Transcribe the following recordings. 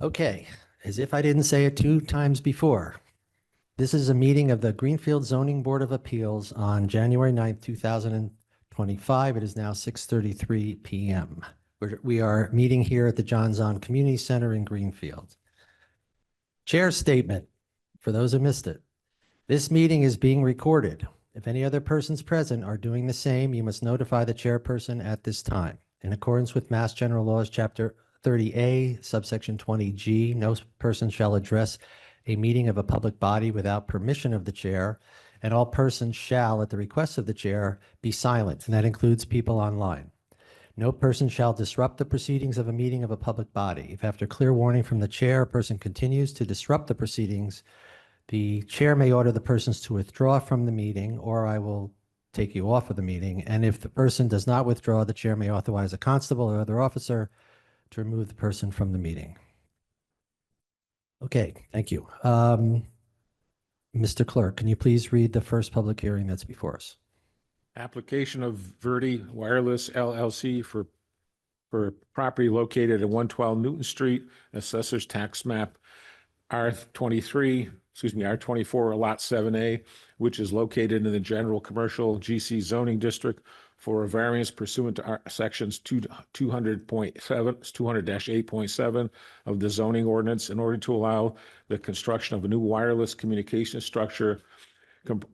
Okay, as if I didn't say it 2 times before. This is a meeting of the Greenfield Zoning Board of Appeals on January 9th, 2025. It is now 6:33 p.m. We are meeting here at the John Zahn Community Center in Greenfield. Chair statement, for those who missed it. This meeting is being recorded. If any other persons present are doing the same, you must notify the chairperson at this time. In accordance with Mass General Laws, Chapter 30A, subsection 20G, no person shall address a meeting of a public body without permission of the chair, and all persons shall, at the request of the chair, be silent, and that includes people online. No person shall disrupt the proceedings of a meeting of a public body. If after clear warning from the chair, a person continues to disrupt the proceedings, the chair may order the persons to withdraw from the meeting, or I will take you off of the meeting. And if the person does not withdraw, the chair may authorize a constable or other officer to remove the person from the meeting. Okay, thank you. Mr. Clerk, can you please read the first public hearing that's before us? Application of Verde Wireless LLC for property located at 112 Newton Street, Assessor's Tax Map R24, Lot 7A, which is located in the General Commercial GC Zoning District for a variance pursuant to sections 200.8.7 of the zoning ordinance in order to allow the construction of a new wireless communication structure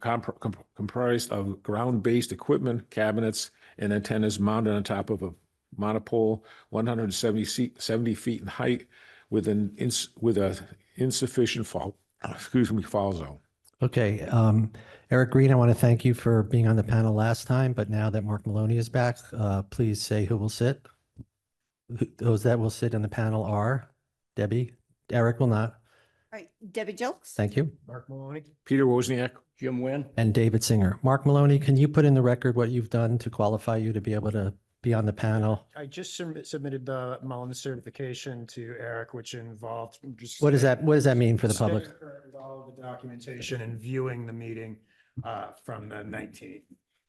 comprised of ground-based equipment, cabinets, and antennas mounted on top of a monopole 170 feet in height with a insufficient fall zone. Okay, Eric Green, I want to thank you for being on the panel last time, but now that Mark Maloney is back, please say who will sit. Those that will sit in the panel are Debbie. Eric will not. All right, Debbie Jilks. Thank you. Mark Maloney, Peter Wozniak. Jim Nguyen. And David Singer. Mark Maloney, can you put in the record what you've done to qualify you to be able to be on the panel? I just submitted the Mullins certification to Eric, which involved just. What does that mean for the public? All the documentation and viewing the meeting from the 19th.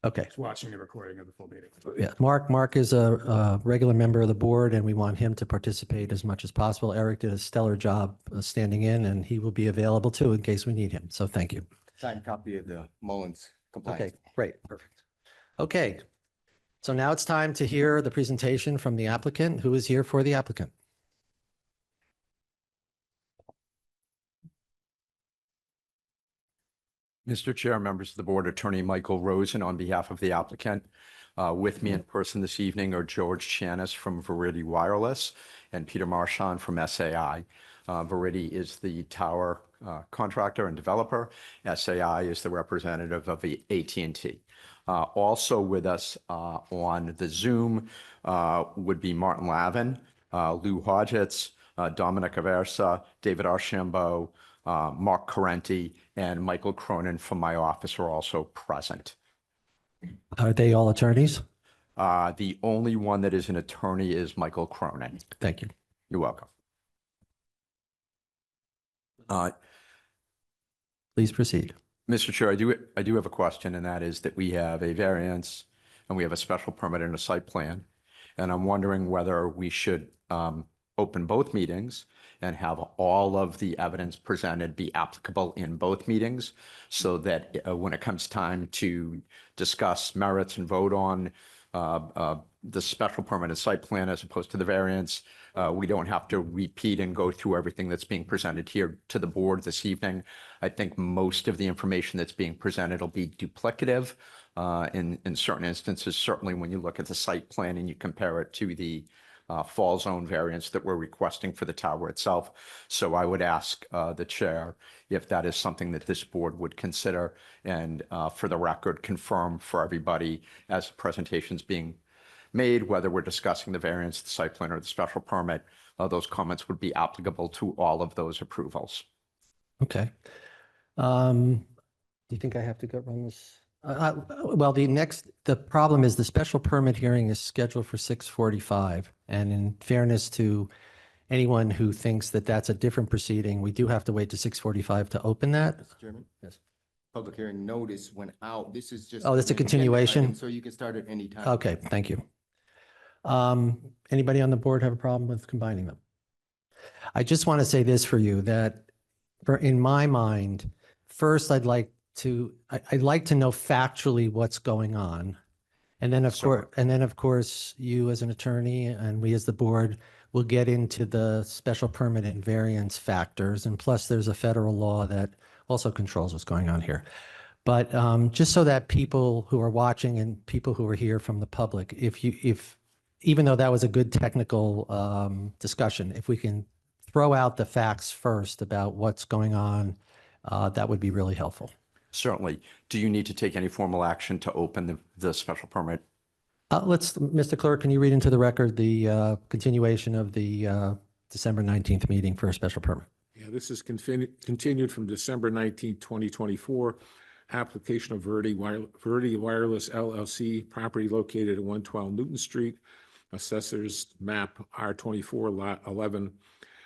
Okay. Just watching the recording of the full meeting. Yeah, Mark is a regular member of the board, and we want him to participate as much as possible. Eric did a stellar job standing in, and he will be available too in case we need him. So thank you. Signed copy of the Mullins compliance. Okay, great, perfect. Okay, so now it's time to hear the presentation from the applicant. Who is here for the applicant? Mr. Chair, members of the board, Attorney Michael Rosen on behalf of the applicant. With me in person this evening are George Chanis from Verde Wireless and Peter Marchand from SAI. Verde is the tower contractor and developer. SAI is the representative of the AT&T. Also with us on the Zoom would be Martin Lavin, Lou Hodgetts, Dominic Aversa, David Archambault, Mark Carenti, and Michael Cronin from my office are also present. Are they all attorneys? The only one that is an attorney is Michael Cronin. Thank you. You're welcome. Please proceed. Mr. Chair, I do have a question, and that is that we have a variance and we have a special permit and a site plan. And I'm wondering whether we should open both meetings and have all of the evidence presented be applicable in both meetings so that when it comes time to discuss merits and vote on the special permit and site plan as opposed to the variance, we don't have to repeat and go through everything that's being presented here to the board this evening. I think most of the information that's being presented will be duplicative in certain instances. Certainly when you look at the site plan and you compare it to the fall zone variance that we're requesting for the tower itself. So I would ask the chair if that is something that this board would consider and for the record confirm for everybody as the presentation's being made, whether we're discussing the variance, the site plan, or the special permit, those comments would be applicable to all of those approvals. Okay. Do you think I have to go run this? Well, the problem is the special permit hearing is scheduled for 6:45. And in fairness to anyone who thinks that that's a different proceeding, we do have to wait to 6:45 to open that. Mr. Chairman? Yes. Public hearing notice went out. This is just. Oh, that's a continuation? Item, so you can start at any time. Okay, thank you. Anybody on the board have a problem with combining them? I just want to say this for you, that in my mind, first, I'd like to know factually what's going on. And then of course, you as an attorney and we as the board will get into the special permit and variance factors. And plus there's a federal law that also controls what's going on here. But just so that people who are watching and people who are here from the public, even though that was a good technical discussion, if we can throw out the facts first about what's going on, that would be really helpful. Certainly. Do you need to take any formal action to open the special permit? Mr. Clerk, can you read into the record the continuation of the December 19th meeting for a special permit? Yeah, this is continued from December 19th, 2024. Application of Verde Wireless LLC, property located at 112 Newton Street, Assessors Map R24 Lot 11,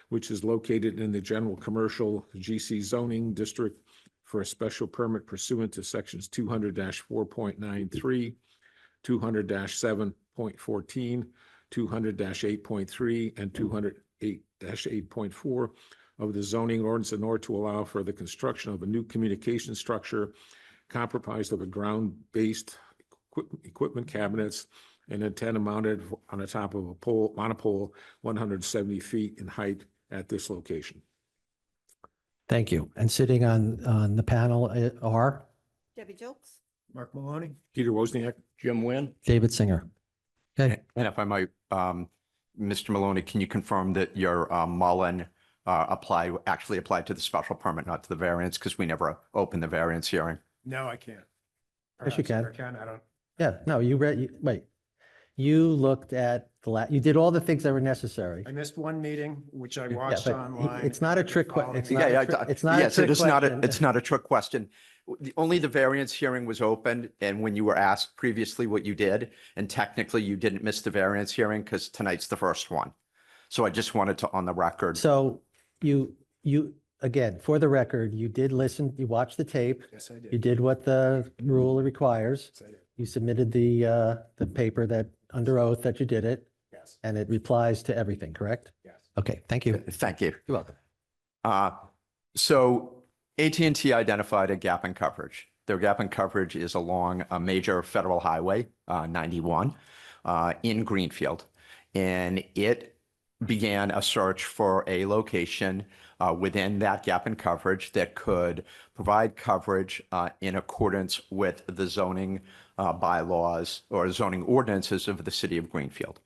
which is located in the General Commercial GC Zoning District for a special permit pursuant to sections 200-4.93, 200-7.14, 200-8.3, and 208-8.4 of the zoning ordinance in order to allow for the construction of a new communication structure comprised of a ground-based equipment cabinets and antenna mounted on the top of a monopole 170 feet in height at this location. Thank you. And sitting on the panel are Debbie Jokes? Mark Maloney? Peter Wozniak. Jim Nguyen? David Singer. Okay. And if I might, Mr. Maloney, can you confirm that your Mullen actually applied to the special permit, not to the variance, because we never opened the variance hearing? No, I can't. Yes, you Perhaps can. Eric I don't. Yeah, no, wait. You looked at you did all the things that were necessary. I missed one meeting, which I Yeah, watched but online. it's not a trick Following it's the- not a Yeah, trick- it's not a yes, trick it is not question. it's not a trick question. Only the variance hearing was opened, and when you were asked previously what you did, and technically you didn't miss the variance hearing because tonight's the first one. So I just wanted to, on the record. So you, again, for the record, you did listen, you watched the tape, Yes, I you did. did what the rule requires. Yes, I did. You submitted the paper that under oath that you did it, Yes, and it replies to everything, correct? yes. Okay, thank you. Thank you. You're welcome. So AT&T identified a gap in coverage. Their gap in coverage is along a major federal highway, 91, in Greenfield. And it began a search for a location within that gap in coverage that could provide coverage in accordance with the zoning bylaws or zoning ordinances of the city of Greenfield.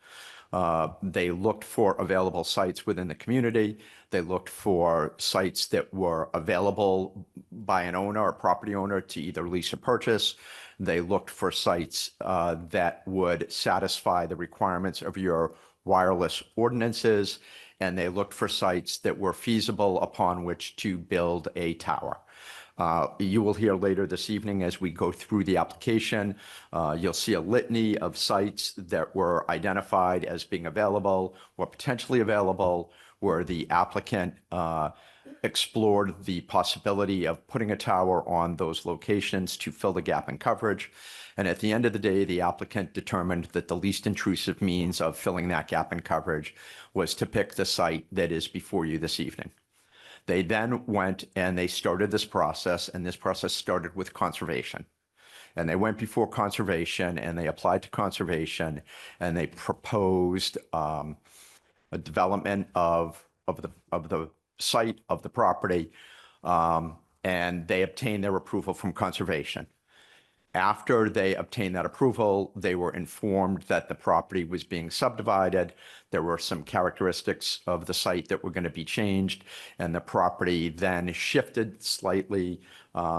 They looked for available sites within the community. They looked for sites that were available by an owner or property owner to either lease or purchase. They looked for sites that would satisfy the requirements of your wireless ordinances, and they looked for sites that were feasible upon which to build a tower. You will hear later this evening as we go through the application, you'll see a litany of sites that were identified as being available or potentially available, where the applicant explored the possibility of putting a tower on those locations to fill the gap in coverage. And at the end of the day, the applicant determined that the least intrusive means of filling that gap in coverage was to pick the site that is before you this evening. They then went and they started this process, and this process started with conservation. And they went before conservation and they applied to conservation, and they proposed a development of the site of the property, and they obtained their approval from conservation. After they obtained that approval, they were informed that the property was being subdivided. There were some characteristics of the site that were going to be changed, and the property then shifted slightly.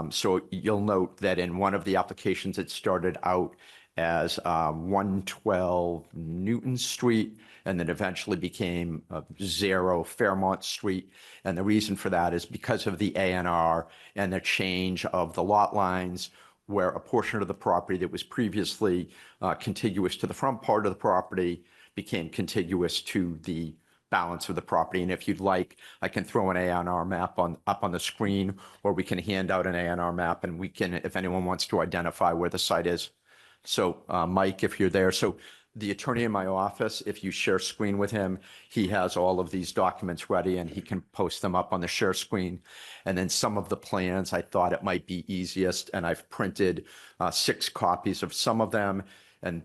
So you'll note that in one of the applications, it started out as 112 Newton Street, and then eventually became 0 Fairmont Street. And the reason for that is because of the A&R and the change of the lot lines, where a portion of the property that was previously contiguous to the front part of the property became contiguous to the balance of the property. And if you'd like, I can throw an A&R map up on the screen, or we can hand out an A&R map, and we can, if anyone wants to identify where the site is. So Mike, if you're there. So the attorney in my office, if you share screen with him, he has all of these documents ready and he can post them up on the share screen. And then some of the plans, I thought it might be easiest, and I've printed 6 copies of some of them. And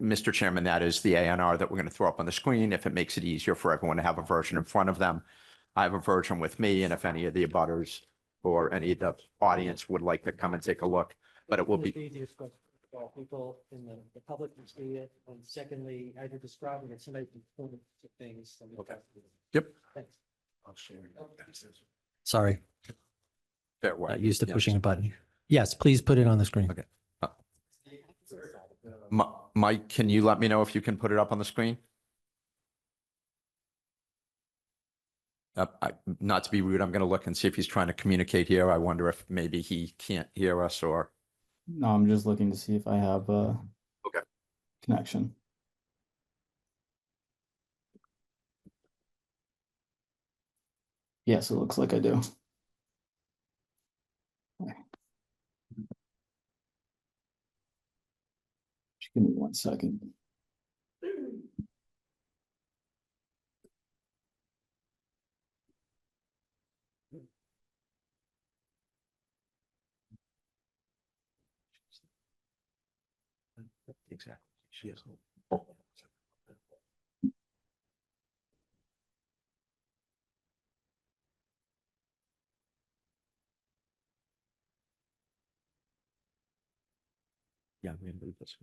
Mr. Chairman, that is the ANR that we're going to throw up on the screen if it makes it easier for everyone to have a version in front of them. I have a version with me, and if any of the abutters or any of the audience would like to come and take a look, but it will be. People in the public can see it, and secondly, either describing it, somebody can point to things. Okay. Yep. Thanks. Sorry, Fair way. not used to Yes. pushing a button. Yes, please put it on the screen. Okay. Mike, can you let me know if you can put it up on the screen? Not to be rude, I'm going to look and see if he's trying to communicate here. I wonder if maybe he can't hear us or. No, I'm just looking to see if I have a Okay. connection. Yes, it looks like I do. Okay. Just give me 1 second. Exactly. She is. Yeah, I'm going to leave this.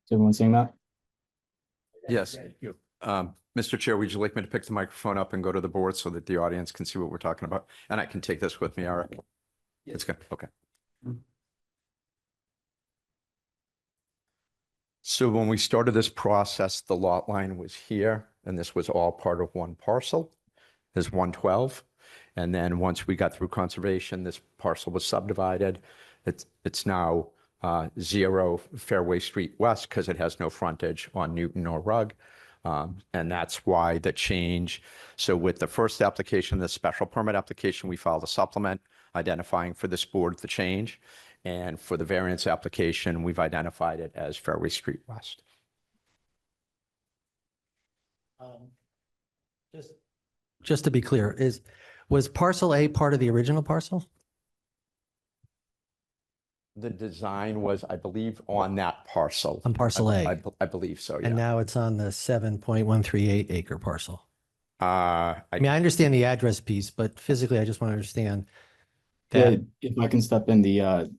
Is everyone seeing that? Yes. Mr. Chair, would you like me to pick the microphone up and go to the board so that the audience can see what we're talking about? And I can take this with me, Eric. It's good. Okay. So when we started this process, the lot line was here, and this was all part of one parcel. There's 112. And then once we got through conservation, this parcel was subdivided. It's now 0 Fairway Street West because it has no frontage on Newton or Rugg. And that's why the change. So with the first application, the special permit application, we filed a supplement identifying for this board the change. And for the variance application, we've identified it as Fairway Street West. Just to be clear, was parcel A part of the original parcel? The design was, I believe, on that parcel. On parcel A. I believe so, And yeah. now it's on the 7.138 acre parcel. I I mean, I understand the address piece, but physically, I just want to understand that. If I can step in, the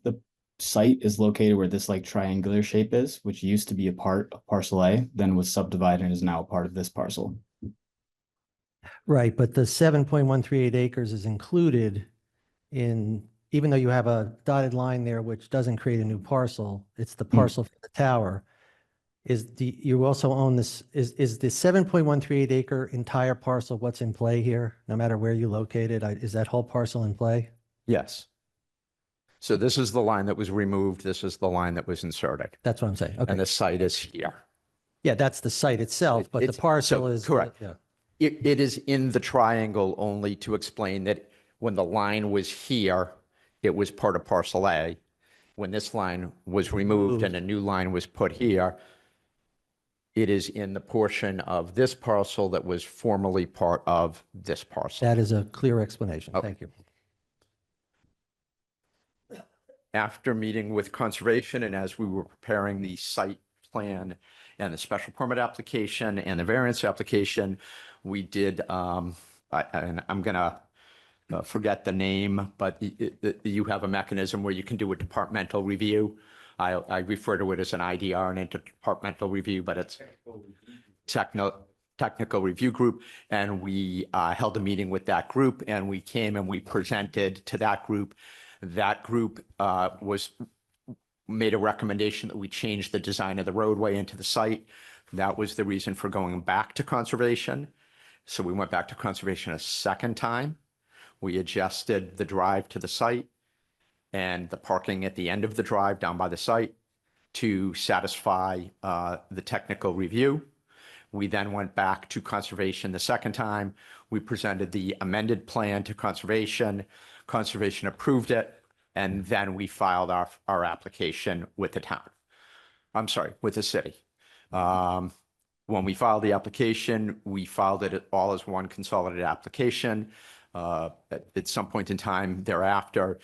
site is located where this like triangular shape is, which used to be a part of parcel A, then was subdivided and is now a part of this parcel. Right, but the 7.138 acres is included in, even though you have a dotted line there, which doesn't create a new parcel, it's the parcel for the tower. You also own this, is the 7.138 acre entire parcel what's in play here, no matter where you locate it? Is that whole parcel in play? Yes. So this is the line that was removed. This is the line that was inserted. That's what I'm saying. Okay. And the site is here. Yeah, that's the site itself, but the It's- parcel so, is. correct. Yeah. It is in the triangle only to explain that when the line was here, it was part of parcel A. When this line was removed and a new line was put here, it is in the portion of this parcel that was formerly part of this parcel. That is a clear explanation. Okay. Thank you. After meeting with conservation and as we were preparing the site plan and the special permit application and the variance application, we did, and I'm gonna forget the name, but you have a mechanism where you can do a departmental review. I refer to it as an IDR, an interdepartmental review, but it's technical review group. And we held a meeting with that group and we came and we presented to that group. That group was made a recommendation that we change the design of the roadway into the site. That was the reason for going back to conservation. So we went back to conservation a second time. We adjusted the drive to the site and the parking at the end of the drive down by the site to satisfy the technical review. We then went back to conservation the second time. We presented the amended plan to conservation. Conservation approved it, and then we filed our application with the town. I'm sorry, with the city. When we filed the application, we filed it all as one consolidated application. At some point in time thereafter,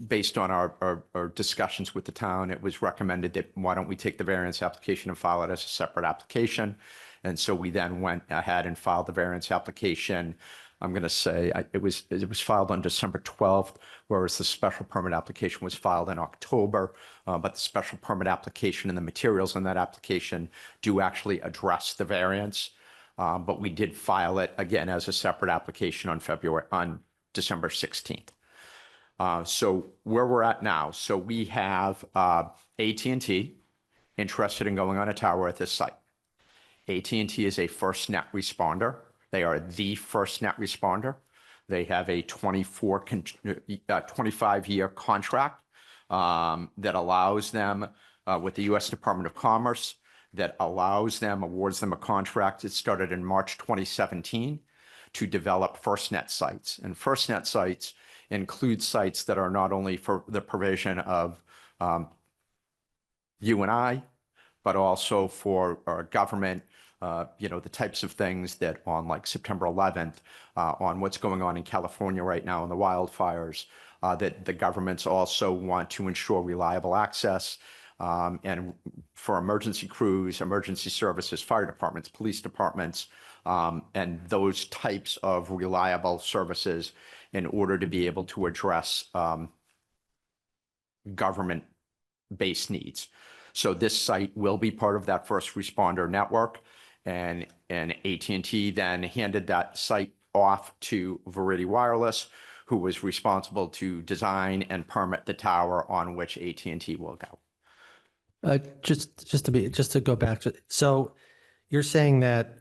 based on our discussions with the town, it was recommended that why don't we take the variance application and file it as a separate application. And so we then went ahead and filed the variance application. I'm going to say it was filed on December 12th, whereas the special permit application was filed in October. But the special permit application and the materials in that application do actually address the variance. But we did file it again as a separate application on December 16th. So where we're at now, so we have AT&T interested in going on a tower at this site. AT&T is a FirstNet responder. They are the FirstNet responder. They have a 25-year contract that allows them with the U.S. Department of Commerce, that awards them a contract that started in March 2017 to develop FirstNet sites. And FirstNet sites include sites that are not only for the provision of you and I, but also for our government, the types of things that on like September 11th, on what's going on in California right now in the wildfires, that the governments also want to ensure reliable access and for emergency crews, emergency services, fire departments, police departments, and those types of reliable services in order to be able to address government-based needs. So this site will be part of that first responder network, and AT&T then handed that site off to Viridi Wireless, who was responsible to design and permit the tower on which AT&T will go. Just to go back to, so you're saying that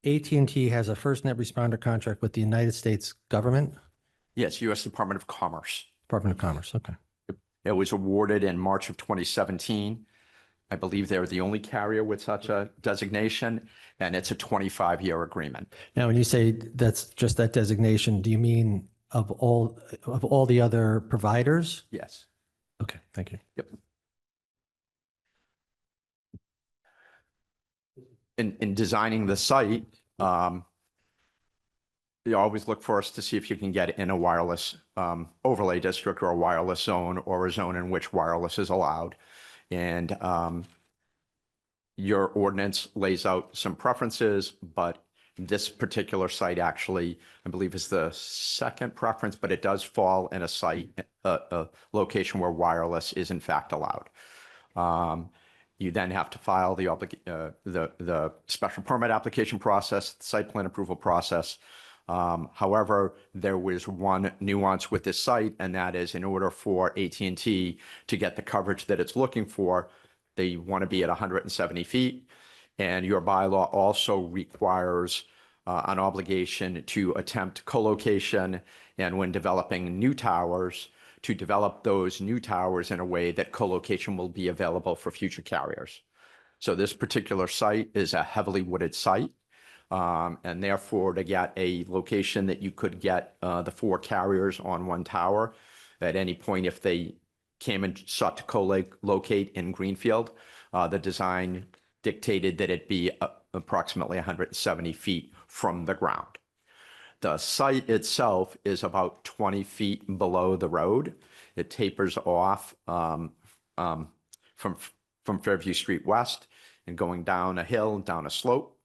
AT&T has a FirstNet responder contract with the United States government? Yes, U.S. Department of Commerce. Department of Commerce, okay. It was awarded in March of 2017. I believe they're the only carrier with such a designation, and it's a 25-year agreement. Now, when you say that's just that designation, do you mean of all the other providers? Yes. Okay, thank you. Yep. In designing the site, you always look first to see if you can get in a wireless overlay district or a wireless zone or a zone in which wireless is allowed. And your ordinance lays out some preferences, but this particular site actually, I believe, is the second preference, but it does fall in a site, a location where wireless is in fact allowed. You then have to file the special permit application process, the site plan approval process. However, there was one nuance with this site, and that is in order for AT&T to get the coverage that it's looking for, they want to be at 170 feet. And your bylaw also requires an obligation to attempt co-location, and when developing new towers, to develop those new towers in a way that co-location will be available for future carriers. So this particular site is a heavily wooded site. And therefore, to get a location that you could get the 4 carriers on one tower at any point if they came and sought to co-locate in Greenfield, the design dictated that it be approximately 170 feet from the ground. The site itself is about 20 feet below the road. It tapers off from Fairview Street West and going down a hill, down a slope.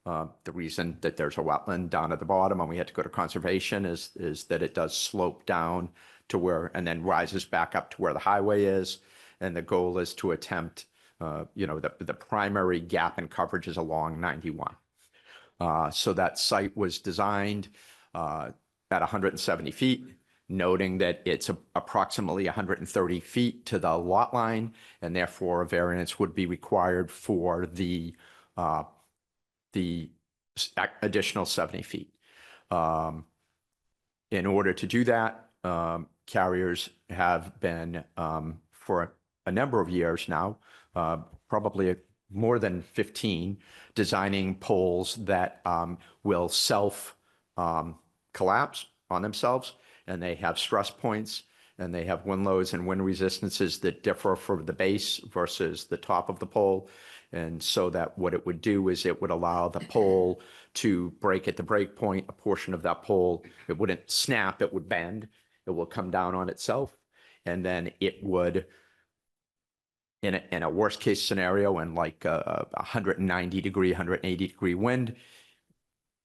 The reason that there's a wetland down at the bottom and we had to go to conservation is that it does slope down to where, and then rises back up to where the highway is. And the goal is to attempt, the primary gap in coverage is along 91. So that site was designed at 170 feet. noting that it's approximately 130 feet to the lot line, and therefore a variance would be required for the additional 70 feet. In order to do that, carriers have been, for a number of years now, probably more than 15, designing poles that will collapse on themselves, and they have stress points, and they have wind loads and wind resistances that differ for the base versus the top of the pole. And so that what it would do is it would allow the pole to break at the break point, a portion of that pole. It wouldn't snap, it would bend, it will come down on itself. And then it would, in a worst case scenario, in like a 190 degree, 180 degree wind,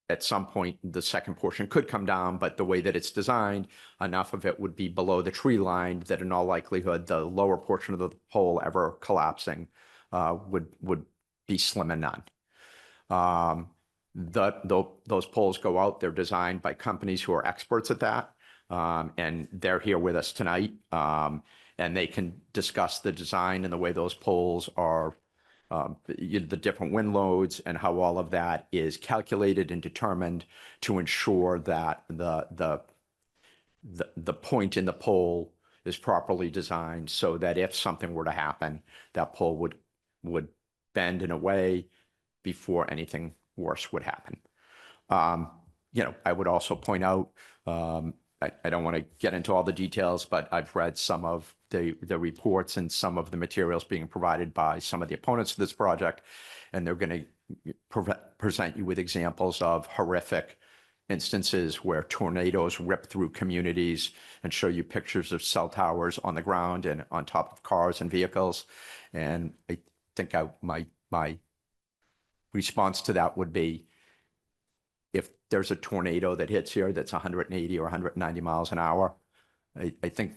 at some point the second portion could come down, but the way that it's designed, enough of it would be below the tree line that in all likelihood the lower portion of the pole ever collapsing would be slim and none. Those poles go out, they're designed by companies who are experts at that, and they're here with us tonight, and they can discuss the design and the way those poles are, the different wind loads and how all of that is calculated and determined to ensure that the point in the pole is properly designed so that if something were to happen, that pole would bend in a way before anything worse would happen. I would also point out, I don't want to get into all the details, but I've read some of the reports and some of the materials being provided by some of the opponents of this project, and they're going to present you with examples of horrific instances where tornadoes rip through communities and show you pictures of cell towers on the ground and on top of cars and vehicles. And I think my response to that would be, if there's a tornado that hits here that's 180 or 190 miles an hour, I think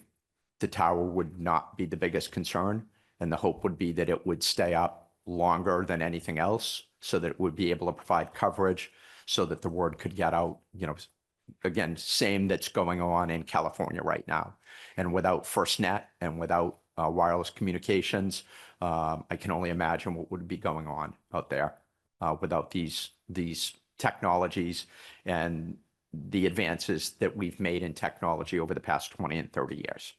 the tower would not be the biggest concern. And the hope would be that it would stay up longer than anything else so that it would be able to provide coverage so that the word could get out, again, same that's going on in California right now. And without FirstNet and without wireless communications, I can only imagine what would be going on out there without these technologies and the advances that we've made in technology over the past 20 and 30 years.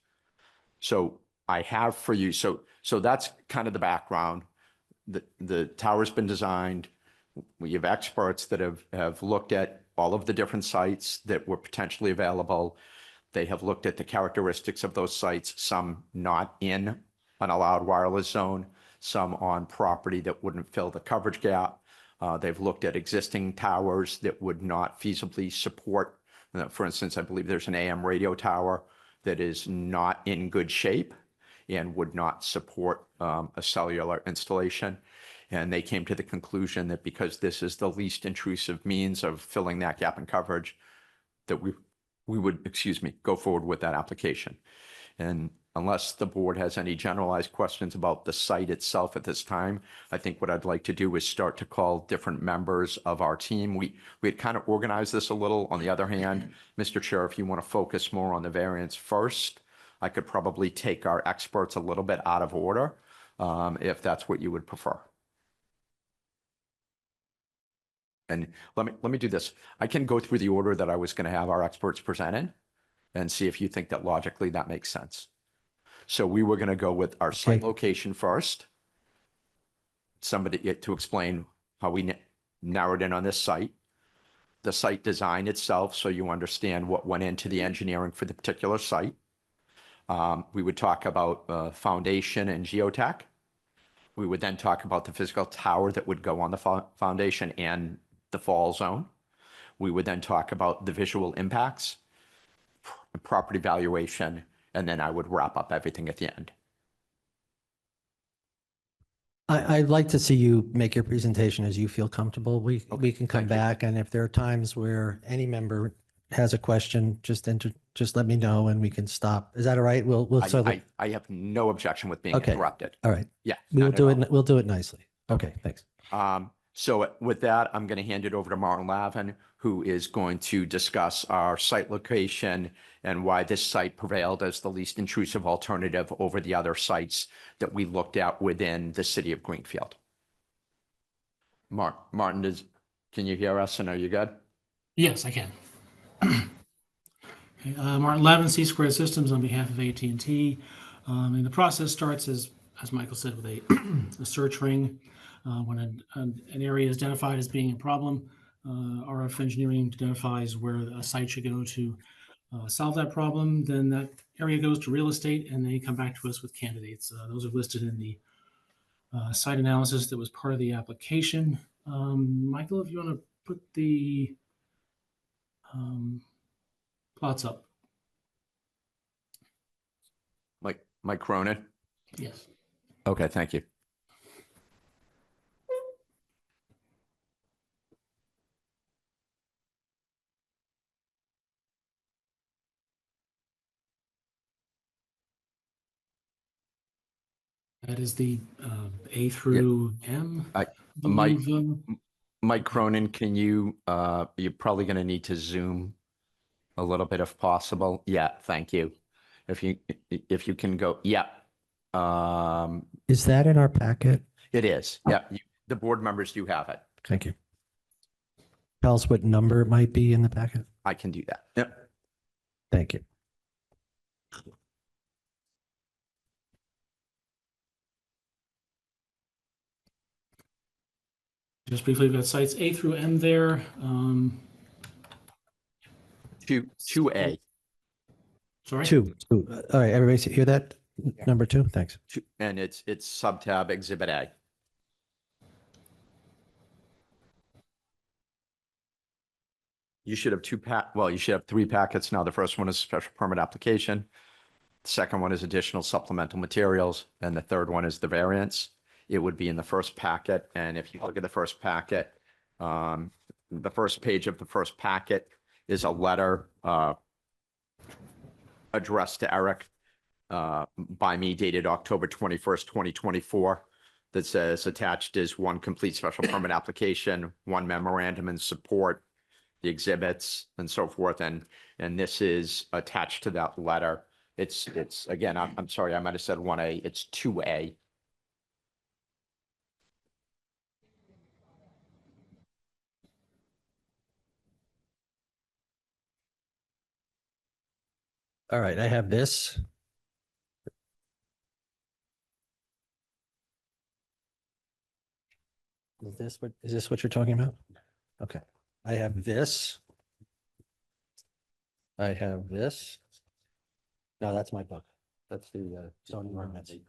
So I have for you, so that's kind of the background. The tower's been designed. We have experts that have looked at all of the different sites that were potentially available. They have looked at the characteristics of those sites, some not in an allowed wireless zone, some on property that wouldn't fill the coverage gap. They've looked at existing towers that would not feasibly support. For instance, I believe there's an AM radio tower that is not in good shape and would not support a cellular installation. And they came to the conclusion that because this is the least intrusive means of filling that gap in coverage, that we would, go forward with that application. And unless the board has any generalized questions about the site itself at this time, I think what I'd like to do is start to call different members of our team. We had kind of organized this a little. On the other hand, Mr. Chair, if you want to focus more on the variance first, I could probably take our experts a little bit out of order, if that's what you would prefer. And let me do this. I can go through the order that I was going to have our experts present in and see if you think that logically that makes sense. So we were going to go with our site location first. Somebody to explain how we narrowed in on this site. The site design itself, so you understand what went into the engineering for the particular site. We would talk about foundation and geotech. We would then talk about the physical tower that would go on the foundation and the fall zone. We would then talk about the visual impacts, property valuation, and then I would wrap up everything at the end. I'd like to see you make your presentation as you feel comfortable. We can come thank you. back, and if there are times where any member has a question, just let me know and we can stop. Is that all right? I have no objection with being Okay. interrupted. All right. Yeah. We'll not at do all. it. We'll do it nicely. Okay, thanks. So with that, I'm going to hand it over to Martin Lavin, who is going to discuss our site location and why this site prevailed as the least intrusive alternative over the other sites that we looked at within the city of Greenfield. Martin, can you hear us and are you good? Yes, I can. Martin Lavin, C Squared Systems on behalf of AT&T. And the process starts as Michael said, with a search ring. When an area is identified as being a problem, RF engineering identifies where a site should go to solve that problem. Then that area goes to real estate and they come back to us with candidates. Those are listed in the site analysis that was part of the application. Michael, if you want to put the plots up. Mike Cronin? Yes. Okay, thank you. That is the A through M. I- Mike Cronin, can you, you're probably going to need to zoom a little bit if possible. Yeah, thank you. If you can go, yeah. Is that in our packet? It is. Yeah, the board members do have it. Thank you. Tell us what number it might be in the packet. I can do that. Yep. Thank you. Just briefly, we've got sites A through M there. 2A. Sorry? Two. All right, everybody hear that? Number 2, thanks. And it's sub-tab Exhibit A. You should have you should have 3 packets now. The first one is special permit application. The second one is additional supplemental materials. And the third one is the variance. It would be in the first packet. And if you look at the first packet, the first page of the first packet is a letter addressed to Eric by me dated October 21st, 2024 that says attached is 1 complete special permit application, 1 memorandum in support, the exhibits and so forth. And this is attached to that letter. It's again, I'm sorry, I might have said 1A, it's 2A. All right, I have this. Is this what you're talking about? Okay. I have this. I have this. No, that's my book. That's the zoning ordinance. You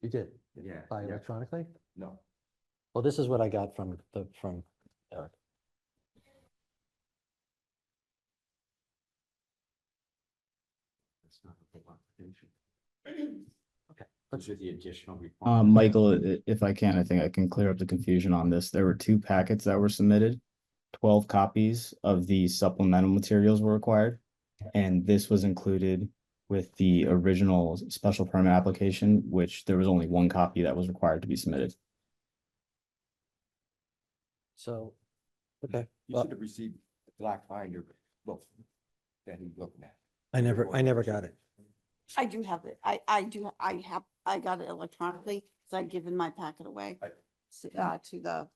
did? Yeah. By electronically? No. Well, this is what I got from Eric. That's not a full application. Okay. Those are the additional. Michael, if I can, I think I can clear up the confusion on this. There were 2 packets that were submitted. 12 copies of the supplemental materials were required. And this was included with the original special permit application, which there was only 1 copy that was required to be submitted. So, okay. You Well, should have received the black binder book that he looked at. I never got it. I do have it. I got it electronically, so I've given my packet away to the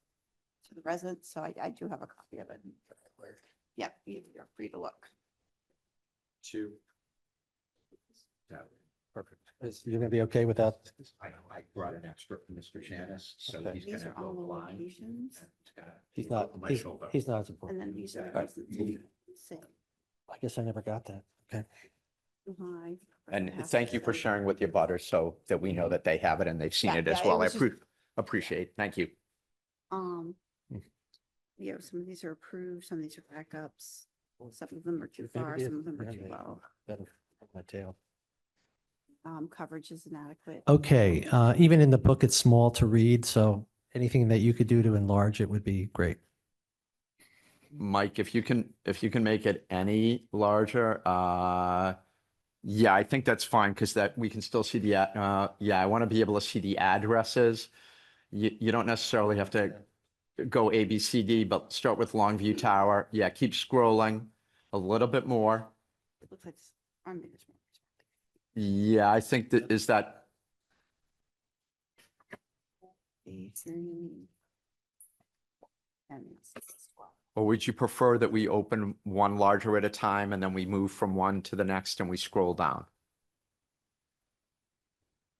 residents, so I do have a copy of it. Yeah, you're free to look. 2. Perfect. You're gonna be okay with that? I brought an extra from Mr. Janice, so Okay. he's These gonna are all go the blind. locations, He's not, Over my he's shoulder. not as and important. then these are the Right. residents. Same. I guess I never got that. Okay. Hi. And thank you for sharing with your butters so that we know that they have it and they've seen Yeah, it as yeah, it well. I was just- appreciate. Thank you. Yeah, some of these are approved, some of these are backups, some of them are too Maybe far, it- some of them are yeah, too maybe. low. Better my tail. Coverage is inadequate. Okay, even in the book, it's small to read, so anything that you could do to enlarge it would be great. Mike, if you can make it any larger, yeah, I think that's fine because that we can still see the, yeah, I want to be able to see the addresses. You don't necessarily have to go A, B, C, D, but start with Longview Tower. Yeah, keep scrolling a little bit more. It looks like, maybe there's more. Yeah, I think that is that, A3. And it's 12. or would you prefer that we open one larger at a time and then we move from one to the next and we scroll down?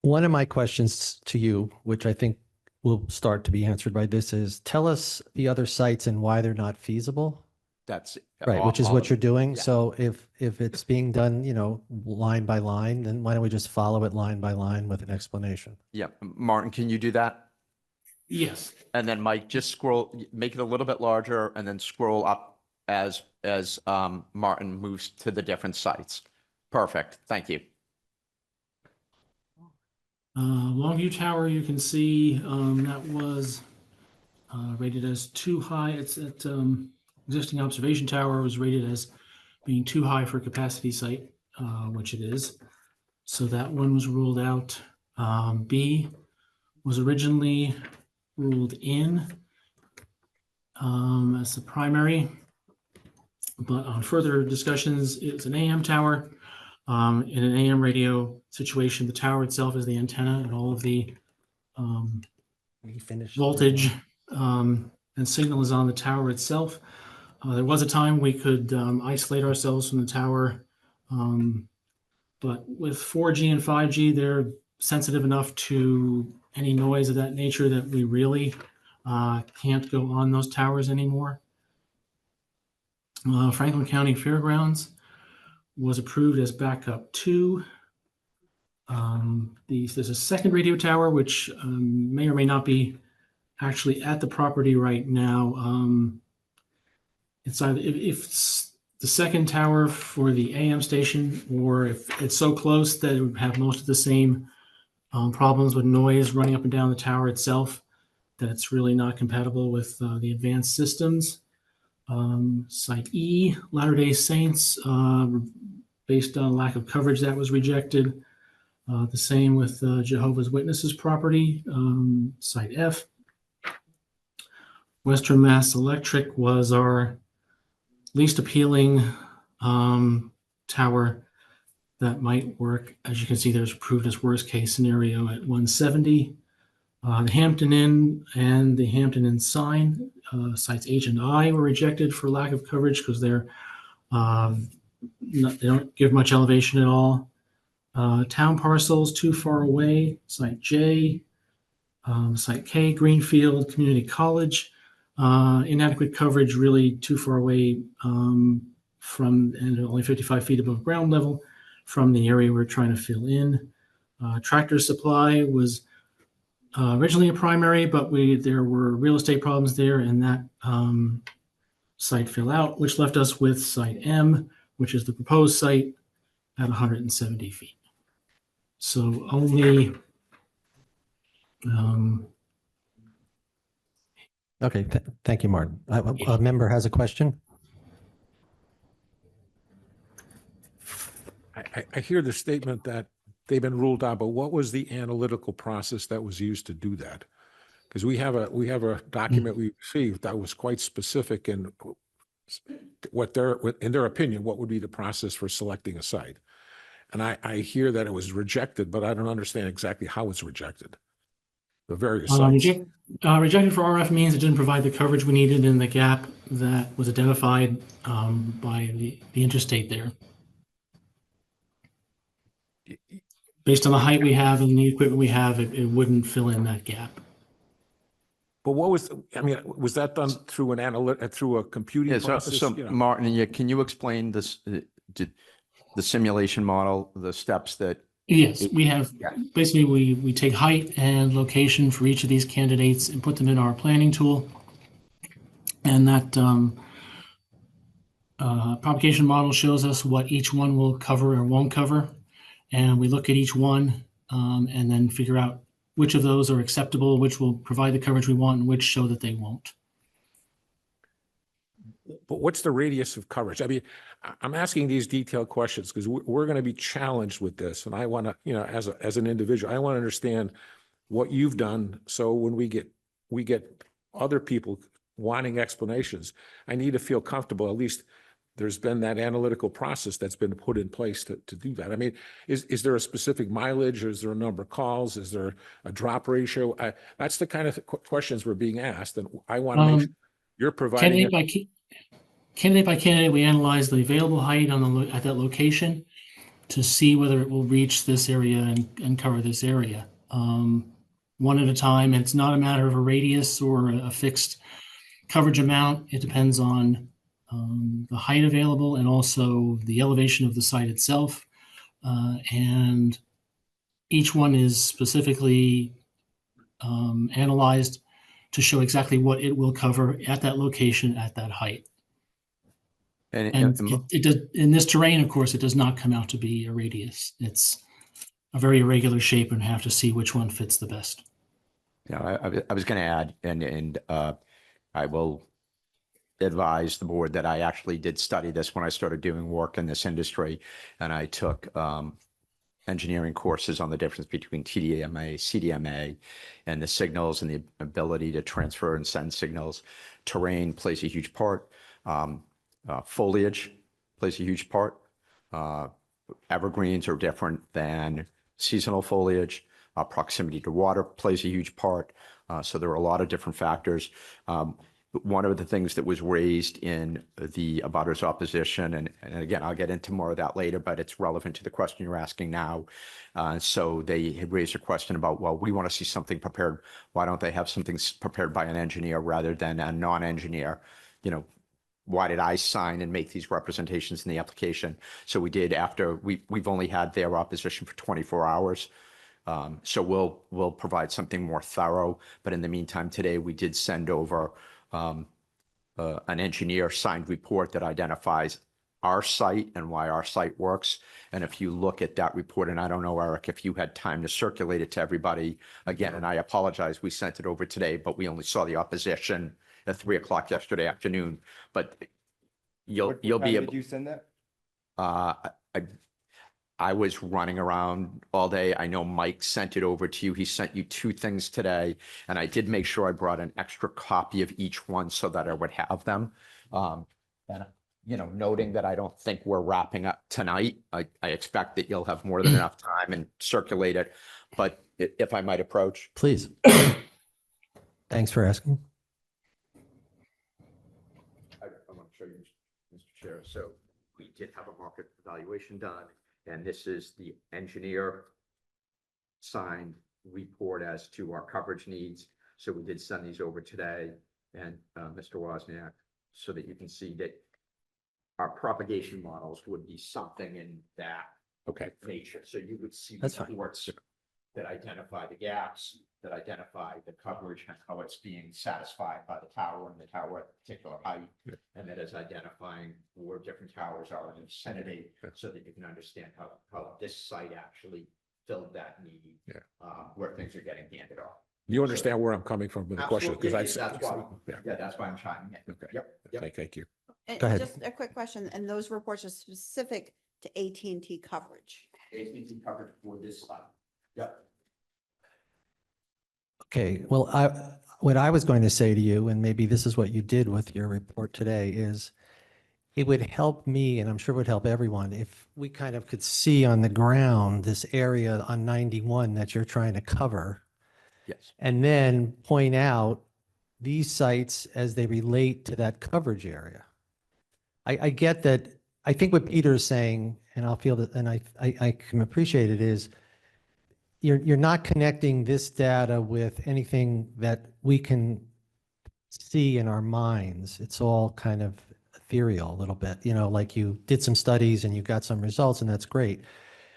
One of my questions to you, which I think will start to be answered by this, is tell us the other sites and why they're not feasible. That's. Right, which is all what of- you're doing. yeah. So if it's being done, line by line, then why don't we just follow it line by line with an explanation? Yeah, Martin, can you do that? Yes. And then Mike, just scroll, make it a little bit larger and then scroll up as Martin moves to the different sites. Perfect, thank you. Longview Tower, you can see that was rated as too high. It's at existing observation tower was rated as being too high for capacity site, which it is. So that one was ruled out. B was originally ruled in as the primary, but on further discussions, it's an AM tower. In an AM radio situation, the tower itself is the antenna, and all of the We finished. voltage and signal is on the tower itself. There was a time we could isolate ourselves from the tower, but with 4G and 5G, they're sensitive enough to any noise of that nature that we really can't go on those towers anymore. Franklin County Fairgrounds was approved as backup 2. There's a second radio tower, which may or may not be actually at the property right now. It's either if it's the second tower for the AM station, or if it's so close that it would have most of the same problems with noise running up and down the tower itself, that it's really not compatible with the advanced systems. Site E, Latter-day Saints, based on lack of coverage, that was rejected. The same with Jehovah's Witnesses property, Site F. Western Mass Electric was our least appealing tower that might work. As you can see, there's approved as worst case scenario at 170. The Hampton Inn and the Hampton Inn sign, sites H and I, were rejected for lack of coverage because they don't give much elevation at all. Town parcels too far away, site J, site K, Greenfield Community College, inadequate coverage, really too far away from, and only 55 feet above ground level from the area we're trying to fill in. Tractor Supply was originally a primary, but there were real estate problems there, and that site fell out, which left us with site M, which is the proposed site at 170 feet. So only Okay, thank you, Martin. A member has a question? I hear the statement that they've been ruled out, but what was the analytical process that was used to do that? Because we have a document we received that was quite specific in in their opinion, what would be the process for selecting a site? And I hear that it was rejected, but I don't understand exactly how it's rejected. The various sites. rejected for RF means it didn't provide the coverage we needed in the gap that was identified by the interstate there. Based on the height we have and the equipment we have, it wouldn't fill in that gap. But what was, was that done through through a computing Yeah, process? so Martin, yeah, can you explain this, the simulation model, the steps that? Yes, we have, basically, we take height and location for each of these candidates and put them in our planning tool. And that propagation model shows us what each one will cover or won't cover. And we look at each one and then figure out which of those are acceptable, which will provide the coverage we want, and which show that they won't. But what's the radius of coverage? I mean, I'm asking these detailed questions because we're going to be challenged with this. And I want to, as an individual, I want to understand what you've done. So when we get other people wanting explanations, I need to feel comfortable, at least there's been that analytical process that's been put in place to do that. I mean, is there a specific mileage, or is there a number of calls? Is there a drop ratio? That's the kind of questions we're being asked, and I want to make sure you're providing. Candidate by candidate, we analyze the available height at that location to see whether it will reach this area and cover this area. One at a time. It's not a matter of a radius or a fixed coverage amount. It depends on the height available and also the elevation of the site itself. And each one is specifically analyzed to show exactly what it will cover at that location at that height. And it does, in this terrain, of course, it does not come out to be a radius. It's a very irregular shape, and have to see which one fits the best. Yeah, I was going to add, and I will advise the board that I actually did study this when I started doing work in this industry, and I took engineering courses on the difference between TDMA, CDMA, and the signals and the ability to transfer and send signals. Terrain plays a huge part. Foliage plays a huge part. Evergreens are different than seasonal foliage. Proximity to water plays a huge part. So there are a lot of different factors. One of the things that was raised in the abutters opposition, and again, I'll get into more of that later, but it's relevant to the question you're asking now. So they had raised a question about, well, we want to see something prepared. Why don't they have something prepared by an engineer rather than a non-engineer? You know, why did I sign and make these representations in the application? So we did after we've only had their opposition for 24 hours. So we'll provide something more thorough. But in the meantime, today we did send over an engineer signed report that identifies our site and why our site works. And if you look at that report, and I don't know, Eric, if you had time to circulate it to everybody again, and I apologize, we sent it over today, but we only saw the opposition at 3 o'clock yesterday afternoon. But you'll be able. Did you send that? I was running around all day. I know Mike sent it over to you. He sent you 2 things today, and I did make sure I brought an extra copy of each one so that I would have them. And you know, noting that I don't think we're wrapping up tonight, I expect that you'll have more than enough time and circulate it. But if I might approach, Please. Thanks for asking. I want to show you, Mr. Chair. So we did have a market evaluation done, and this is the engineer signed report as to our coverage needs. So we did send these over today, and Mr. Wozniak, so that you can see that our propagation models would be something in that nature. So you would see That's fine. reports that identify the gaps, that identify the coverage and how it's being satisfied by the tower and the tower at a particular height. Yeah. And that is identifying where different towers are in the vicinity, so that you can understand how this site actually filled that need, where things are getting handed off. You understand where I'm coming from with the question? Because Absolutely. That's why I'm chiming in. Okay. Yep. Thank you. And Go ahead. just a quick question, and those reports are specific to AT&T coverage? AT&T coverage for this site. Yep. Okay, well, what I was going to say to you, and maybe this is what you did with your report today, is it would help me, and I'm sure it would help everyone, if we kind of could see on the ground this area on 91 that you're trying to cover, Yes. and then point out these sites as they relate to that coverage area. I get that. I think what Peter's saying, and I'll feel that, and I can appreciate it, is you're not connecting this data with anything that we can see in our minds. It's all kind of ethereal a little bit, you know, like you did some studies and you got some results, and that's great.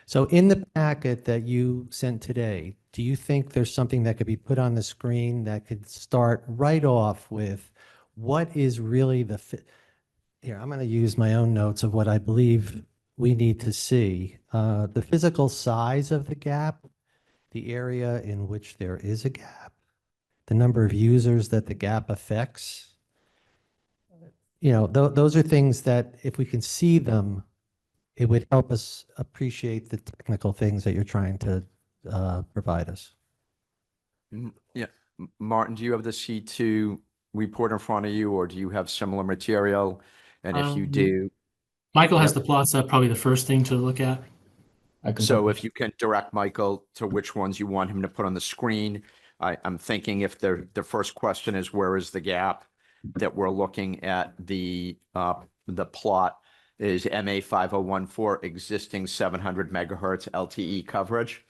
So in the packet that you sent today, do you think there's something that could be put on the screen that could start right off with what is really the fit? Here, I'm going to use my own notes of what I believe we need to see. The physical size of the gap, the area in which there is a gap, the number of users that the gap affects. You know, those are things that if we can see them, it would help us appreciate the technical things that you're trying to provide us. Yeah, Martin, do you have the C2 report in front of you, or do you have similar material? And if you Um, do, Michael has Yep. the plots, that probably the first thing to look at. I can. so if you can direct Michael to which ones you want him to put on the screen. I'm thinking if the first question is where is the gap, that we're looking at the plot is MA 5014 existing 700 megahertz LTE coverage.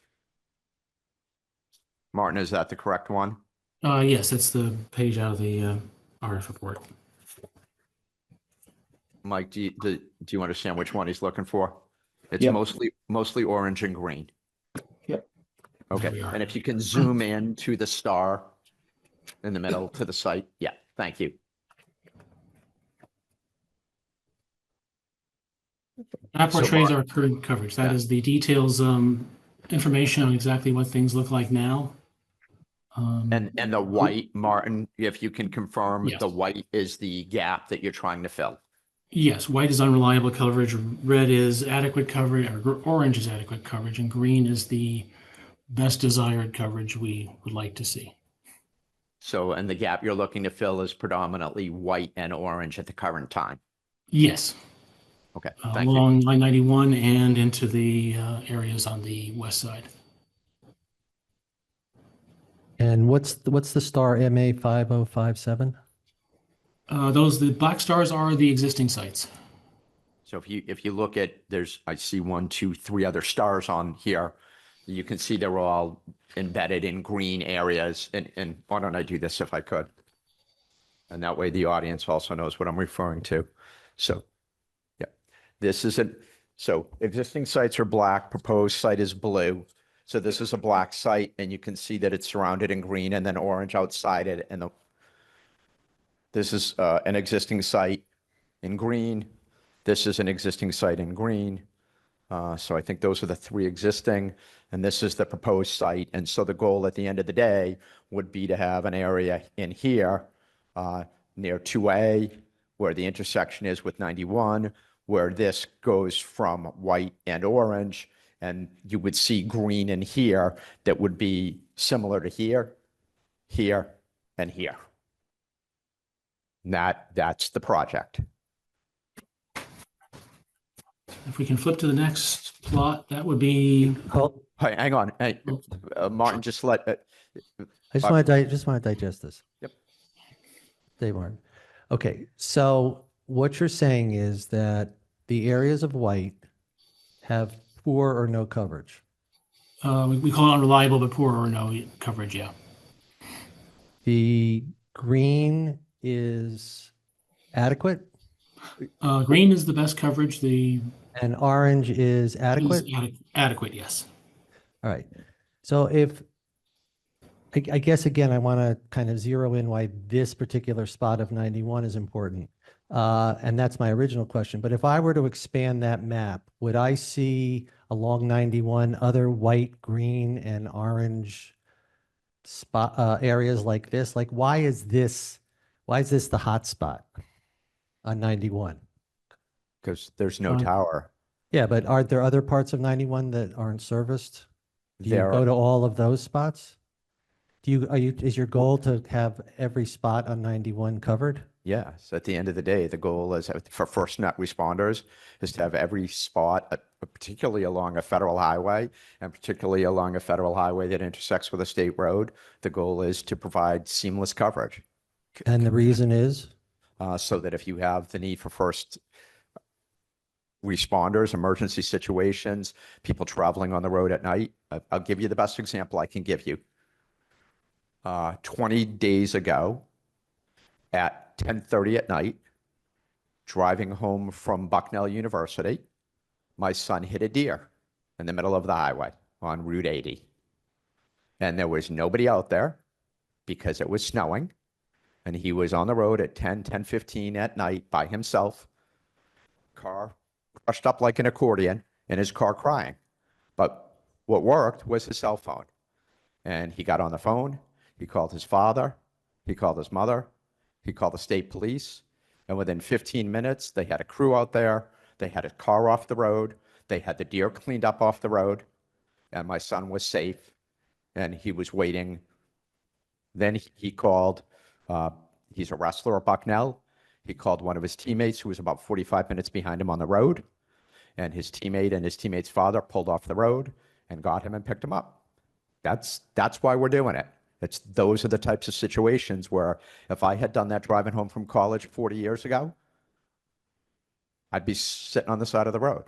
Martin, is that the correct one? Yes, that's the page out of the RF report. Mike, do you understand which one he's looking for? It's Yep. mostly orange and green. Yep. There Okay, we are. and if you can zoom in to the star in the middle to the site, yeah, thank you. That So portrays Mark- our current coverage. That Yeah. is the details, information on exactly what things look like now. And the white, Martin, if you can confirm, Yes. the white is the gap that you're trying to fill. Yes, white is unreliable coverage, red is adequate coverage, or orange is adequate coverage, and green is the best desired coverage we would like to see. So, and the gap you're looking to fill is predominantly white and orange at the current time. Yes, Okay, thank you. along line 91 and into the areas on the west side. And what's the star MA 5057? The black stars are the existing sites. So if you look at, I see 1, 2, 3 other stars on here. You can see they're all embedded in green areas. And why don't I do this if I could? And that way the audience also knows what I'm referring to. So, yeah, so existing sites are black, proposed site is blue. So this is a black site, and you can see that it's surrounded in green and then orange outside it. And this is an existing site in green. This is an existing site in green. So I think those are the 3 existing, and this is the proposed site. And so the goal at the end of the day would be to have an area in here near 2A, where the intersection is with 91, where this goes from white and orange, and you would see green in here that would be similar to here, here, and here. And that's the project. If we can flip to the next plot, that would be, Oh, Hey, hang on. Hey, Martin, just let, I just want to digest this. Yep. Dave Martin. Okay, so what you're saying is that the areas of white have poor or no coverage. we call it unreliable, but poor or no coverage, yeah. The green is adequate Green is the best coverage, the and orange is adequate. adequate, yes. All right. So I guess, again, I want to kind of zero in why this particular spot of 91 is important. And that's my original question. But if I were to expand that map, would I see along 91 other white, green, and orange spot areas like this? Like, why is this the hot spot on 91? because there's no tower. Yeah, but are there other parts of 91 that aren't serviced? Do you There go are- to all of those spots? Is your goal to have every spot on 91 covered? Yes, at the end of the day, the goal is for FirstNet responders is to have every spot, particularly along a federal highway and particularly along a federal highway that intersects with a state road. The goal is to provide seamless coverage. And the reason is? So that if you have the need for first responders, emergency situations, people traveling on the road at night, I'll give you the best example I can give you. 20 days ago at 10:30 at night, driving home from Bucknell University, my son hit a deer in the middle of the highway on Route 80. And there was nobody out there because it was snowing. And he was on the road at 10:15 at night by himself. Car crushed up like an accordion in his car crying. But what worked was his cell phone. And he got on the phone. He called his father. He called his mother. He called the state police. And within 15 minutes, they had a crew out there. They had a car off the road. They had the deer cleaned up off the road. And my son was safe. And he was waiting Then he called, he's a wrestler at Bucknell. He called one of his teammates who was about 45 minutes behind him on the road. And his teammate and his teammate's father pulled off the road and got him and picked him up. That's why we're doing it. Those are the types of situations where if I had done that driving home from college 40 years ago, I'd be sitting on the side of the road.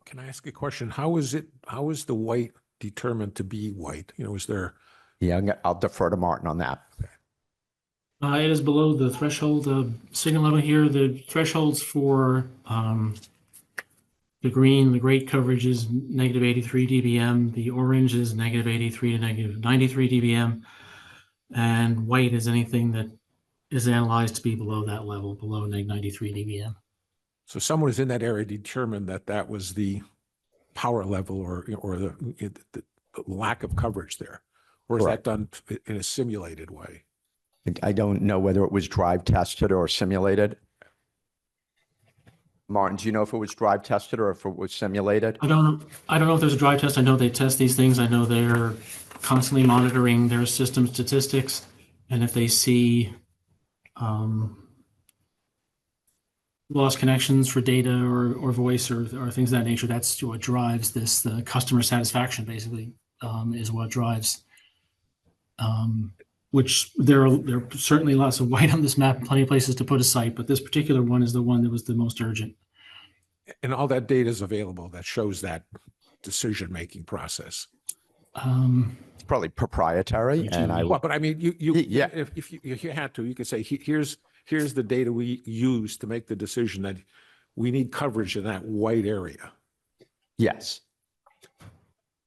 Can I ask a question? How is the white determined to be white? You know, is there, Yeah, I'll defer to Martin on that. It is below the threshold signal level here. The thresholds for the green, the great coverage is negative 83 dBm. The orange is negative 83 to negative 93 dBm. And white is anything that is analyzed to be below that level, below negative 93 dBm. so someone is in that area determined that was the power level or the lack of coverage there? Or is that done in a simulated way? I don't know whether it was drive tested or simulated. Martin, do you know if it was drive tested or if it was simulated? I don't know if there's a drive test. I know they test these things. I know they're constantly monitoring their system statistics. And if they see lost connections for data or voice or things of that nature, that's what drives this. The customer satisfaction basically is what drives. Which there are certainly lots of white on this map and plenty of places to put a site, but this particular one is the one that was the most urgent. And all that data is available that shows that decision-making process. It's probably proprietary, and I Well, but I mean, Yeah. if you had to, you could say, here's the data we use to make the decision that we need coverage in that white area. yes,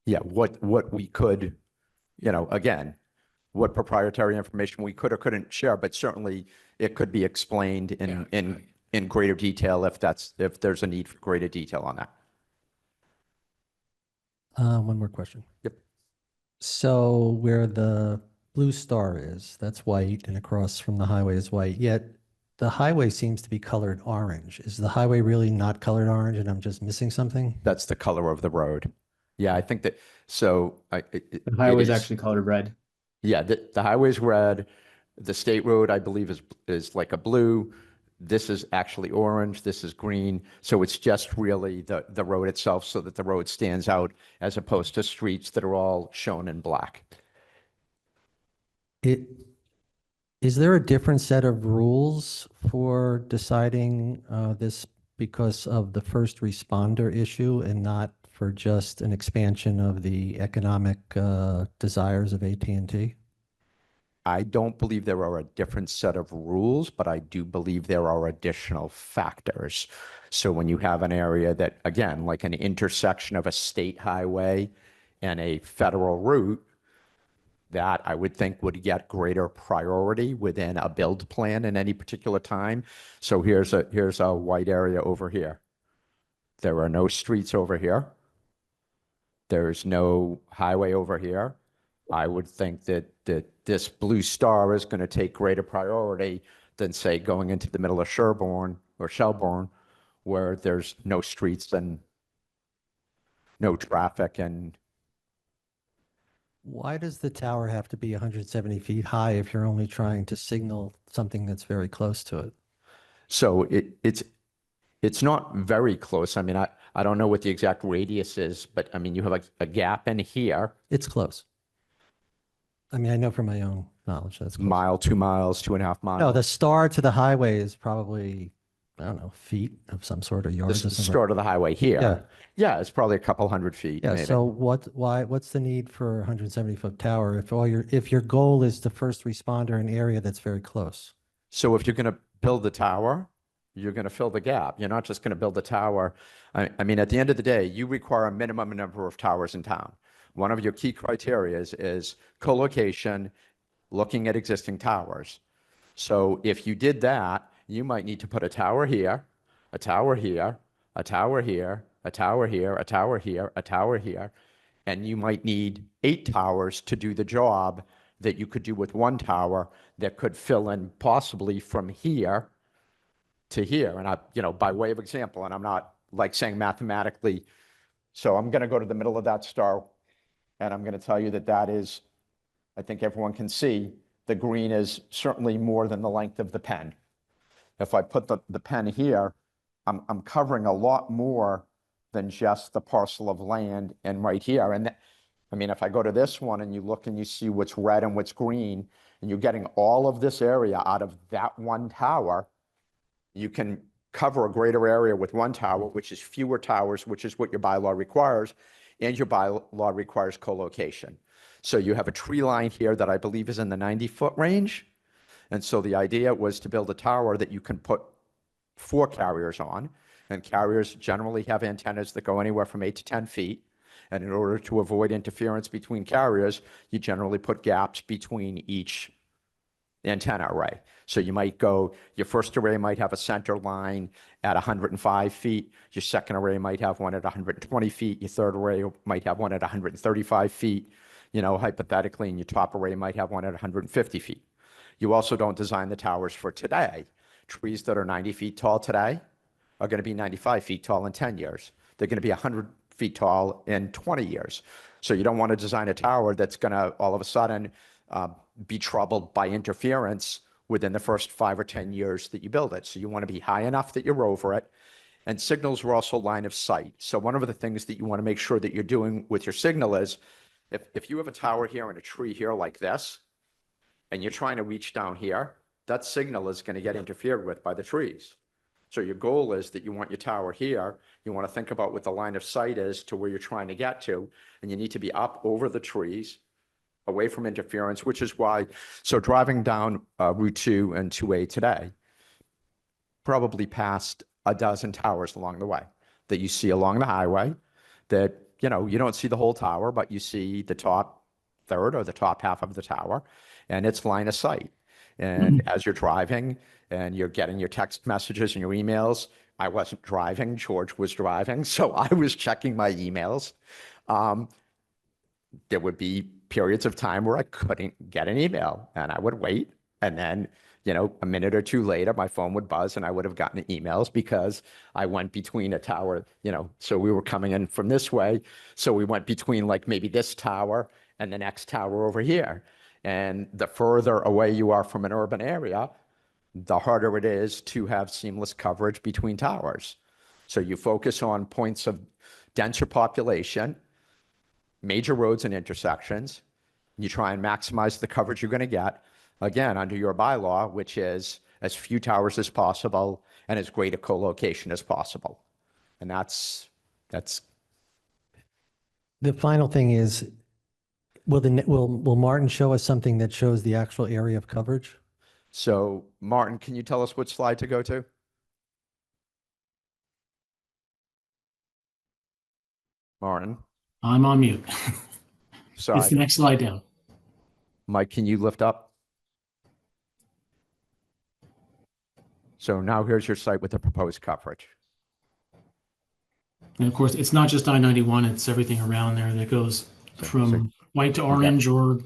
yeah. What we could, again, what proprietary information we could or couldn't share, but certainly it could be explained in greater detail if there's a need for greater detail on that. One more question. Yep. So where the blue star is, that's white, and across from the highway is white, yet the highway seems to be colored orange. Is the highway really not colored orange and I'm just missing something? That's the color of the road. Yeah, I think that, so. The highway is actually colored red. Yeah, the highway's red. The state road, I believe, is like a blue. This is actually orange. This is green. So it's just really the road itself so that the road stands out as opposed to streets that are all shown in black. Is there a different set of rules for deciding this because of the first responder issue and not for just an expansion of the economic desires of AT&T? I don't believe there are a different set of rules, but I do believe there are additional factors. So when you have an area that, again, like an intersection of a state highway and a federal route, that I would think would get greater priority within a build plan in any particular time. So here's a white area over here. There are no streets over here. There's no highway over here. I would think that this blue star is going to take greater priority than, say, going into the middle of Sherborne or Shelburne, where there's no streets and no traffic. And Why does the tower have to be 170 feet high if you're only trying to signal something that's very close to it? so it's not very close. I mean, I don't know what the exact radius is, but I mean, you have a gap in here, It's close. I mean, I know from my own knowledge that's close. mile, 2 miles, 2.5 miles. No, the star to the highway is probably, I don't know, feet of some sort of yards. This or is the something. start of the highway here. Yeah. Yeah, it's probably a couple hundred feet. Yeah, maybe. so what's the need for a 170-foot tower if your goal is to first responder in an area that's very close? So if you're going to build the tower, you're going to fill the gap. You're not just going to build the tower. I mean, at the end of the day, you require a minimum number of towers in town. One of your key criteria is co-location, looking at existing towers. So if you did that, you might need to put a tower here, a tower here, a tower here, a tower here, a tower here, a tower here, and you might need 8 towers to do the job that you could do with 1 tower that could fill in possibly from here to here. And by way of example, and I'm not like saying mathematically, so I'm going to go to the middle of that star, and I'm going to tell you that is I think everyone can see the green is certainly more than the length of the pen. If I put the pen here, I'm covering a lot more than just the parcel of land and right here. And I mean, if I go to this one and you look and you see what's red and what's green, and you're getting all of this area out of that one tower, you can cover a greater area with one tower, which is fewer towers, which is what your bylaw requires, and your bylaw requires co-location. So you have a tree line here that I believe is in the 90-foot range. And so the idea was to build a tower that you can put 4 carriers on, and carriers generally have antennas that go anywhere from 8 to 10 feet. And in order to avoid interference between carriers, you generally put gaps between each antenna array. So you might go, your first array might have a center line at 105 feet. Your second array might have one at 120 feet. Your third array might have one at 135 feet, hypothetically, and your top array might have one at 150 feet. You also don't design the towers for today. Trees that are 90 feet tall today are going to be 95 feet tall in 10 years. They're going to be 100 feet tall in 20 years. So you don't want to design a tower that's going to all of a sudden be troubled by interference within the first 5 or 10 years that you build it. So you want to be high enough that you're over it. And signals are also line of sight. So one of the things that you want to make sure that you're doing with your signal is, if you have a tower here and a tree here like this, and you're trying to reach down here, that signal is going to get interfered with by the trees. So your goal is that you want your tower here. You want to think about what the line of sight is to where you're trying to get to, and you need to be up over the trees, away from interference, which is why, so driving down Route 2 and 2A today, probably passed a dozen towers along the way that you see along the highway that, you don't see the whole tower, but you see the top third or the top half of the tower, and it's line of sight. And as you're driving and you're getting your text messages and your emails, I wasn't driving, George was driving, so I was checking my emails. There would be periods of time where I couldn't get an email, and I would wait, and then a minute or two later, my phone would buzz and I would have gotten emails because I went between a tower, so we were coming in from this way. So we went between like maybe this tower and the next tower over here. And the further away you are from an urban area, the harder it is to have seamless coverage between towers. So you focus on points of denser population, major roads and intersections. You try and maximize the coverage you're going to get, again, under your bylaw, which is as few towers as possible and as great a co-location as possible. And that's. The final thing is, will Martin show us something that shows the actual area of coverage? So Martin, can you tell us what slide to go to? Martin, I'm on mute. sorry. It's the next slide down. Mike, can you lift up? So now here's your site with the proposed coverage. And of course, it's not just I-91, it's everything around there that goes from white to orange or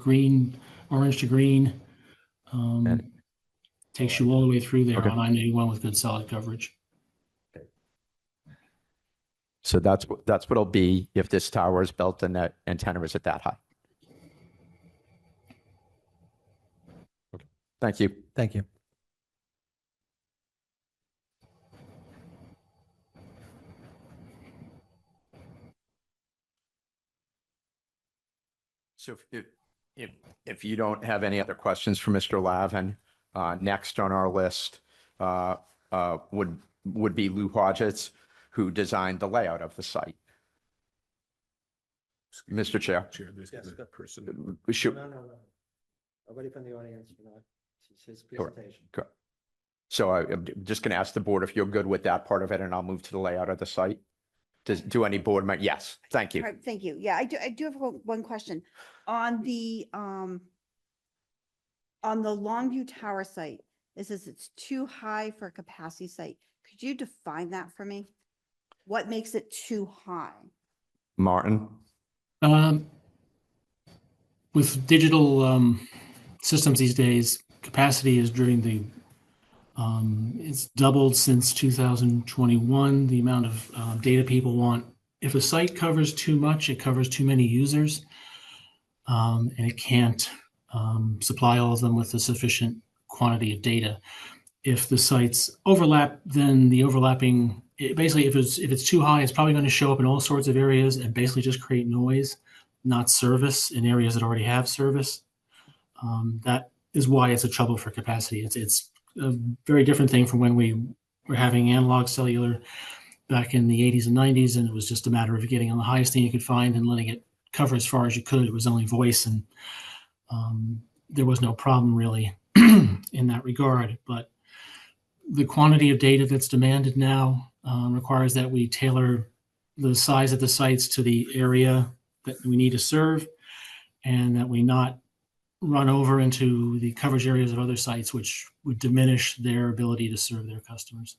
orange to green. Takes you all the way through there Okay. on I-91 with good solid coverage. So that's what it'll be if this tower is built and that antenna is at that high. Okay. Thank you. Thank you. So if you don't have any other questions for Mr. Lavin, next on our list would be Lou Hodgetts, who designed the layout of the site. Mr. Chair. Chair, there's Yes, the go. person. No. Nobody from the audience. It's his presentation. So I'm just going to ask the board if you're good with that part of it, and I'll move to the layout of the site. Do any board members? Yes, thank you. All right, thank you. Yeah, I do have one question. On the Longview Tower site, it says it's too high for a capacity site. Could you define that for me? What makes it too high? Martin? With digital systems these days, capacity is during the it's doubled since 2021, the amount of data people want. If a site covers too much, it covers too many users, and it can't supply all of them with a sufficient quantity of data. If the sites overlap, then the overlapping, basically, if it's too high, it's probably going to show up in all sorts of areas and basically just create noise, not service in areas that already have service. That is why it's a trouble for capacity. It's a very different thing from when we were having analog cellular back in the 80s and 90s, and it was just a matter of getting on the highest thing you could find and letting it cover as far as you could. It was only voice, and there was no problem really in that regard. But the quantity of data that's demanded now requires that we tailor the size of the sites to the area that we need to serve, and that we not run over into the coverage areas of other sites, which would diminish their ability to serve their customers.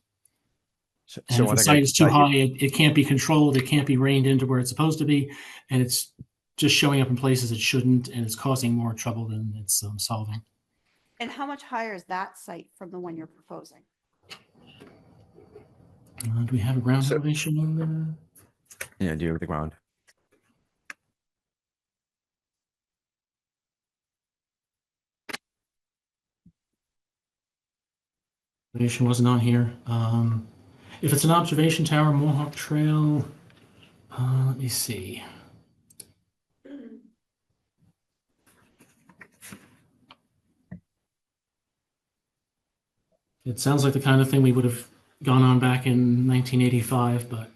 So And if one a thing I site can is too tell you- high, it can't be controlled, it can't be reined into where it's supposed to be, and it's just showing up in places it shouldn't, and it's causing more trouble than it's solving. And how much higher is that site from the one you're proposing? Do we have a ground So- elevation on there? Yeah, do you have the ground? Observation wasn't on here. If it's an observation tower, Mohawk Trail, let me see. It sounds like the kind of thing we would have gone on back in 1985, but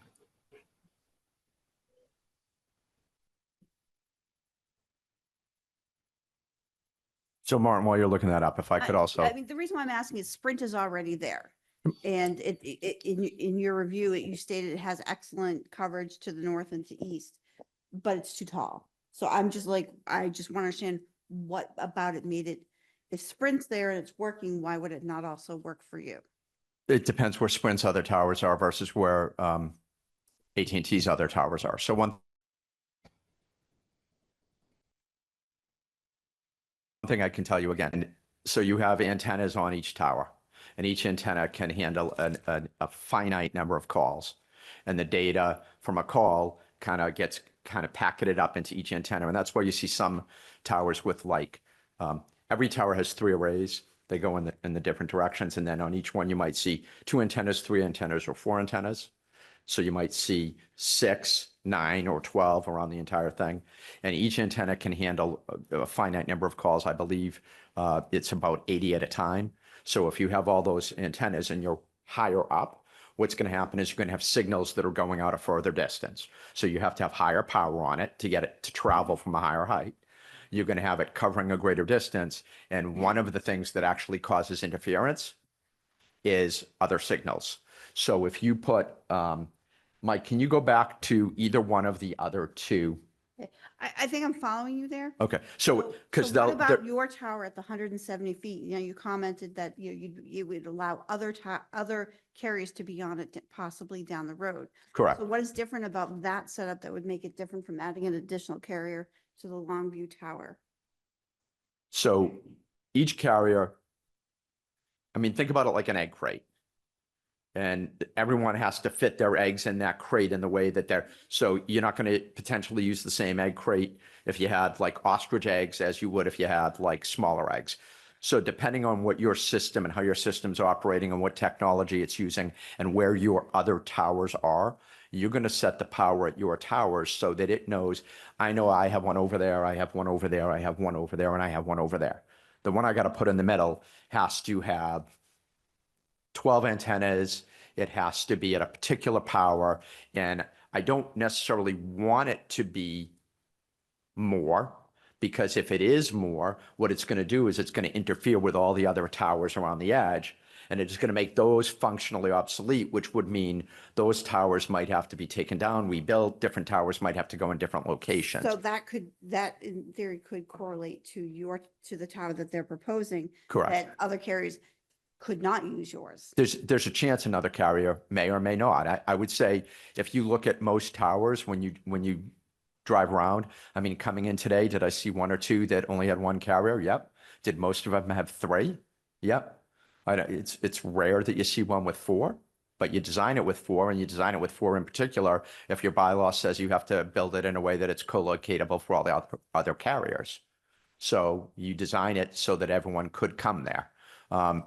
So Martin, while you're looking that up, if I could also, I mean, the reason why I'm asking is Sprint is already there. And in your review, you stated it has excellent coverage to the north and to east, but it's too tall. So I'm just like, I just want to understand what about it made it, if Sprint's there and it's working, why would it not also work for you? it depends where Sprint's other towers are versus where AT&T's other towers are. So one thing I can tell you again, so you have antennas on each tower, and each antenna can handle a finite number of calls. And the data from a call gets packeted up into each antenna. And that's why you see some towers with every tower has 3 arrays. They go in the different directions. And then on each one, you might see 2 antennas, 3 antennas, or 4 antennas. So you might see 6, 9, or 12 around the entire thing. And each antenna can handle a finite number of calls. I believe it's about 80 at a time. So if you have all those antennas and you're higher up, what's going to happen is you're going to have signals that are going out a further distance. So you have to have higher power on it to get it to travel from a higher height. You're going to have it covering a greater distance. And one of the things that actually causes interference is other signals. So if you put, Mike, can you go back to either one of the other 2? I think I'm following you there. Okay, so because So what about your tower at the 170 feet? You know, you commented that you would allow other carriers to be on it possibly down the road. correct. So what is different about that setup that would make it different from adding an additional carrier to the Longview Tower? So each carrier, I mean, think about it like an egg crate. And everyone has to fit their eggs in that crate in the way that so you're not going to potentially use the same egg crate if you had ostrich eggs as you would if you had smaller eggs. So depending on what your system and how your system's operating and what technology it's using and where your other towers are, you're going to set the power at your towers so that it knows, I know I have one over there, I have one over there, I have one over there, and I have one over there. The one I got to put in the middle has to have 12 antennas. It has to be at a particular power. And I don't necessarily want it to be more, because if it is more, what it's going to do is it's going to interfere with all the other towers around the edge. And it's going to make those functionally obsolete, which would mean those towers might have to be taken down, rebuilt, different towers might have to go in different locations. So that in theory could correlate to the tower that they're proposing. Correct. That other carriers could not use yours. There's a chance another carrier may or may not. I would say if you look at most towers, when you drive around, I mean, coming in today, did I see 1 or 2 that only had 1 carrier? Yep. Did most of them have 3? Yep. It's rare that you see one with 4, but you design it with 4, and you design it with 4 in particular if your bylaw says you have to build it in a way that it's co-locatable for all the other carriers. So you design it so that everyone could come there.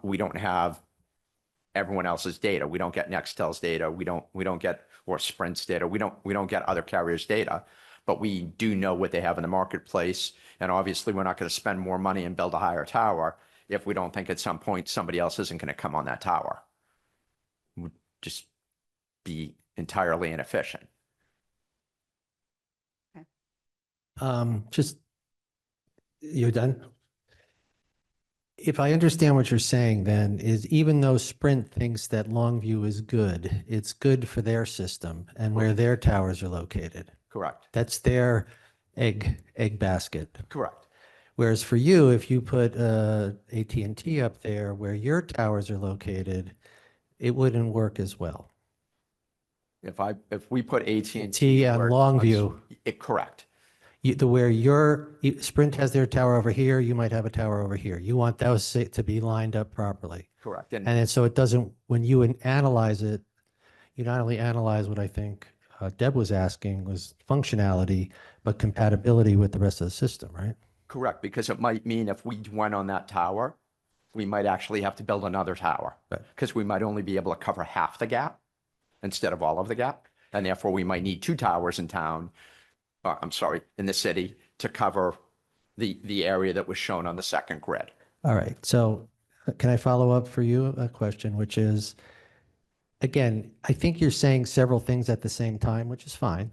We don't have everyone else's data. We don't get Nextel's data. We don't get, or Sprint's data. We don't get other carriers' data, but we do know what they have in the marketplace. And obviously we're not going to spend more money and build a higher tower if we don't think at some point somebody else isn't going to come on that tower. It would just be entirely inefficient. Just, you're done? If I understand what you're saying then is even though Sprint thinks that Longview is good, it's good for their system and where their towers are located. Correct. That's their egg basket. Correct. Whereas for you, if you put AT&T up there where your towers are located, it wouldn't work as well. If we put AT&T T and where- Longview. Correct. Where Sprint has their tower over here, you might have a tower over here. You want those to be lined up properly. Correct. And then so it doesn't, when you analyze it, you not only analyze what I think Deb was asking was functionality, but compatibility with the rest of the system, right? Correct, because it might mean if we went on that tower, we might actually have to build another tower because we might only be able to cover half the gap instead of all of the gap. And therefore we might need 2 towers in town, in the city to cover the area that was shown on the second grid. All right. So can I follow up for you a question, which is, again, I think you're saying several things at the same time, which is fine.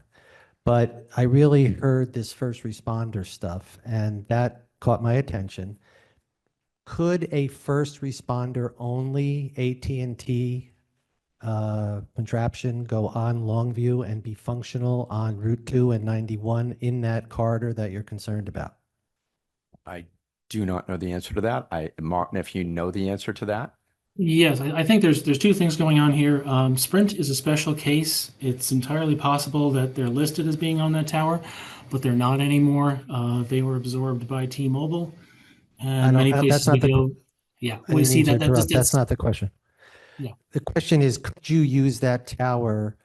But I really heard this first responder stuff and that caught my attention. Could a first responder only AT&T contraption go on Longview and be functional on Route 2 and 91 in that corridor that you're concerned about? I do not know the answer to that. Martin, if you know the answer to that. Yes, I think there's 2 things going on here. Sprint is a special case. It's entirely possible that they're listed as being on that tower, but they're not anymore. They were absorbed by T-Mobile, and many places we go. Yeah, I we didn't see mean to that. interrupt. That's not the question. Yeah. The question is, could you use that tower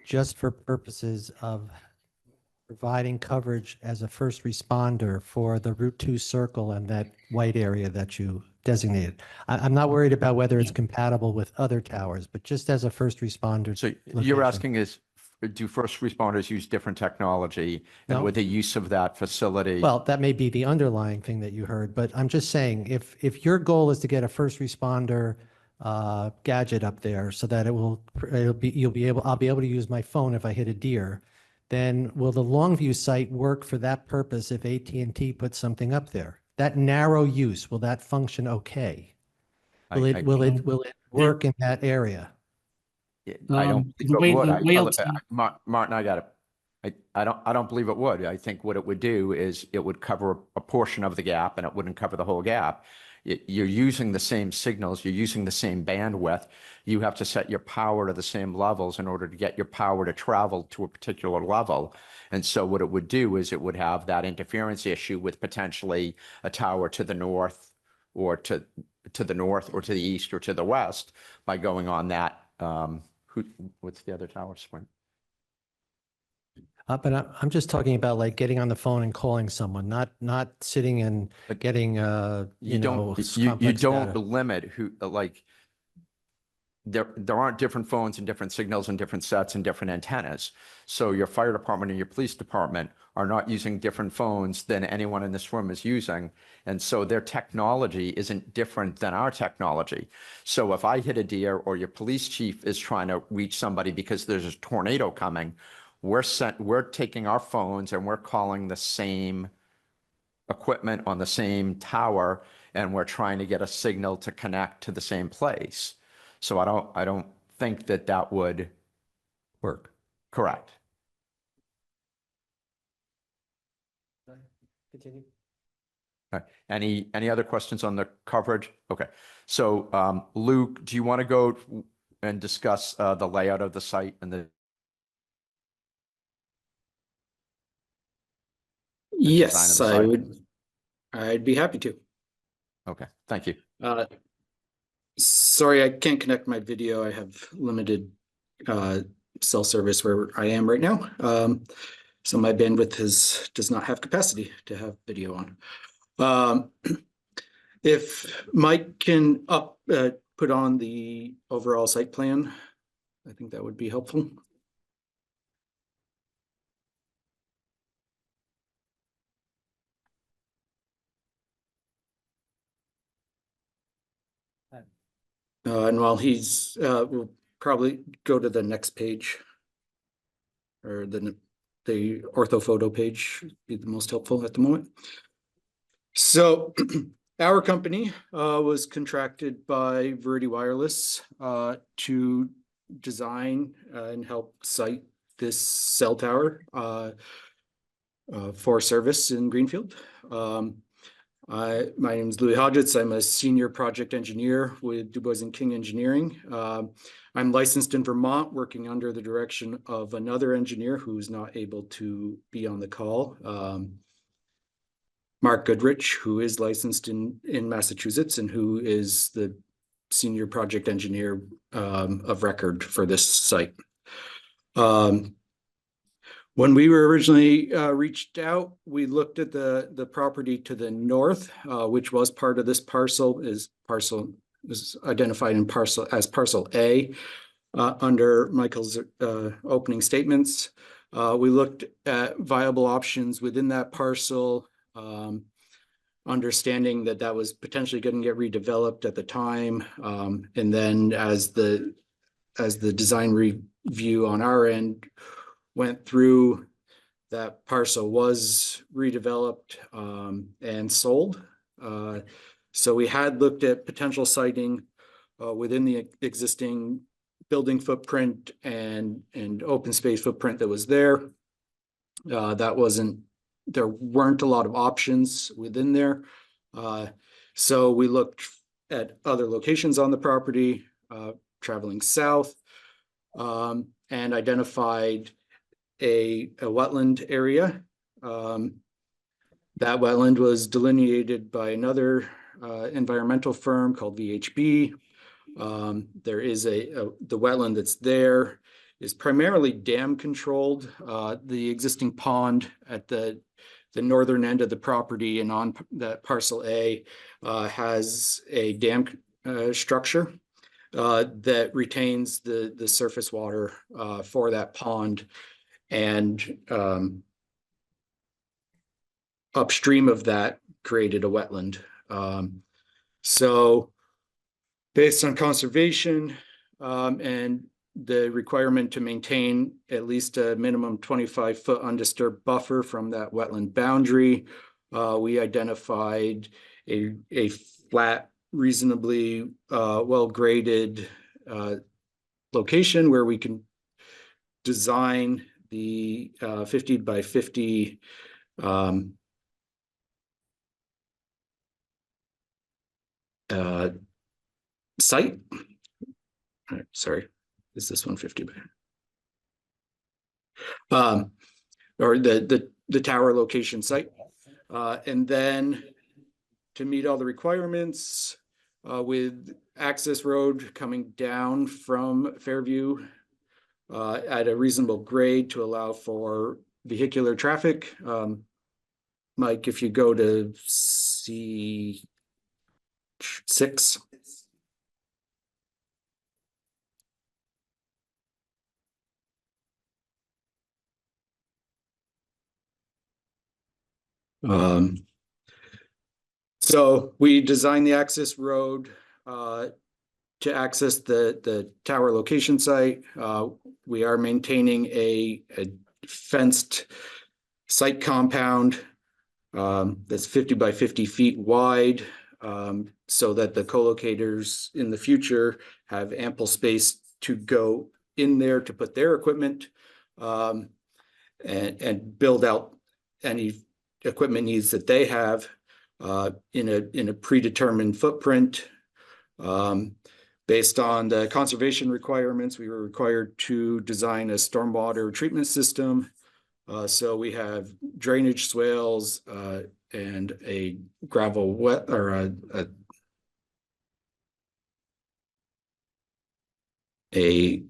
just for purposes of providing coverage as a first responder for the Route 2 circle and that white area that you designated? I'm not worried about whether it's compatible with other towers, but just as a first responder. So location. you're asking is, do first responders use different technology and No. with the use of that facility? Well, that may be the underlying thing that you heard, but I'm just saying, if your goal is to get a first responder gadget up there so that I'll be able to use my phone if I hit a deer, then will the Longview site work for that purpose if AT&T puts something up there? That narrow use, will that function okay? Will it work in that area? I don't the believe way- it the way would. else- Martin, I don't believe it would. I think what it would do is it would cover a portion of the gap and it wouldn't cover the whole gap. You're using the same signals, you're using the same bandwidth. You have to set your power to the same levels in order to get your power to travel to a particular level. And so what it would do is it would have that interference issue with potentially a tower to the north or to the north or to the east or to the west by going on that. What's the other tower, Sprint? But I'm just talking about like getting on the phone and calling someone, not sitting and getting You don't complex data. limit who, like, there aren't different phones and different signals and different sets and different antennas. So your fire department and your police department are not using different phones than anyone in this room is using. And so their technology isn't different than our technology. So if I hit a deer or your police chief is trying to reach somebody because there's a tornado coming, we're taking our phones and we're calling the same equipment on the same tower and we're trying to get a signal to connect to the same place. So I don't think that would Work. correct. Continue. All right. Any other questions on the coverage? Okay. So Luke, do you want to go and discuss the layout of the site and the Yes, design of the I site? would. I'd be happy to. Okay, thank you. Sorry, I can't connect my video. I have limited cell service where I am right now. So my bandwidth does not have capacity to have video on. If Mike can put on the overall site plan, I think that would be helpful. And while he's, we'll probably go to the next page. Or the orthophoto page would be the most helpful at the moment. So our company was contracted by Verity Wireless to design and help site this cell tower for service in Greenfield. My name is Louis Hodgetts. I'm a senior project engineer with Du Bois and King Engineering. I'm licensed in Vermont, working under the direction of another engineer who's not able to be on the call. Mark Goodrich, who is licensed in Massachusetts and who is the senior project engineer of record for this site. When we were originally reached out, we looked at the property to the north, which was part of this parcel, is identified in parcel A under Michael's opening statements. We looked at viable options within that parcel, understanding that was potentially going to get redeveloped at the time, and then as the design review on our end went through, that parcel was redeveloped and sold. So we had looked at potential siting within the existing building footprint and open space footprint that was there. There weren't a lot of options within there. So we looked at other locations on the property, traveling south, and identified a wetland area. That wetland was delineated by another environmental firm called VHB. There is the wetland that's there is primarily dam controlled. The existing pond at the northern end of the property and on that parcel A has a dam structure that retains the surface water for that pond. And upstream of that created a wetland. So based on conservation and the requirement to maintain at least a minimum 25-foot undisturbed buffer from that wetland boundary, we identified a flat, reasonably well-graded location where we can design the 50 by 50 site. Sorry, is this 150 by? Or the tower location site. And then to meet all the requirements with access road coming down from Fairview at a reasonable grade to allow for vehicular traffic. Mike, if you go to C6. So we designed the access road to access the tower location site. We are maintaining a fenced site compound that's 50 by 50 feet wide, so that the co-locators in the future have ample space to go in there to put their equipment and build out any equipment needs that they have in a predetermined footprint. Based on the conservation requirements, we were required to design a stormwater treatment system. So we have drainage swales and a gravel wet or a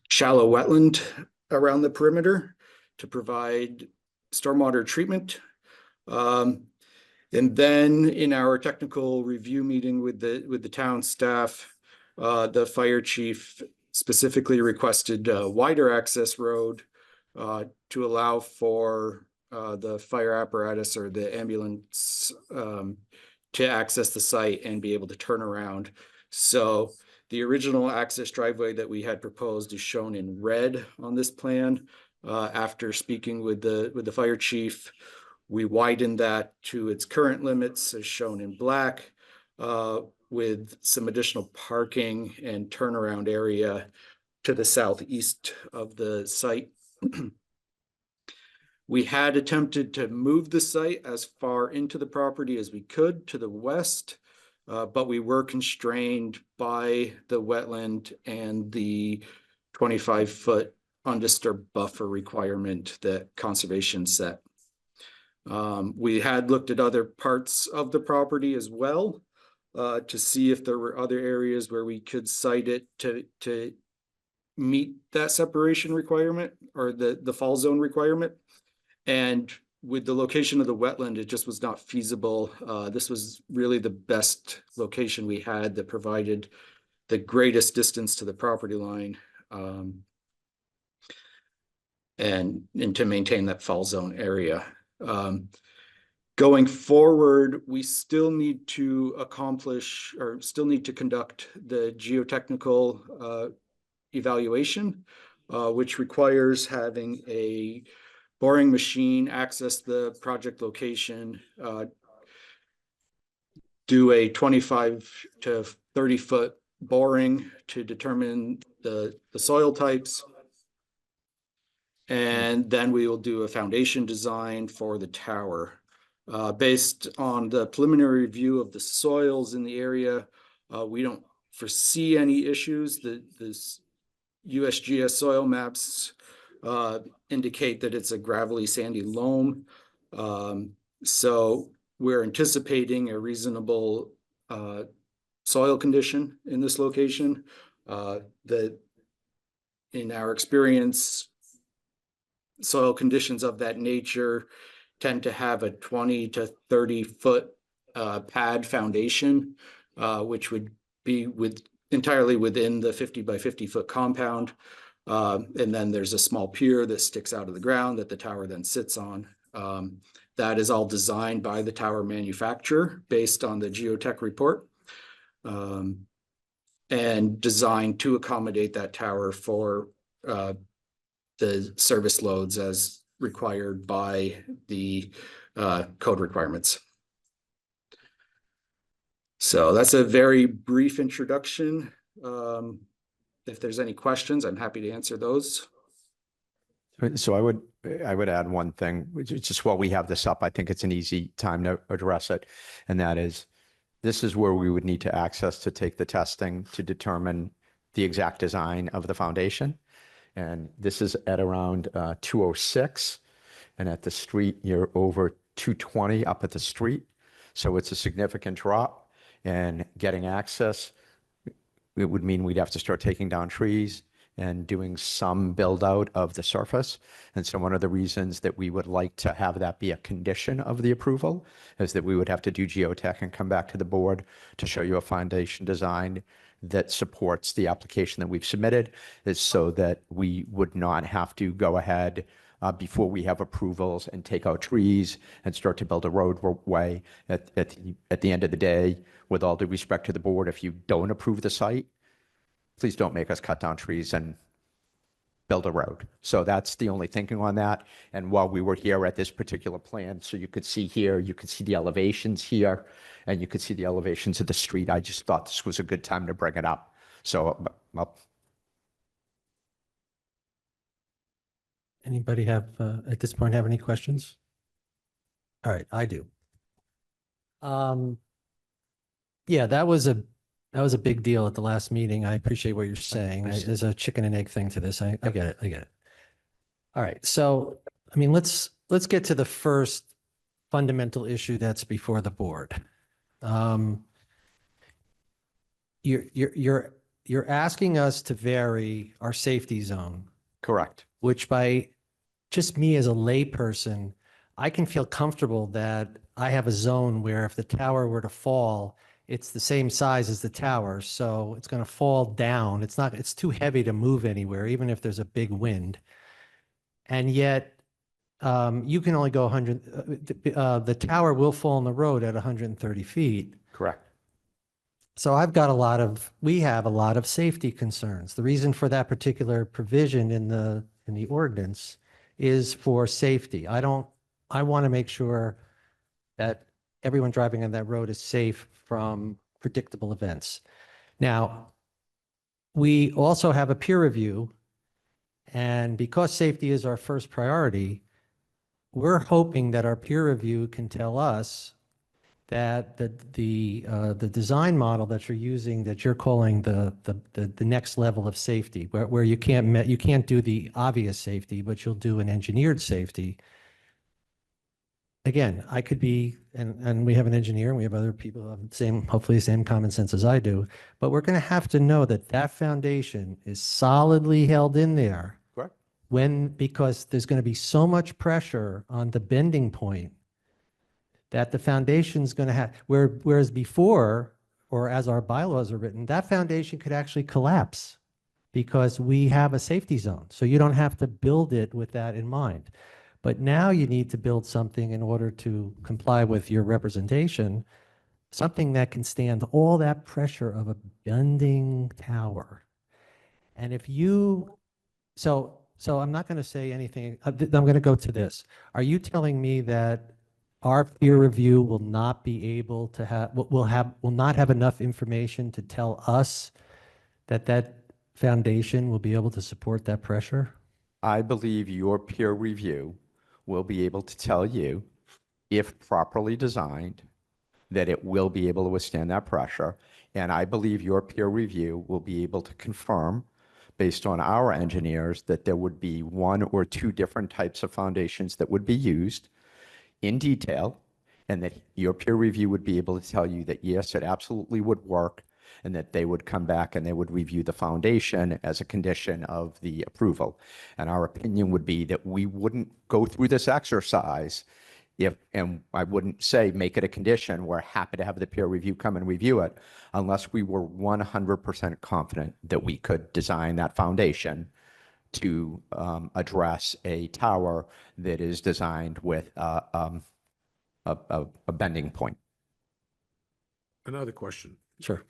shallow wetland around the perimeter to provide stormwater treatment. And then in our technical review meeting with the town staff, the fire chief specifically requested a wider access road to allow for the fire apparatus or the ambulance to access the site and be able to turn around. So the original access driveway that we had proposed is shown in red on this plan. After speaking with the fire chief, we widened that to its current limits as shown in black, with some additional parking and turnaround area to the southeast of the site. We had attempted to move the site as far into the property as we could to the west, but we were constrained by the wetland and the 25-foot undisturbed buffer requirement that conservation set. We had looked at other parts of the property as well to see if there were other areas where we could site it to meet that separation requirement or the fall zone requirement. And with the location of the wetland, it just was not feasible. This was really the best location we had that provided the greatest distance to the property line and to maintain that fall zone area. Going forward, we still need to accomplish or still need to conduct the geotechnical evaluation, which requires having a boring machine access the project location, do a 25 to 30 foot boring to determine the soil types. And then we will do a foundation design for the tower. Based on the preliminary review of the soils in the area, we don't foresee any issues. The USGS soil maps indicate that it's a gravelly sandy loam. So we're anticipating a reasonable soil condition in this location. That in our experience, soil conditions of that nature tend to have a 20 to 30 foot pad foundation, which would be entirely within the 50 by 50 foot compound. And then there's a small pier that sticks out of the ground that the tower then sits on. That is all designed by the tower manufacturer based on the geotech report, and designed to accommodate that tower for the service loads as required by the code requirements. So that's a very brief introduction. If there's any questions, I'm happy to answer those. So I would add one thing, which is just while we have this up, I think it's an easy time to address it. And that is, this is where we would need to access to take the testing to determine the exact design of the foundation. And this is at around 206, and at the street, you're over 220 up at the street. So it's a significant drop, and getting access, it would mean we'd have to start taking down trees and doing some build out of the surface. And so one of the reasons that we would like to have that be a condition of the approval is that we would have to do geotech and come back to the board to show you a foundation design that supports the application that we've submitted, is so that we would not have to go ahead before we have approvals and take out trees and start to build a roadway. At the end of the day, with all due respect to the board, if you don't approve the site, please don't make us cut down trees and build a road. So that's the only thinking on that. And while we were here at this particular plan, so you could see here, you could see the elevations here, and you could see the elevations of the street. I just thought this was a good time to bring it up. So, Anybody have, at this point, have any questions? All right, I do. Yeah, that was a big deal at the last meeting. I appreciate what you're saying. There's a chicken and egg thing to this. I get it. I get it. All right. So, I mean, let's get to the first fundamental issue that's before the board. You're asking us to vary our safety zone, correct. which by just me as a layperson, I can feel comfortable that I have a zone where if the tower were to fall, it's the same size as the tower, so it's going to fall down. It's too heavy to move anywhere, even if there's a big wind. And yet, you can only go 100, the tower will fall on the road at 130 feet. Correct. So we have a lot of safety concerns. The reason for that particular provision in the ordinance is for safety. I want to make sure that everyone driving on that road is safe from predictable events. Now, we also have a peer review, and because safety is our first priority, we're hoping that our peer review can tell us that the design model that you're using, that you're calling the next level of safety, where you can't do the obvious safety, but you'll do an engineered safety. Again, I could be, and we have an engineer, and we have other people who have hopefully the same common sense as I do, but we're going to have to know that that foundation is solidly held in there. Correct. Because there's going to be so much pressure on the bending point that the foundation's going to have, whereas before, or as our bylaws are written, that foundation could actually collapse because we have a safety zone. So you don't have to build it with that in mind. But now you need to build something in order to comply with your representation, something that can stand all that pressure of a bending tower. And so I'm not going to say anything. I'm going to go to this. Are you telling me that our peer review will not be able to will not have enough information to tell us that foundation will be able to support that pressure? I believe your peer review will be able to tell you, if properly designed, that it will be able to withstand that pressure. And I believe your peer review will be able to confirm, based on our engineers, that there would be one or two different types of foundations that would be used in detail, and that your peer review would be able to tell you that, yes, it absolutely would work, and that they would come back and they would review the foundation as a condition of the approval. And our opinion would be that we wouldn't go through this exercise and I wouldn't say make it a condition, we're happy to have the peer review come and review it, unless we were 100% confident that we could design that foundation to address a tower that is designed with a bending point. Another question. Sure.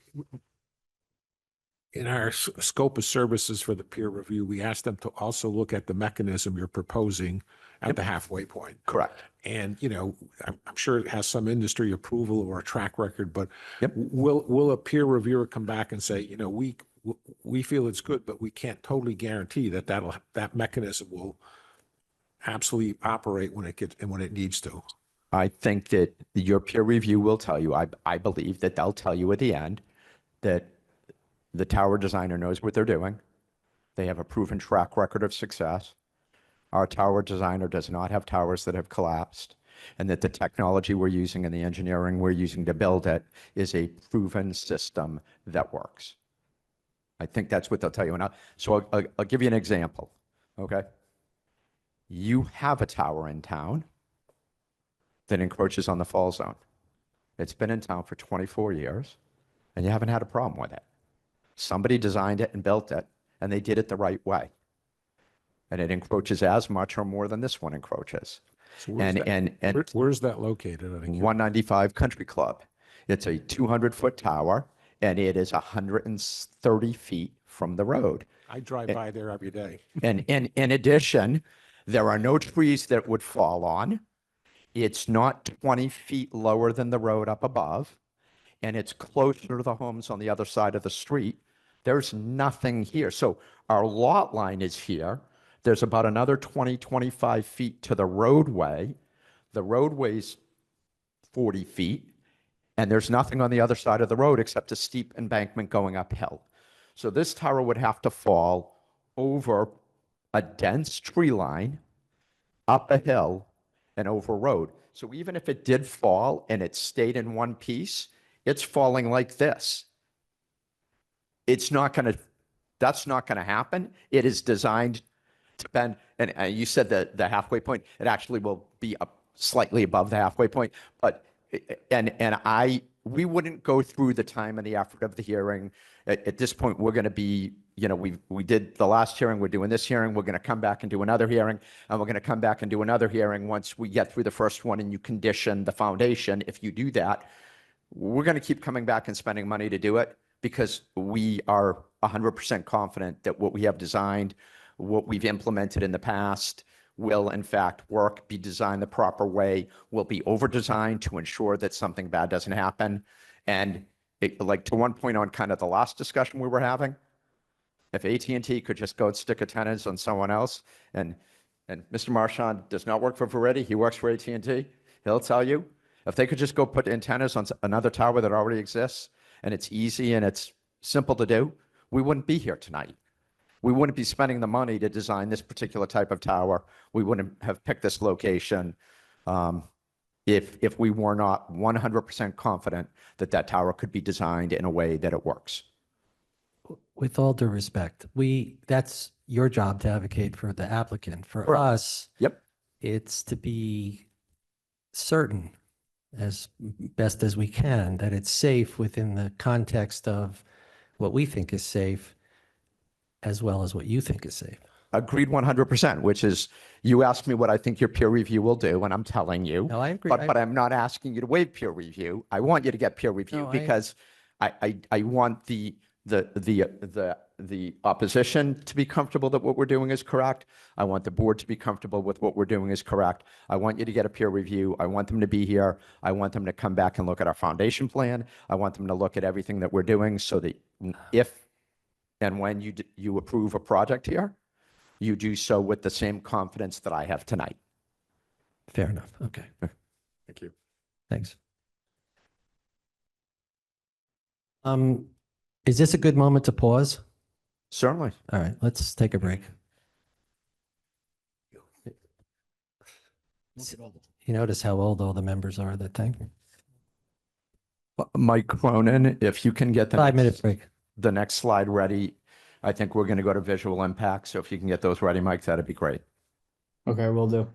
In our scope of services for the peer review, we asked them to also look at the mechanism you're proposing at the halfway point. Correct. And, I'm sure it has some industry approval or a track record, but Yep. will a peer reviewer come back and say, we feel it's good, but we can't totally guarantee that mechanism will absolutely operate when it needs to? I think that your peer review will tell you, I believe that they'll tell you at the end that the tower designer knows what they're doing. They have a proven track record of success. Our tower designer does not have towers that have collapsed, and that the technology we're using and the engineering we're using to build it is a proven system that works. I think that's what they'll tell you. And I'll give you an example, okay? You have a tower in town that encroaches on the fall zone. It's been in town for 24 years, and you haven't had a problem with it. Somebody designed it and built it, and they did it the right way. And it encroaches as much or more than this one encroaches. So where's that located? I think 195 Country Club. It's a 200-foot tower, and it is 130 feet from the road. I drive by there every day. And in addition, there are no trees that would fall on. It's not 20 feet lower than the road up above, and it's closer to the homes on the other side of the street. There's nothing here. So our lot line is here. There's about another 20, 25 feet to the roadway. The roadway's 40 feet, and there's nothing on the other side of the road except a steep embankment going uphill. So this tower would have to fall over a dense tree line, up a hill, and over a road. So even if it did fall and it stayed in one piece, it's falling like this. That's not going to happen. It is designed to bend. And you said that the halfway point, it actually will be slightly above the halfway point, but, we wouldn't go through the time and the effort of the hearing. At this point, we're going to be, we did the last hearing, we're doing this hearing, we're going to come back and do another hearing, and we're going to come back and do another hearing once we get through the first one and you condition the foundation. If you do that, we're going to keep coming back and spending money to do it because we are 100% confident that what we have designed, what we've implemented in the past will in fact work, be designed the proper way, will be over-designed to ensure that something bad doesn't happen. And like to one point on kind of the last discussion we were having, if AT&T could just go and stick antennas on someone else, and Mr. Marchand does not work for Veretti, he works for AT&T, he'll tell you, if they could just go put antennas on another tower that already exists, and it's easy and it's simple to do, we wouldn't be here tonight. We wouldn't be spending the money to design this particular type of tower. We wouldn't have picked this location if we were not 100% confident that that tower could be designed in a way that it works. With all due respect, that's your job to advocate for the applicant. For Correct. us, Yep. it's to be certain as best as we can that it's safe within the context of what we think is safe, as well as what you think is safe. Agreed 100%, which is you asked me what I think your peer review will do, and I'm telling you. No, I agree. But I'm not asking you to waive peer review. I want you to get peer review No, because I want the opposition to be comfortable that what we're doing is correct. I want the board to be comfortable with what we're doing is correct. I want you to get a peer review. I want them to be here. I want them to come back and look at our foundation plan. I want them to look at everything that we're doing so that if and when you approve a project here, you do so with the same confidence that I have tonight. Fair enough. Okay, Thank you. thanks. Is this a good moment to pause? Certainly. All right, let's take a break. You notice how old all the members are that thing? Mike Cronin, if you can get the 5-minute break. the next slide ready, I think we're going to go to visual impact. So if you can get those ready, Mike, that'd be great. Okay, will do.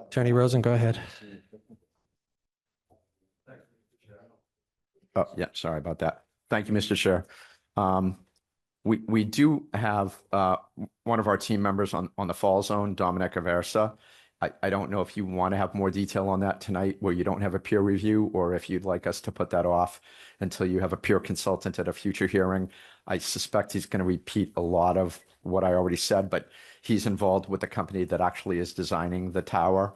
Attorney Rosen, go ahead. Oh, yeah, sorry about that. Thank you, Mr. Chair. We do have one of our team members on the fall zone, Dominic Aversa. I don't know if you want to have more detail on that tonight where you don't have a peer review, or if you'd like us to put that off until you have a peer consultant at a future hearing. I suspect he's going to repeat a lot of what I already said, but he's involved with the company that actually is designing the tower.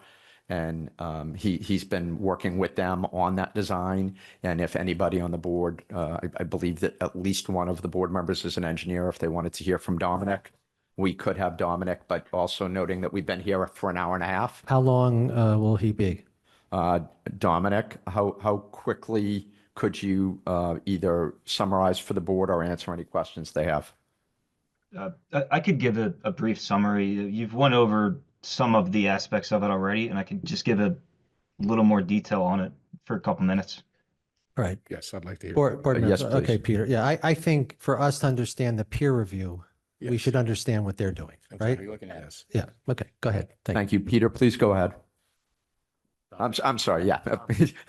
And he's been working with them on that design. And if anybody on the board, I believe that at least one of the board members is an engineer. If they wanted to hear from Dominic, we could have Dominic, but also noting that we've been here for an hour and a half. How long will he be? Dominic, how quickly could you either summarize for the board or answer any questions they have? I could give a brief summary. You've went over some of the aspects of it already, and I could just give a little more detail on it for a couple minutes. All right. Yes, I'd like to hear. Board Yes, members. Okay, please. Peter. Yeah, I think for us to understand the peer review, we Yes. should understand what they're doing, That's right? what you're looking at us. Yeah, okay, go ahead. Thank you. Thank you. Peter, please go ahead. I'm sorry. Yeah,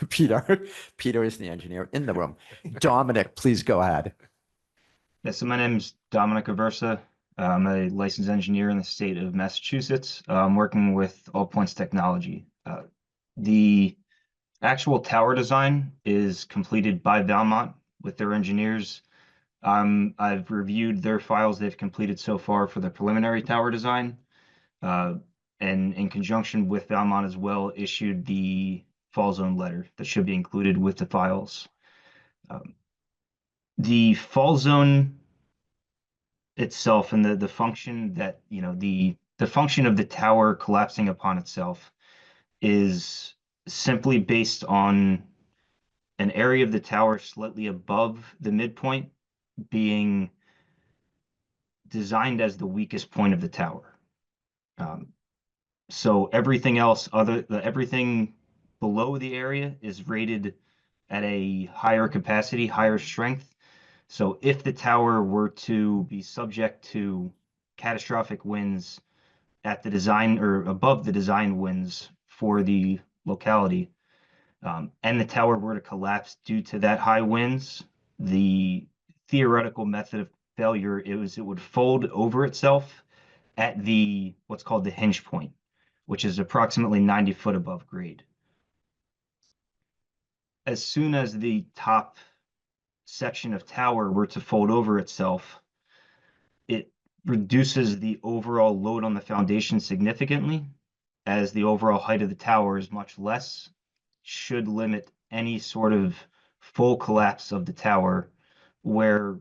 Peter is the engineer in the room. Dominic, please go ahead. Yeah, so my name is Dominic Aversa. I'm a licensed engineer in the state of Massachusetts. I'm working with All Points Technology. The actual tower design is completed by Valmont with their engineers. I've reviewed their files they've completed so far for the preliminary tower design. And in conjunction with Valmont as well, issued the fall zone letter that should be included with the files. The fall zone itself and the function that, you know, the function of the tower collapsing upon itself is simply based on an area of the tower slightly above the midpoint being designed as the weakest point of the tower. So everything else, everything below the area is rated at a higher capacity, higher strength. So if the tower were to be subject to catastrophic winds at the design or above the design winds for the locality, and the tower were to collapse due to that high winds, the theoretical method of failure it would fold over itself at what's called the hinge point, which is approximately 90 foot above grade. As soon as the top section of tower were to fold over itself, it reduces the overall load on the foundation significantly, as the overall height of the tower is much less, should limit any sort of full collapse of the tower where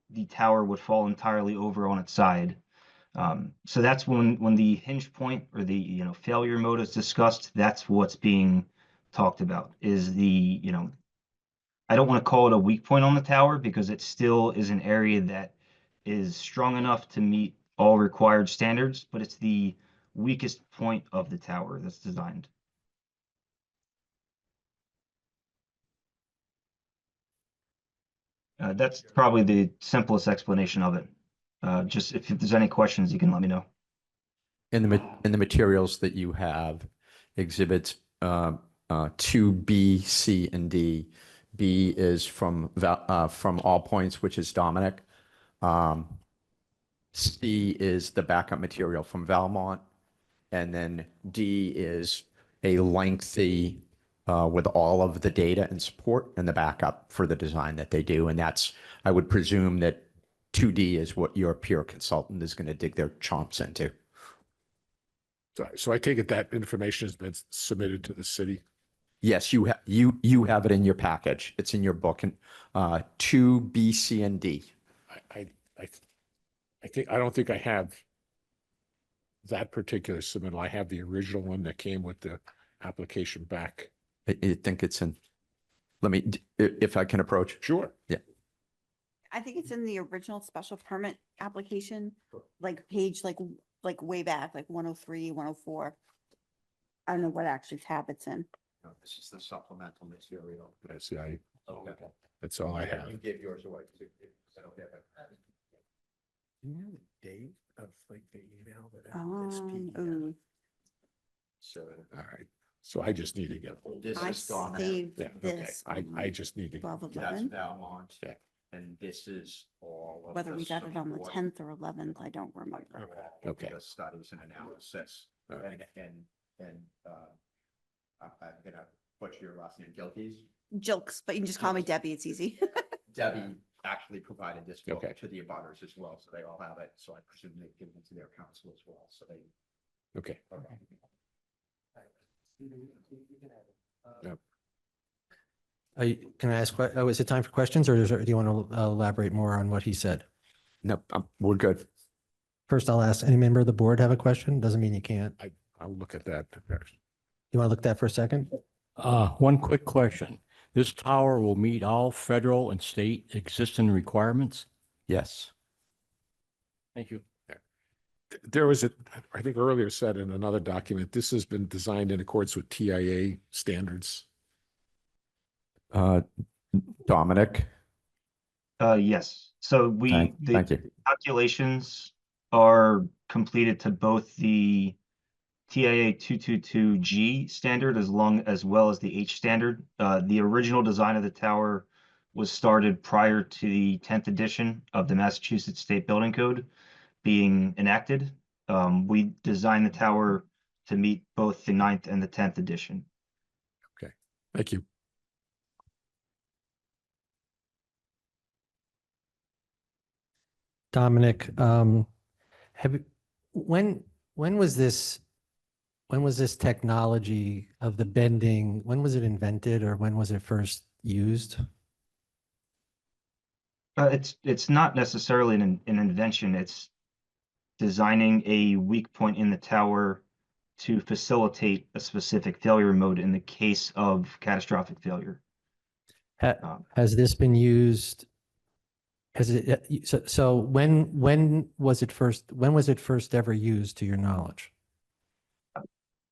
the tower would fall entirely over on its side. So that's when the hinge point or the failure mode is discussed, that's what's being talked about, is the I don't want to call it a weak point on the tower because it still is an area that is strong enough to meet all required standards, but it's the weakest point of the tower that's designed. That's probably the simplest explanation of it. Just if there's any questions, you can let me know. In the materials that you have, exhibits 2B, C, and D. B is from All Points, which is Dominic. C is the backup material from Valmont, and then D is a lengthy with all of the data and support and the backup for the design that they do. And that's, I would presume that 2D is what your peer consultant is going to dig their chomps into. So I take it that information has been submitted to the city. Yes, you have it in your package. It's in your book, and 2, B, C, and D. I don't think I have that particular submittal. I have the original one that came with the application back. I think it's in. Let me, if I can approach. Sure. Yeah. I think it's in the original special permit application, like page, like way back, like 103, 104. I don't know what actually tab it's in. No, this is the supplemental material. That's that's all I have. You gave yours away. I don't have it. Do you know the date of like the email that Ooh. So All right. So I just need to get. this I is Dominic. saved Yeah, okay. this. I just need to. 12/11. That's Valmont. Yeah. And this is all of Whether the we got it on the support 10th or 11th, I don't remember. of all Okay. The studies and analysis. All right. And I'm gonna butcher your last name, Gilkey's. Jokes, but you can just call me Debbie. It's easy. Debbie actually provided this book Okay. to the abutters as well, so they all have it. So I presume they've given it to their council as well, so they. Okay. Can I ask, is it time for questions or do you want to elaborate more on what he said? Nope, we're good. First, I'll ask, any member of the board have a question? Doesn't mean you can't. I'll look at that first. You want to look at that for a second? One quick question. This tower will meet all federal and state existing requirements? Yes. Thank you. There was I think earlier said in another document, this has been designed in accordance with TIA standards. Dominic? Yes, so Thank the you. calculations are completed to both the TIA 222G standard as well as the H standard. The original design of the tower was started prior to the 10th edition of the Massachusetts State Building Code being enacted. We designed the tower to meet both the 9th and the 10th edition. Thank you. Dominic, when was this technology of the bending, when was it invented or when was it first used? It's not necessarily an invention. It's designing a weak point in the tower to facilitate a specific failure mode in the case of catastrophic failure. Has this been used? Has it, so when was it first ever used to your knowledge?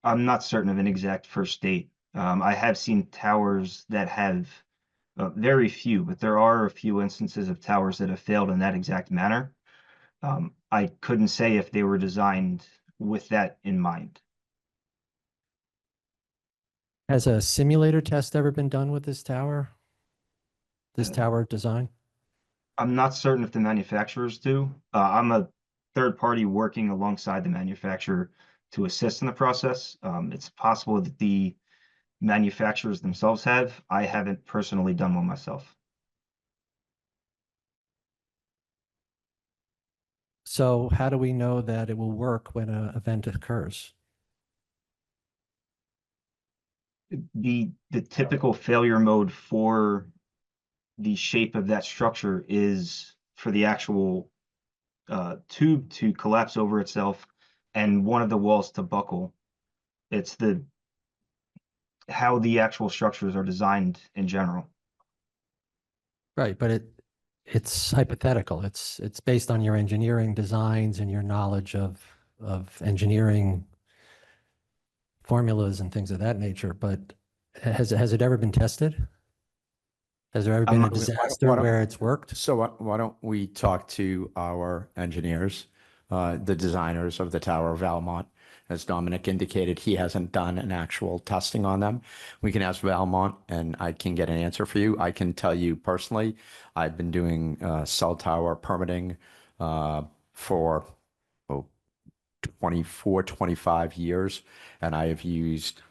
I'm not certain of an exact first date. I have seen towers that have very few, but there are a few instances of towers that have failed in that exact manner. I couldn't say if they were designed with that in mind. Has a simulator test ever been done with this tower? This tower design? I'm not certain if the manufacturers do. I'm a third party working alongside the manufacturer to assist in the process. It's possible that the manufacturers themselves have. I haven't personally done one myself. So how do we know that it will work when an event occurs? The typical failure mode for the shape of that structure is for the actual tube to collapse over itself and one of the walls to buckle. It's how the actual structures are designed in general. Right, but it's hypothetical. It's based on your engineering designs and your knowledge of engineering formulas and things of that nature. But has it ever been tested? Has there ever been a disaster where it's worked? So why don't we talk to our engineers, the designers of the Tower of Valmont? As Dominic indicated, he hasn't done an actual testing on them. We can ask Valmont and I can get an answer for you. I can tell you personally, I've been doing cell tower permitting for 24, 25 years, and I have used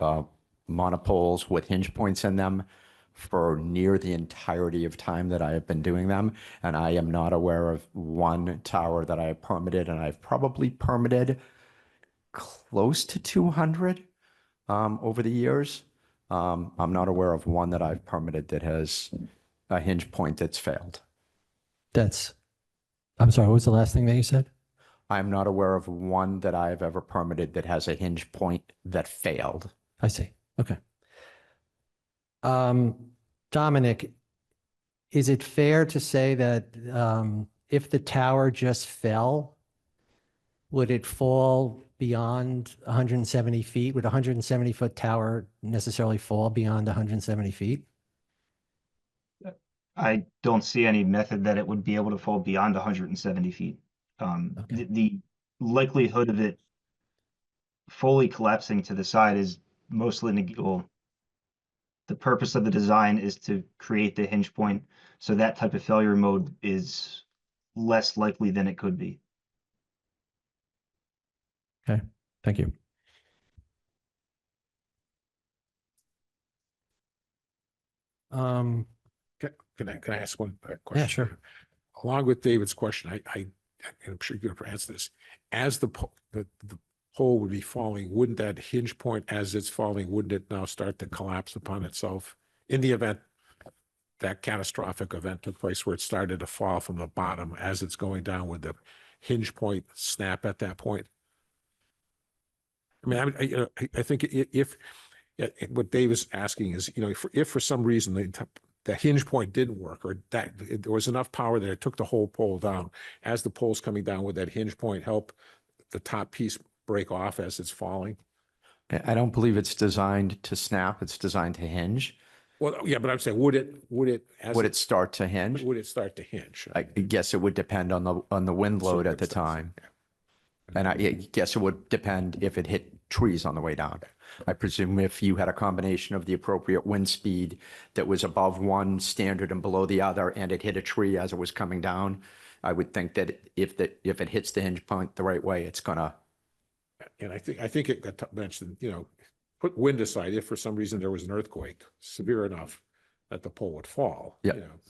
monopoles with hinge points in them for near the entirety of time that I have been doing them. And I am not aware of one tower that I have permitted, and I've probably permitted close to 200 over the years. I'm not aware of one that I've permitted that has a hinge point that's failed. I'm sorry, what was the last thing that you said? I'm not aware of one that I've ever permitted that has a hinge point that failed. I see. Okay. Dominic, is it fair to say that if the tower just fell, would it fall beyond 170 feet? Would a 170-foot tower necessarily fall beyond 170 feet? I don't see any method that it would be able to fall beyond 170 feet. Okay. The likelihood of it fully collapsing to the side is mostly well, the purpose of the design is to create the hinge point, so that type of failure mode is less likely than it could be. Thank you. Can I ask one question? Yeah, sure. Along with David's question, I'm sure you're going to answer this. As the pole would be falling, wouldn't that hinge point, as it's falling, wouldn't it now start to collapse upon itself in the event that catastrophic event took place where it started to fall from the bottom as it's going down? Would the hinge point snap at that point? I mean, I think if what Dave is asking is, if for some reason the hinge point didn't work, or that there was enough power that it took the whole pole down, as the pole's coming down, would that hinge point help the top piece break off as it's falling? I don't believe it's designed to snap. It's designed to hinge. Well, yeah, but I'm saying, would it Start to hinge? Would it start to hinge? I guess it would depend on the wind load at the time. And I guess it would depend if it hit trees on the way down. I presume if you had a combination of the appropriate wind speed that was above one standard and below the other, and it hit a tree as it was coming down, I would think that if it hits the hinge point the right way, it's gonna. And I think it got mentioned, put wind aside, if for some reason there was an earthquake severe enough that the pole would fall,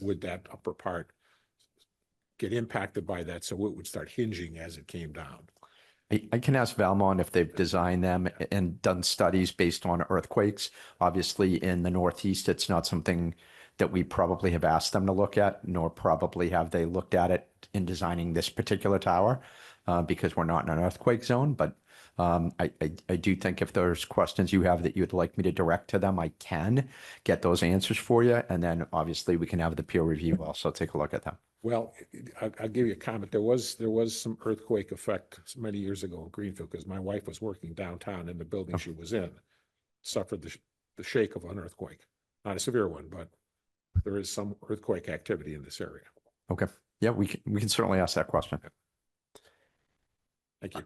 would that upper part get impacted by that, so it would start hinging as it came down? I can ask Valmont if they've designed them and done studies based on earthquakes. Obviously, in the Northeast, it's not something that we probably have asked them to look at, nor probably have they looked at it in designing this particular tower, because we're not in an earthquake zone. But I do think if there's questions you have that you'd like me to direct to them, I can get those answers for you. And then obviously we can have the peer review also take a look at them. Well, I'll give you a comment. There was some earthquake effect many years ago in Greenfield, because my wife was working downtown in the building she was in, suffered the shake of an earthquake. Not a severe one, but there is some earthquake activity in this area. Okay. Yeah, we can certainly ask that question. Thank you.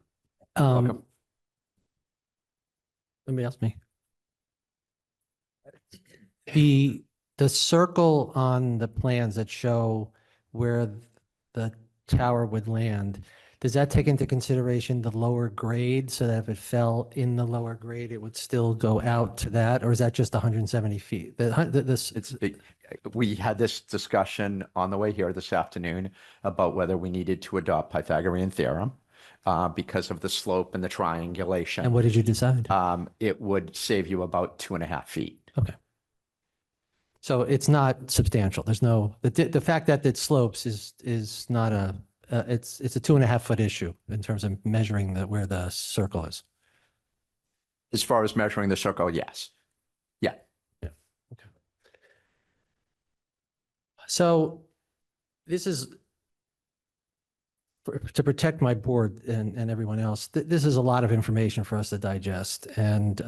Welcome. Somebody else, me. The circle on the plans that show where the tower would land, does that take into consideration the lower grade, so that if it fell in the lower grade, it would still go out to that? Or is that just 170 feet? We had this discussion on the way here this afternoon about whether we needed to adopt Pythagorean theorem because of the slope and the triangulation. And what did you decide? It would save you about 2.5 feet. Okay. So it's not substantial. There's no, the fact that it slopes is not it's a 2.5 foot issue in terms of measuring where the circle is. As far as measuring the circle, yes. Yeah. Yeah. Okay. So this is to protect my board and everyone else. This is a lot of information for us to digest. And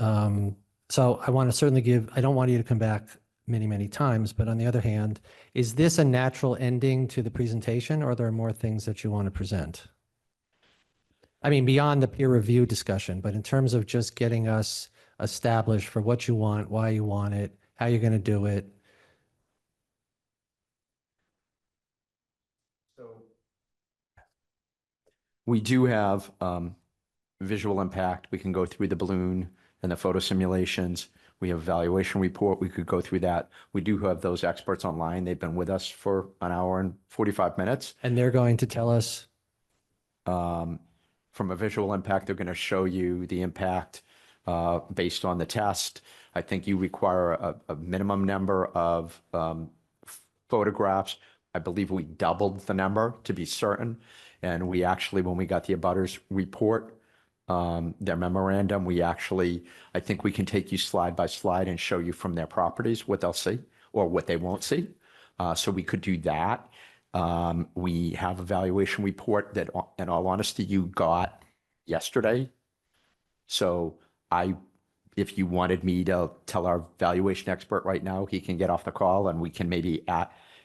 so I want to certainly I don't want you to come back many times, but on the other hand, is this a natural ending to the presentation, or are there more things that you want to present? I mean, beyond the peer review discussion, but in terms of just getting us established for what you want, why you want it, how you're going to do it. So we do have visual impact. We can go through the balloon and the photo simulations. We have evaluation report. We could go through that. We do have those experts online. They've been with us for an hour and 45 minutes. And they're going to tell us? From a visual impact, they're going to show you the impact based on the test. I think you require a minimum number of photographs. I believe we doubled the number to be certain. And we actually, when we got the abutters report, their memorandum, I think we can take you slide by slide and show you from their properties what they'll see or what they won't see. So we could do that. We have a valuation report that, in all honesty, you got yesterday. So if you wanted me to tell our valuation expert right now, he can get off the call and we can maybe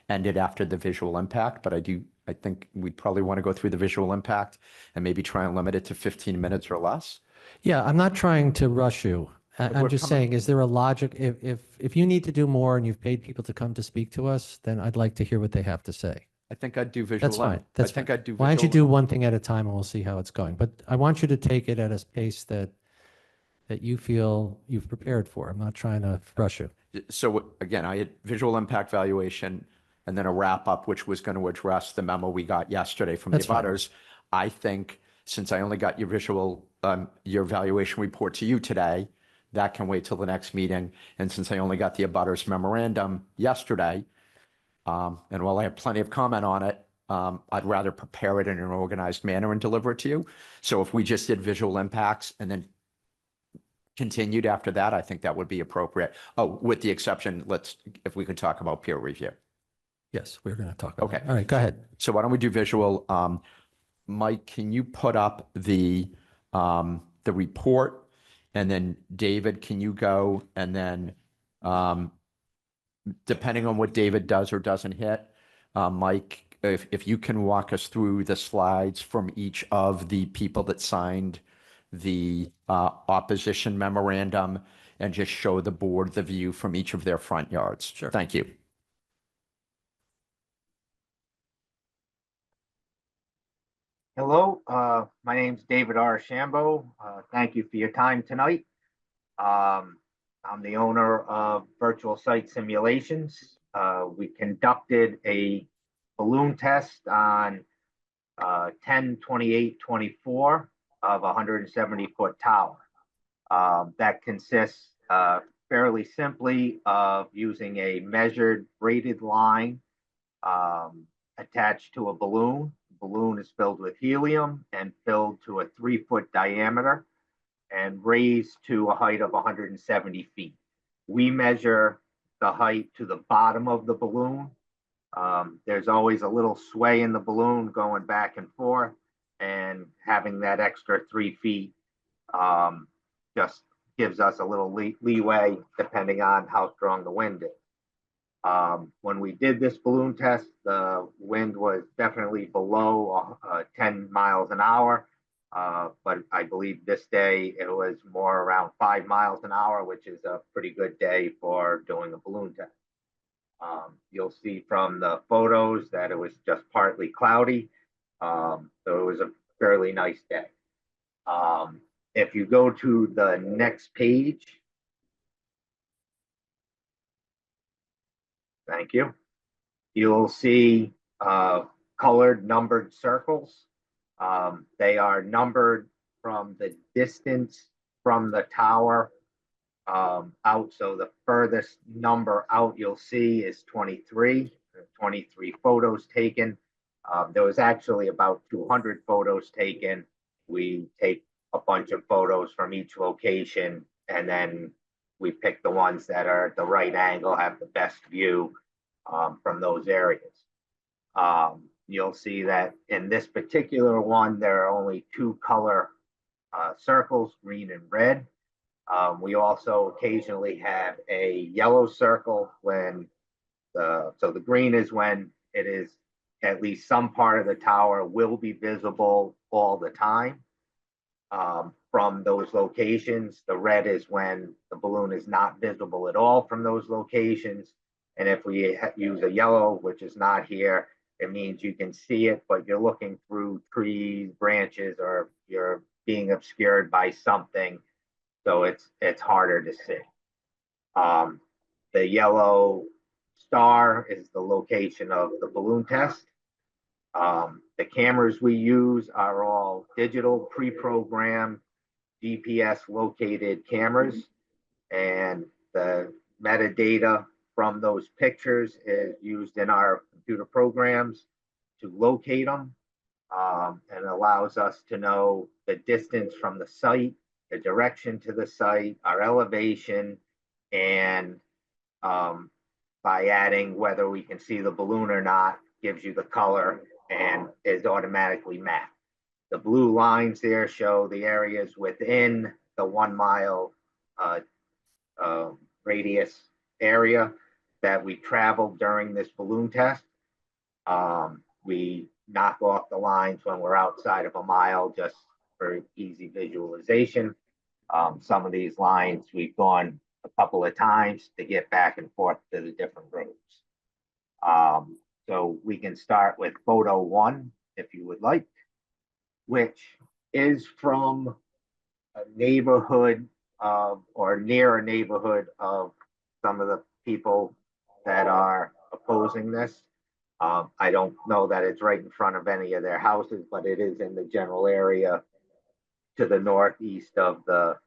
end it after the visual impact. But I think we'd probably want to go through the visual impact and maybe try and limit it to 15 minutes or less. Yeah, I'm not trying to rush you. But I'm we're just coming- saying, is there a logic? If you need to do more and you've paid people to come to speak to us, then I'd like to hear what they have to say. I think I'd do visual. That's fine. That's I think fine. I'd do. Why don't you visual- do one thing at a time and we'll see how it's going? But I want you to take it at a pace that you feel you've prepared for. I'm not trying to rush you. So again, I had visual impact valuation and then a wrap up, which was going to address the memo we got yesterday from the That's fine. abutters. I think since I only got your visual, your valuation report to you today, that can wait till the next meeting. And since I only got the abutters memorandum yesterday, and while I have plenty of comment on it, I'd rather prepare it in an organized manner and deliver it to you. So if we just did visual impacts and then continued after that, I think that would be appropriate. Oh, with the exception, if we could talk about peer review. Yes, we're going to talk about Okay. it. All right, go ahead. So why don't we do visual? Mike, can you put up the report? And then David, can you go? And then depending on what David does or doesn't hit, Mike, if you can walk us through the slides from each of the people that signed the opposition memorandum and just show the board the view from each of their front yards. Sure. Thank you. Hello, my name's David Archambault. Thank you for your time tonight. I'm the owner of Virtual Site Simulations. We conducted a balloon test on 10/28/24 of a 170-foot tower. That consists fairly simply of using a measured braided line attached to a balloon. The balloon is filled with helium and filled to a 3-foot diameter and raised to a height of 170 feet. We measure the height to the bottom of the balloon. There's always a little sway in the balloon going back and forth, and having that extra 3 feet just gives us a little leeway depending on how strong the wind is. When we did this balloon test, the wind was definitely below 10 miles an hour. But I believe this day it was more around 5 miles an hour, which is a pretty good day for doing a balloon test. You'll see from the photos that it was just partly cloudy. So it was a fairly nice day. If you go to the next page. Thank you. You'll see colored numbered circles. They are numbered from the distance from the tower out. So the furthest number out you'll see is 23. 23 photos taken. There was actually about 200 photos taken. We take a bunch of photos from each location, and then we pick the ones that are at the right angle, have the best view from those areas. You'll see that in this particular one, there are only 2 color circles, green and red. We also occasionally have a yellow circle when so the green is when it is at least some part of the tower will be visible all the time from those locations. The red is when the balloon is not visible at all from those locations. And if we use a yellow, which is not here, it means you can see it, but you're looking through trees, branches, or you're being obscured by something. So it's harder to see. The yellow star is the location of the balloon test. The cameras we use are all digital, pre-programmed, GPS located cameras, and the metadata from those pictures is used in our computer programs to locate them, and allows us to know the distance from the site, the direction to the site, our elevation, and by adding whether we can see the balloon or not, gives you the color and is automatically mapped. The blue lines there show the areas within the 1 mile radius area that we traveled during this balloon test. We knock off the lines when we're outside of a mile, just for easy visualization. Some of these lines we've gone a couple of times to get back and forth to the different roads. So we can start with photo 1, if you would like, which is from a neighborhood or near a neighborhood of some of the people that are opposing this. I don't know that it's right in front of any of their houses, but it is in the general area to the northeast of the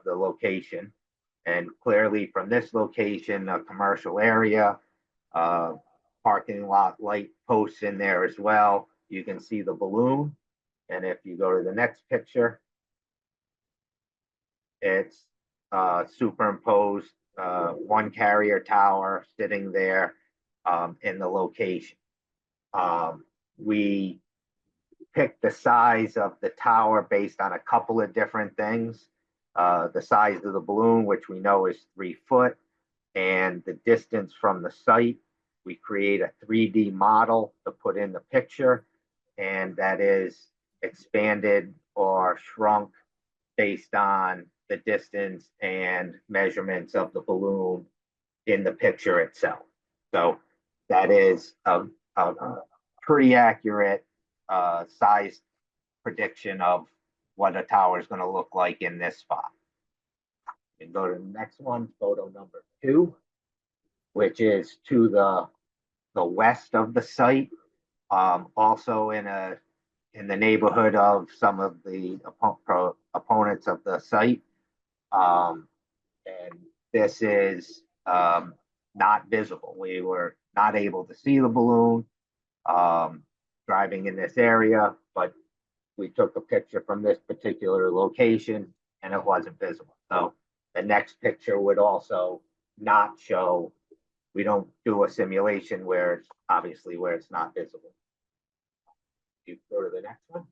location. And clearly from this location, a commercial area, parking lot light posts in there as well. You can see the balloon. And if you go to the next picture, it's superimposed one carrier tower sitting there in the location. We picked the size of the tower based on a couple of different things. The size of the balloon, which we know is 3 foot, and the distance from the site. We create a 3D model to put in the picture, and that is expanded or shrunk based on the distance and measurements of the balloon in the picture itself. So that is a pretty accurate size prediction of what a tower is going to look like in this spot. And go to the next one, photo number 2, which is to the west of the site, also in the neighborhood of some of the opponents of the site. And this is not visible. We were not able to see the balloon driving in this area, but we took a picture from this particular location and it wasn't visible. So the next picture would also not show. We don't do a simulation where it's obviously where it's not visible. You go to the next one.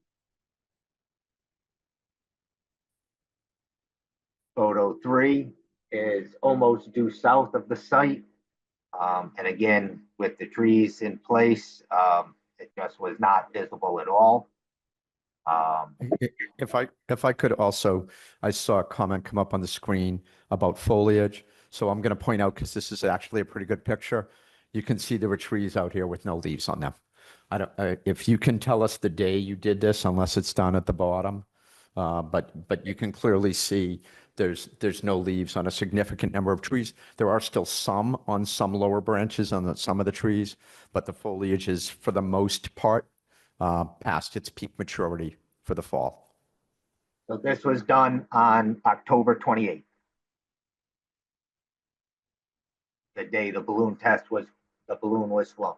Photo 3 is almost due south of the site. And again, with the trees in place, it just was not visible at all. If I could also, I saw a comment come up on the screen about foliage. So I'm going to point out, because this is actually a pretty good picture. You can see there were trees out here with no leaves on them. I don't, if you can tell us the day you did this, unless it's down at the bottom, but you can clearly see there's no leaves on a significant number of trees. There are still some on some lower branches on some of the trees, but the foliage is for the most part past its peak maturity for the fall. So this was done on October 28th. The day the balloon was flown.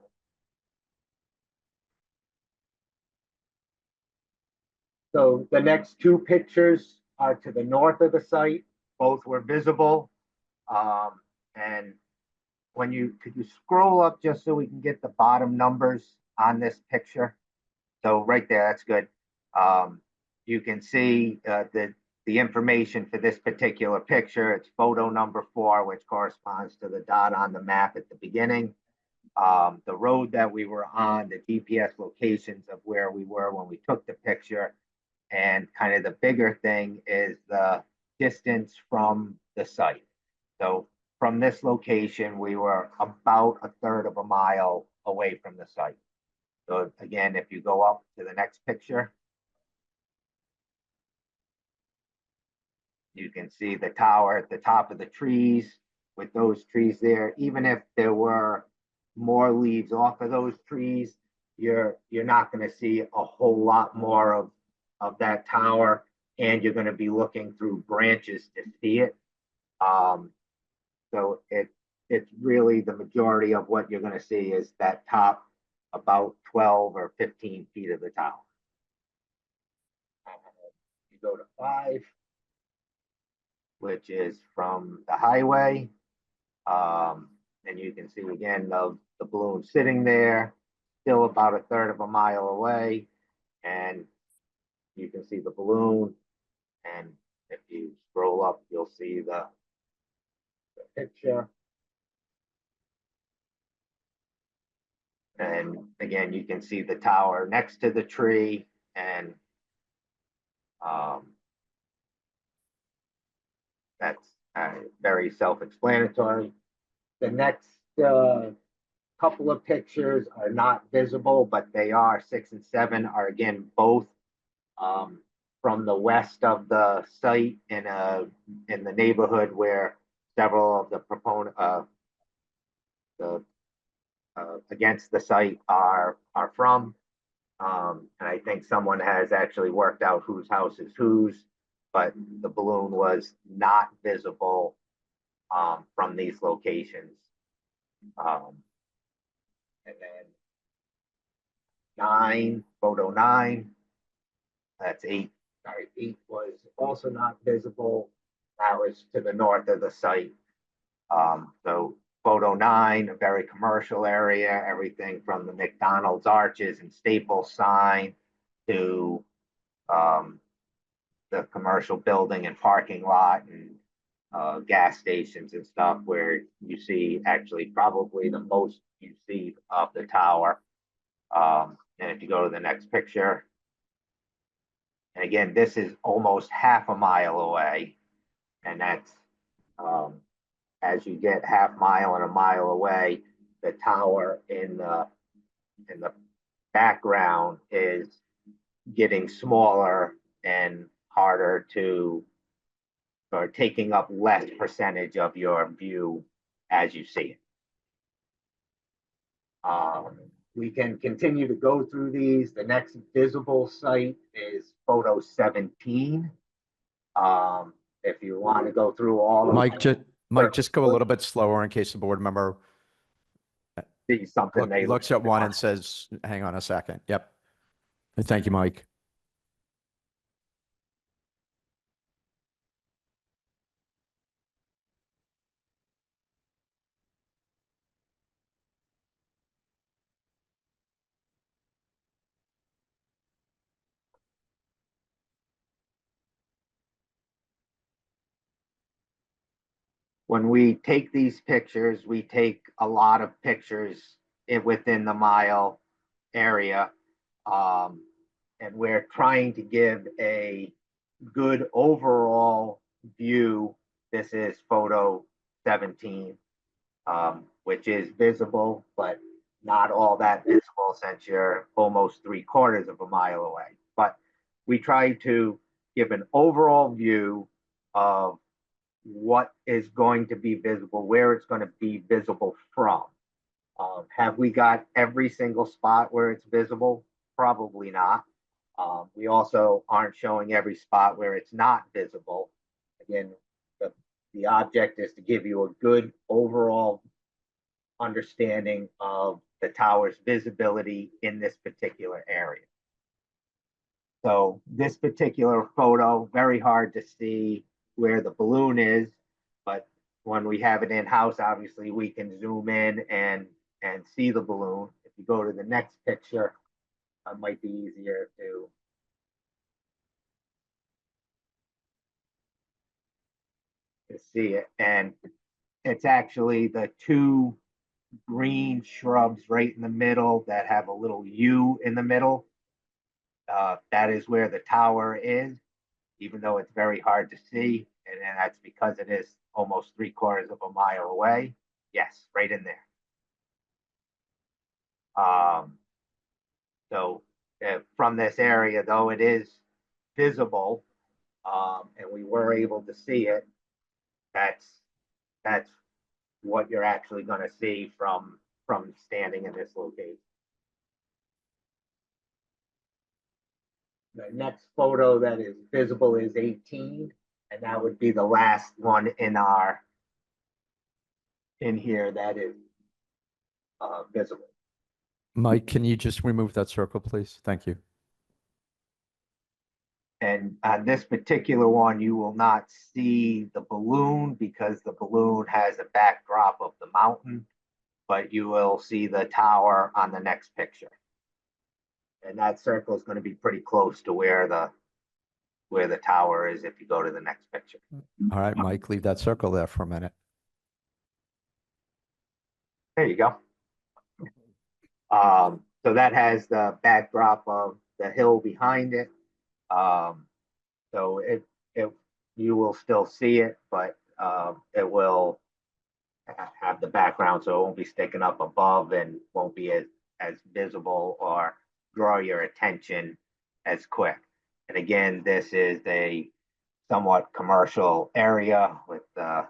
So the next 2 pictures are to the north of the site. Both were visible. And could you scroll up just so we can get the bottom numbers on this picture? So right there, that's good. You can see the information for this particular picture. It's photo number 4, which corresponds to the dot on the map at the beginning. The road that we were on, the GPS locations of where we were when we took the picture, and kind of the bigger thing is the distance from the site. So from this location, we were about 1/3 of a mile away from the site. So again, if you go up to the next picture, you can see the tower at the top of the trees. With those trees there, even if there were more leaves off of those trees, you're not going to see a whole lot more of that tower, and you're going to be looking through branches to see it. So it's really the majority of what you're going to see is that top about 12 or 15 feet of the tower. You go to 5, which is from the highway. And you can see again the balloon sitting there, still about 1/3 of a mile away. And you can see the balloon. And if you scroll up, you'll see the picture. And again, you can see the tower next to the tree, and That's very self-explanatory. The next couple of pictures are not visible, but they are 6 and 7 are again both from the west of the site in the neighborhood where several of the proponent against the site are from. And I think someone has actually worked out whose house is whose, but the balloon was not visible from these locations. And then 9, photo 9, that's 8. Sorry, 8 was also not visible. That was to the north of the site. So photo 9, a very commercial area, everything from the McDonald's arches and Staples sign to the commercial building and parking lot and gas stations and stuff, where you see actually probably the most you see of the tower. And if you go to the next picture, and again, this is almost half a mile away, and that's as you get half mile and a mile away, the tower in the background is getting smaller and harder to, or taking up less percentage of your view as you see it. We can continue to go through these. The next visible site is photo 17. If you want to go through all of Mike, just go a little bit slower in case the board member see something they looks at one and says, hang on a second. Yep. Thank you, Mike. When we take these pictures, we take a lot of pictures within the mile area. And we're trying to give a good overall view. This is photo 17, which is visible, but not all that visible since you're almost 3/4 of a mile away. But we try to give an overall view of what is going to be visible, where it's going to be visible from. Have we got every single spot where it's visible? Probably not. We also aren't showing every spot where it's not visible. Again, the object is to give you a good overall understanding of the tower's visibility in this particular area. So this particular photo, very hard to see where the balloon is, but when we have it in-house, obviously we can zoom in and see the balloon. If you go to the next picture, it might be easier to see it. And it's actually the 2 green shrubs right in the middle that have a little U in the middle. That is where the tower is, even though it's very hard to see. And that's because it is almost 3/4 of a mile away. Yes, right in there. So from this area, though it is visible, and we were able to see it, that's what you're actually going to see from standing in this location. The next photo that is visible is 18, and that would be the last one in here that is visible. Mike, can you just remove that circle, please? Thank you. And on this particular one, you will not see the balloon because the balloon has a backdrop of the mountain, but you will see the tower on the next picture. And that circle is going to be pretty close to where the tower is if you go to the next picture. All right, Mike, leave that circle there for a minute. There you go. So that has the backdrop of the hill behind it. So you will still see it, but it will have the background, so it won't be sticking up above and won't be as visible or draw your attention as quick. And again, this is a somewhat commercial area with the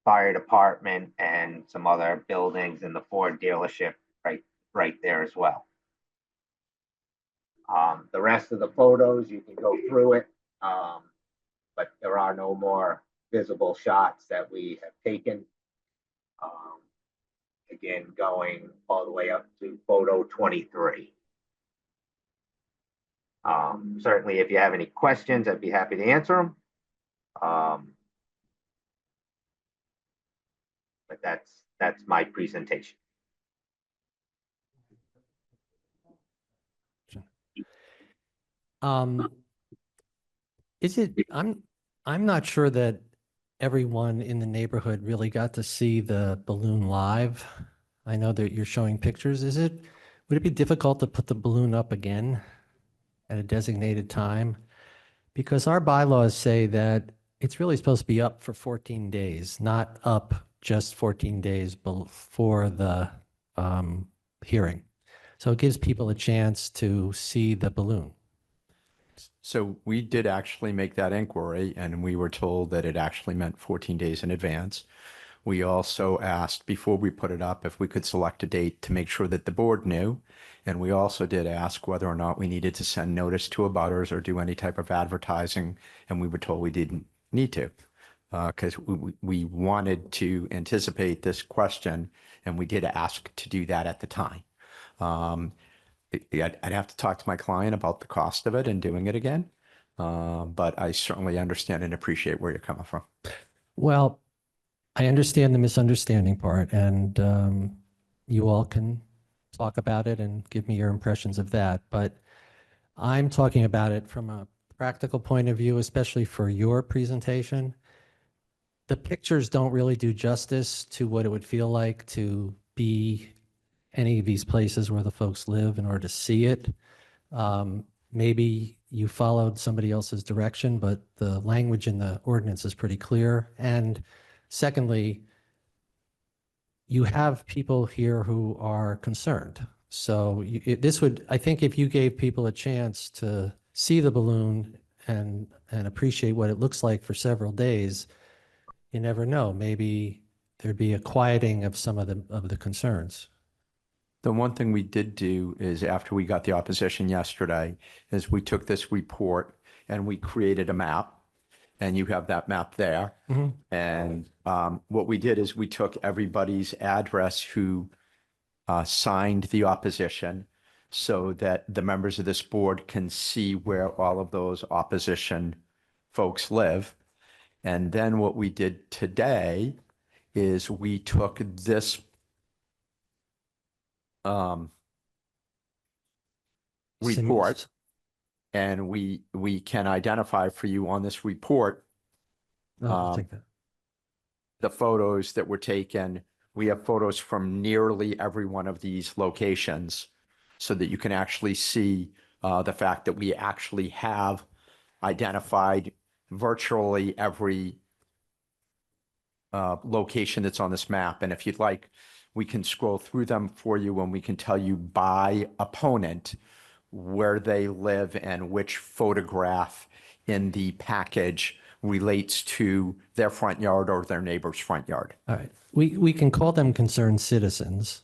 fire department and some other buildings and the Ford dealership right there as well. The rest of the photos, you can go through it, but there are no more visible shots that we have taken. Again, going all the way up to photo 23. Certainly, if you have any questions, I'd be happy to answer them. But that's my presentation. Is it, I'm not sure that everyone in the neighborhood really got to see the balloon live. I know that you're showing pictures. Would it be difficult to put the balloon up again at a designated time? Because our bylaws say that it's really supposed to be up for 14 days, not up just 14 days before the hearing. So it gives people a chance to see the balloon. So we did actually make that inquiry, and we were told that it actually meant 14 days in advance. We also asked before we put it up if we could select a date to make sure that the board knew. And we also did ask whether or not we needed to send notice to abutters or do any type of advertising. And we were told we didn't need to, because we wanted to anticipate this question, and we did ask to do that at the time. I'd have to talk to my client about the cost of it and doing it again. But I certainly understand and appreciate where you're coming from. Well, I understand the misunderstanding part, and you all can talk about it and give me your impressions of that. But I'm talking about it from a practical point of view, especially for your presentation. The pictures don't really do justice to what it would feel like to be any of these places where the folks live in order to see it. Maybe you followed somebody else's direction, but the language in the ordinance is pretty clear. And secondly, you have people here who are concerned. So I think if you gave people a chance to see the balloon and appreciate what it looks like for several days, you never know, maybe there'd be a quieting of some of the concerns. The one thing we did do is after we got the opposition yesterday is we took this report and we created a map, and you have that map there. Mm-hmm. And what we did is we took everybody's address who signed the opposition so that the members of this board can see where all of those opposition folks live. And then what we did today is we took this report, and we can identify for you on this report I'll take that. the photos that were taken. We have photos from nearly every one of these locations so that you can actually see the fact that we actually have identified virtually every location that's on this map. And if you'd like, we can scroll through them for you, and we can tell you by opponent where they live and which photograph in the package relates to their front yard or their neighbor's front yard. All right. We can call them concerned citizens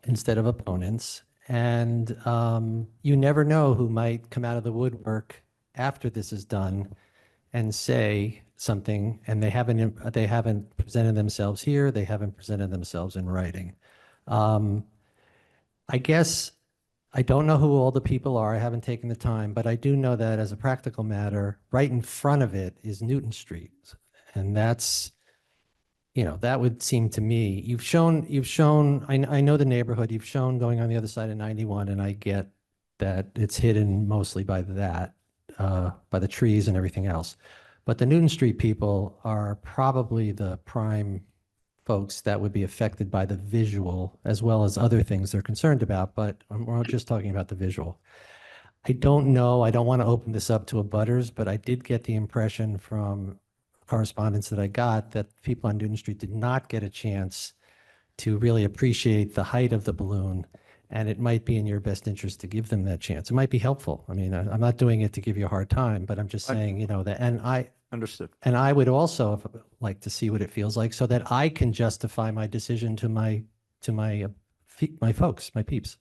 instead of opponents. And you never know who might come out of the woodwork after this is done and say something, and they haven't presented themselves here. They haven't presented themselves in writing. I guess I don't know who all the people are. I haven't taken the time, but I do know that as a practical matter, right in front of it is Newton Street. And that's, that would seem to me, you've shown, I know the neighborhood, you've shown going on the other side of 91, and I get that it's hidden mostly by that, by the trees and everything else. But the Newton Street people are probably the prime folks that would be affected by the visual as well as other things they're concerned about, but we're just talking about the visual. I don't know, I don't want to open this up to abutters, but I did get the impression from correspondence that I got that people on Newton Street did not get a chance to really appreciate the height of the balloon. And it might be in your best interest to give them that chance. It might be helpful. I mean, I'm not doing it to give you a hard time, but I'm just saying, you know, that, Understood. and I would also like to see what it feels like so that I can justify my decision to my my folks, my peeps.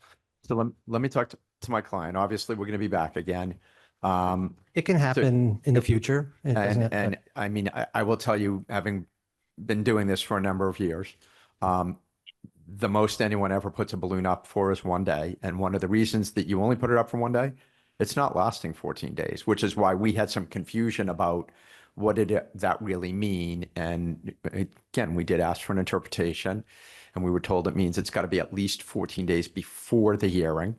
So let me talk to my client. Obviously, we're going to be back again. It can happen in the future. It doesn't- And I mean, I will tell you, having been doing this for a number of years, the most anyone ever puts a balloon up for is 1 day. And one of the reasons that you only put it up for 1 day, it's not lasting 14 days, which is why we had some confusion about what did that really mean. And again, we did ask for an interpretation, and we were told it means it's got to be at least 14 days before the hearing.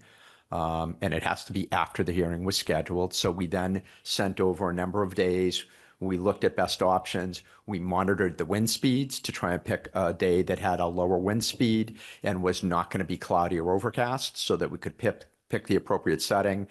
And it has to be after the hearing was scheduled. So we then sent over a number of days. We looked at best options. We monitored the wind speeds to try and pick a day that had a lower wind speed and was not going to be cloudy or overcast, so that we could pick the appropriate setting.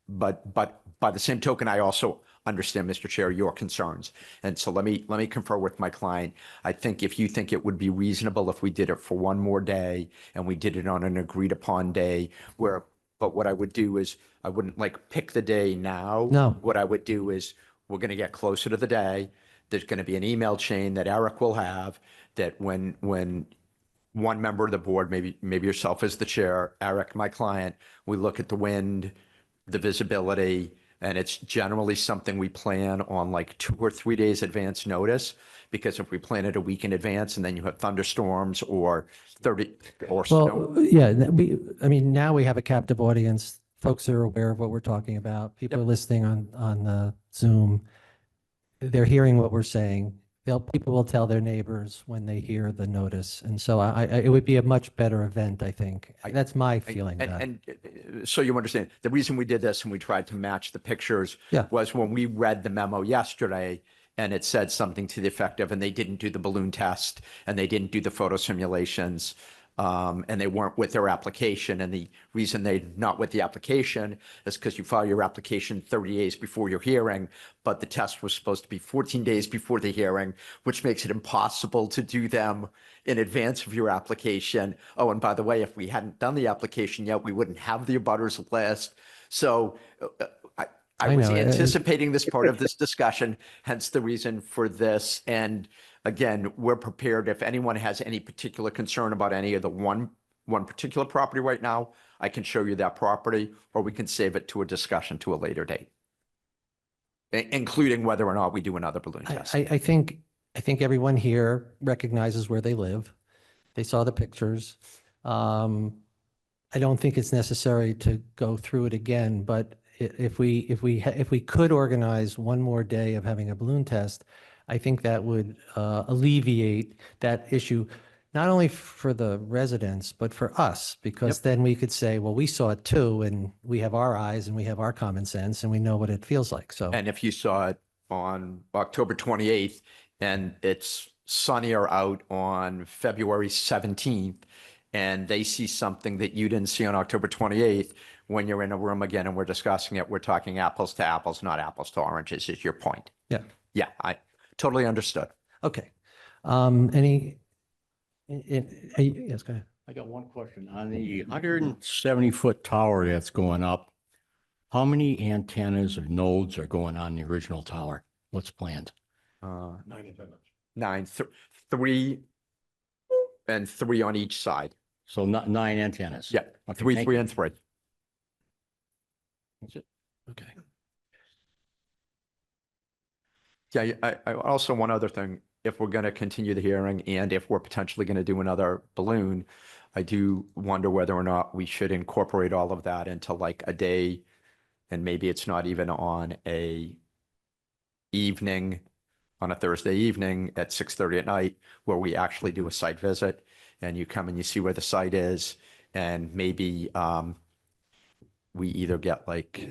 But by the same token, I also understand, Mr. Chair, your concerns. And so let me confer with my client. I think if you think it would be reasonable if we did it for 1 more day and we did it on an agreed upon day but what I would do is I wouldn't like pick the day now. No. What I would do is we're going to get closer to the day. There's going to be an email chain that Eric will have that when one member of the board, maybe yourself as the chair, Eric, my client, we look at the wind, the visibility, and it's generally something we plan on like 2 or 3 days advance notice, because if we plan it a week in advance and then you have thunderstorms or 30 or snow. Well, yeah, I mean, now we have a captive audience. Folks are aware of what we're talking about. People are listening on Zoom. They're hearing what we're saying. People will tell their neighbors when they hear the notice. And so it would be a much better event, I think. That's my feeling. And so you understand, the reason we did this and we tried to match the pictures Yeah. was when we read the memo yesterday and it said something to the effect of, and they didn't do the balloon test and they didn't do the photo simulations. And they weren't with their application. And the reason they're not with the application is because you file your application 30 days before your hearing, but the test was supposed to be 14 days before the hearing, which makes it impossible to do them in advance of your application. Oh, and by the way, if we hadn't done the application yet, we wouldn't have the abutters list. So I was know. anticipating this part of this discussion, hence the reason for this. And again, we're prepared. If anyone has any particular concern about any of the one particular property right now, I can show you that property, or we can save it to a discussion to a later date, including whether or not we do another balloon test. I think everyone here recognizes where they live. They saw the pictures. I don't think it's necessary to go through it again, but if we could organize 1 more day of having a balloon test, I think that would alleviate that issue, not only for the residents, but for us, because then we could say, well, we saw it too, and we have our eyes and we have our common sense and we know what it feels like. So, And if you saw it on October 28th and it's sunnier out on February 17th, and they see something that you didn't see on October 28th, when you're in a room again and we're discussing it, we're talking apples to apples, not apples to oranges, is your point. yeah. Yeah, I totally understood. Okay. Yes, go ahead. I got one question. On the 170-foot tower that's going up, how many antennas or nodes are going on the original tower? What's planned? 9 antennas. 3 and 3 on each side. So not 9 antennas? Yeah, Okay, 3, thank 3, you. and 3. That's it. Okay. Yeah, I also, one other thing, if we're going to continue the hearing and if we're potentially going to do another balloon, I do wonder whether or not we should incorporate all of that into like a day, and maybe it's not even on a Thursday evening at 6:30 at night, where we actually do a site visit and you come and you see where the site is, and maybe we either get like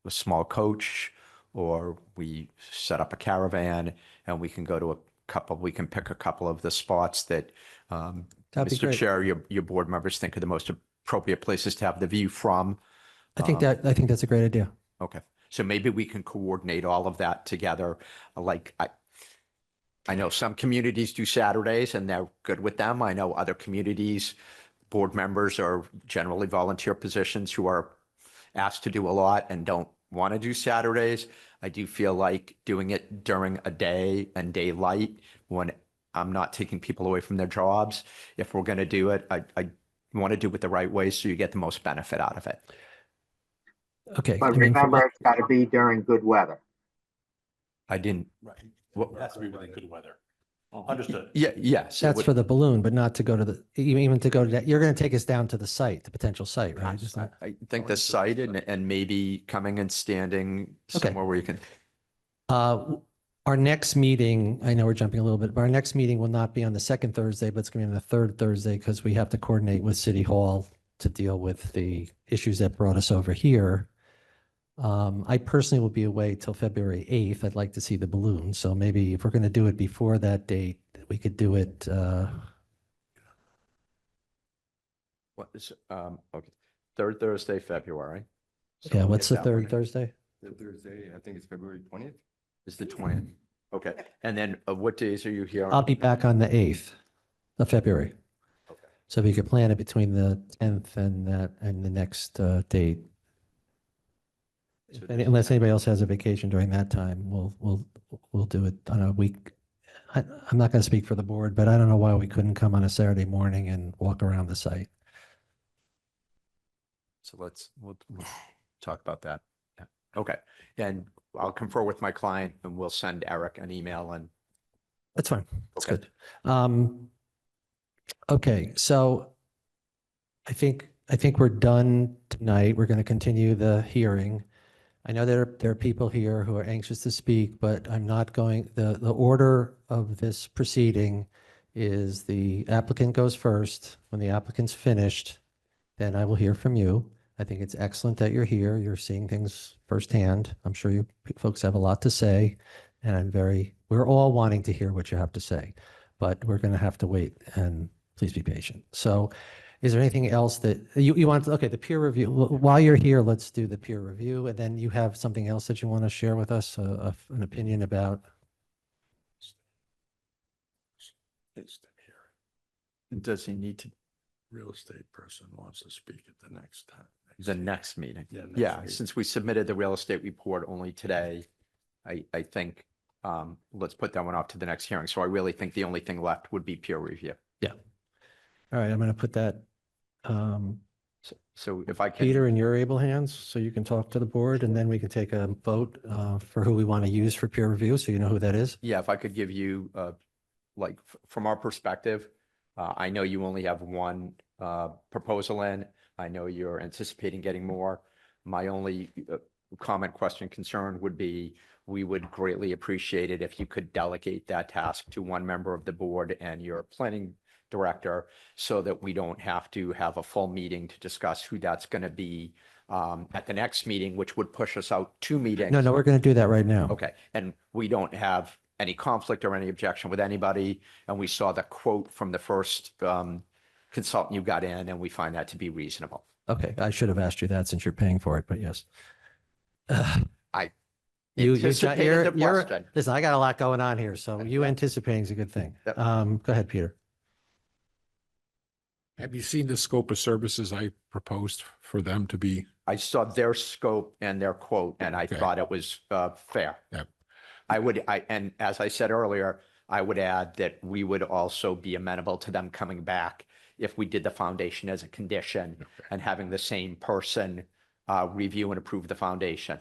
a small coach or we set up a caravan and we can go to we can pick a couple of the spots that That'd be Mr. great. Chair, your board members think are the most appropriate places to have the view from. I think that's a great idea. Okay, so maybe we can coordinate all of that together. Like I know some communities do Saturdays and they're good with them. I know other communities, board members are generally volunteer positions who are asked to do a lot and don't want to do Saturdays. I do feel like doing it during a day and daylight when I'm not taking people away from their jobs. If we're going to do it, I want to do it the right way so you get the most benefit out of it. Okay. But I mean, remember, it's got to be during good weather. I didn't. Right. What- It has to be really good weather. Understood. Yeah, yes. it that's would- for the balloon, but not to go to the, even to go to that. You're going to take us down to the site, the potential site, right? Just not- I think the site and maybe coming and standing Okay. somewhere where you can. Our next meeting, I know we're jumping a little bit, but our next meeting will not be on the second Thursday, but it's going to be on the third Thursday because we have to coordinate with City Hall to deal with the issues that brought us over here. I personally will be away till February 8th. I'd like to see the balloon. So maybe if we're going to do it before that date, we could do it. What is, okay, third Thursday, February. So Yeah, we'll what's get the that third one. Thursday? The Thursday, I think it's February 20th. Is the 20th. Okay, and then what days are you here? I'll be back on the 8th of February. Okay. So if you could plan it between the 10th and that and the next date. So Unless anybody else has a vacation during that time, we'll do it on a week. I'm not going to speak for the board, but I don't know why we couldn't come on a Saturday morning and walk around the site. So we'll talk about that. Yeah. Okay, and I'll confer with my client and we'll send Eric an email and. That's fine. That's Okay. good. Okay, so I think we're done tonight. We're going to continue the hearing. I know there are people here who are anxious to speak, but I'm not going, the order of this proceeding is the applicant goes first. When the applicant's finished, then I will hear from you. I think it's excellent that you're here. You're seeing things firsthand. I'm sure you folks have a lot to say, and we're all wanting to hear what you have to say, but we're going to have to wait, and please be patient. So is there anything else that you want to, okay, the peer review, while you're here, let's do the peer review, and then you have something else that you want to share with us, an opinion about? Does he need to, Real estate person wants to speak at the next time. the next meeting? Yeah, next Yeah, meeting. since we submitted the real estate report only today, I think, let's put that one off to the next hearing. So I really think the only thing left would be peer review. All right, I'm going to put that, So if I can. Peter, in your able hands, so you can talk to the board, and then we can take a vote for who we want to use for peer review, so you know who that is. Yeah, if I could give you, like, from our perspective, I know you only have one proposal in. I know you're anticipating getting more. My only comment, question, concern would be, we would greatly appreciate it if you could delegate that task to one member of the board and your planning director, so that we don't have to have a full meeting to discuss who that's going to be at the next meeting, which would push us out 2 meetings. No, we're going to do that right now. Okay, and we don't have any conflict or any objection with anybody, and we saw the quote from the first consultant you got in, and we find that to be reasonable. Okay, I should have asked you that since you're paying for it, but yes. Anticipated the question. Listen, I got a lot going on here, so you anticipating is a good thing. Yep. Go ahead, Peter. Have you seen the scope of services I proposed for them to be? I saw their scope and their quote, and I Okay. thought it was fair. Yep. And as I said earlier, I would add that we would also be amenable to them coming back if we did the foundation as a condition and having the same person review and approve the foundation.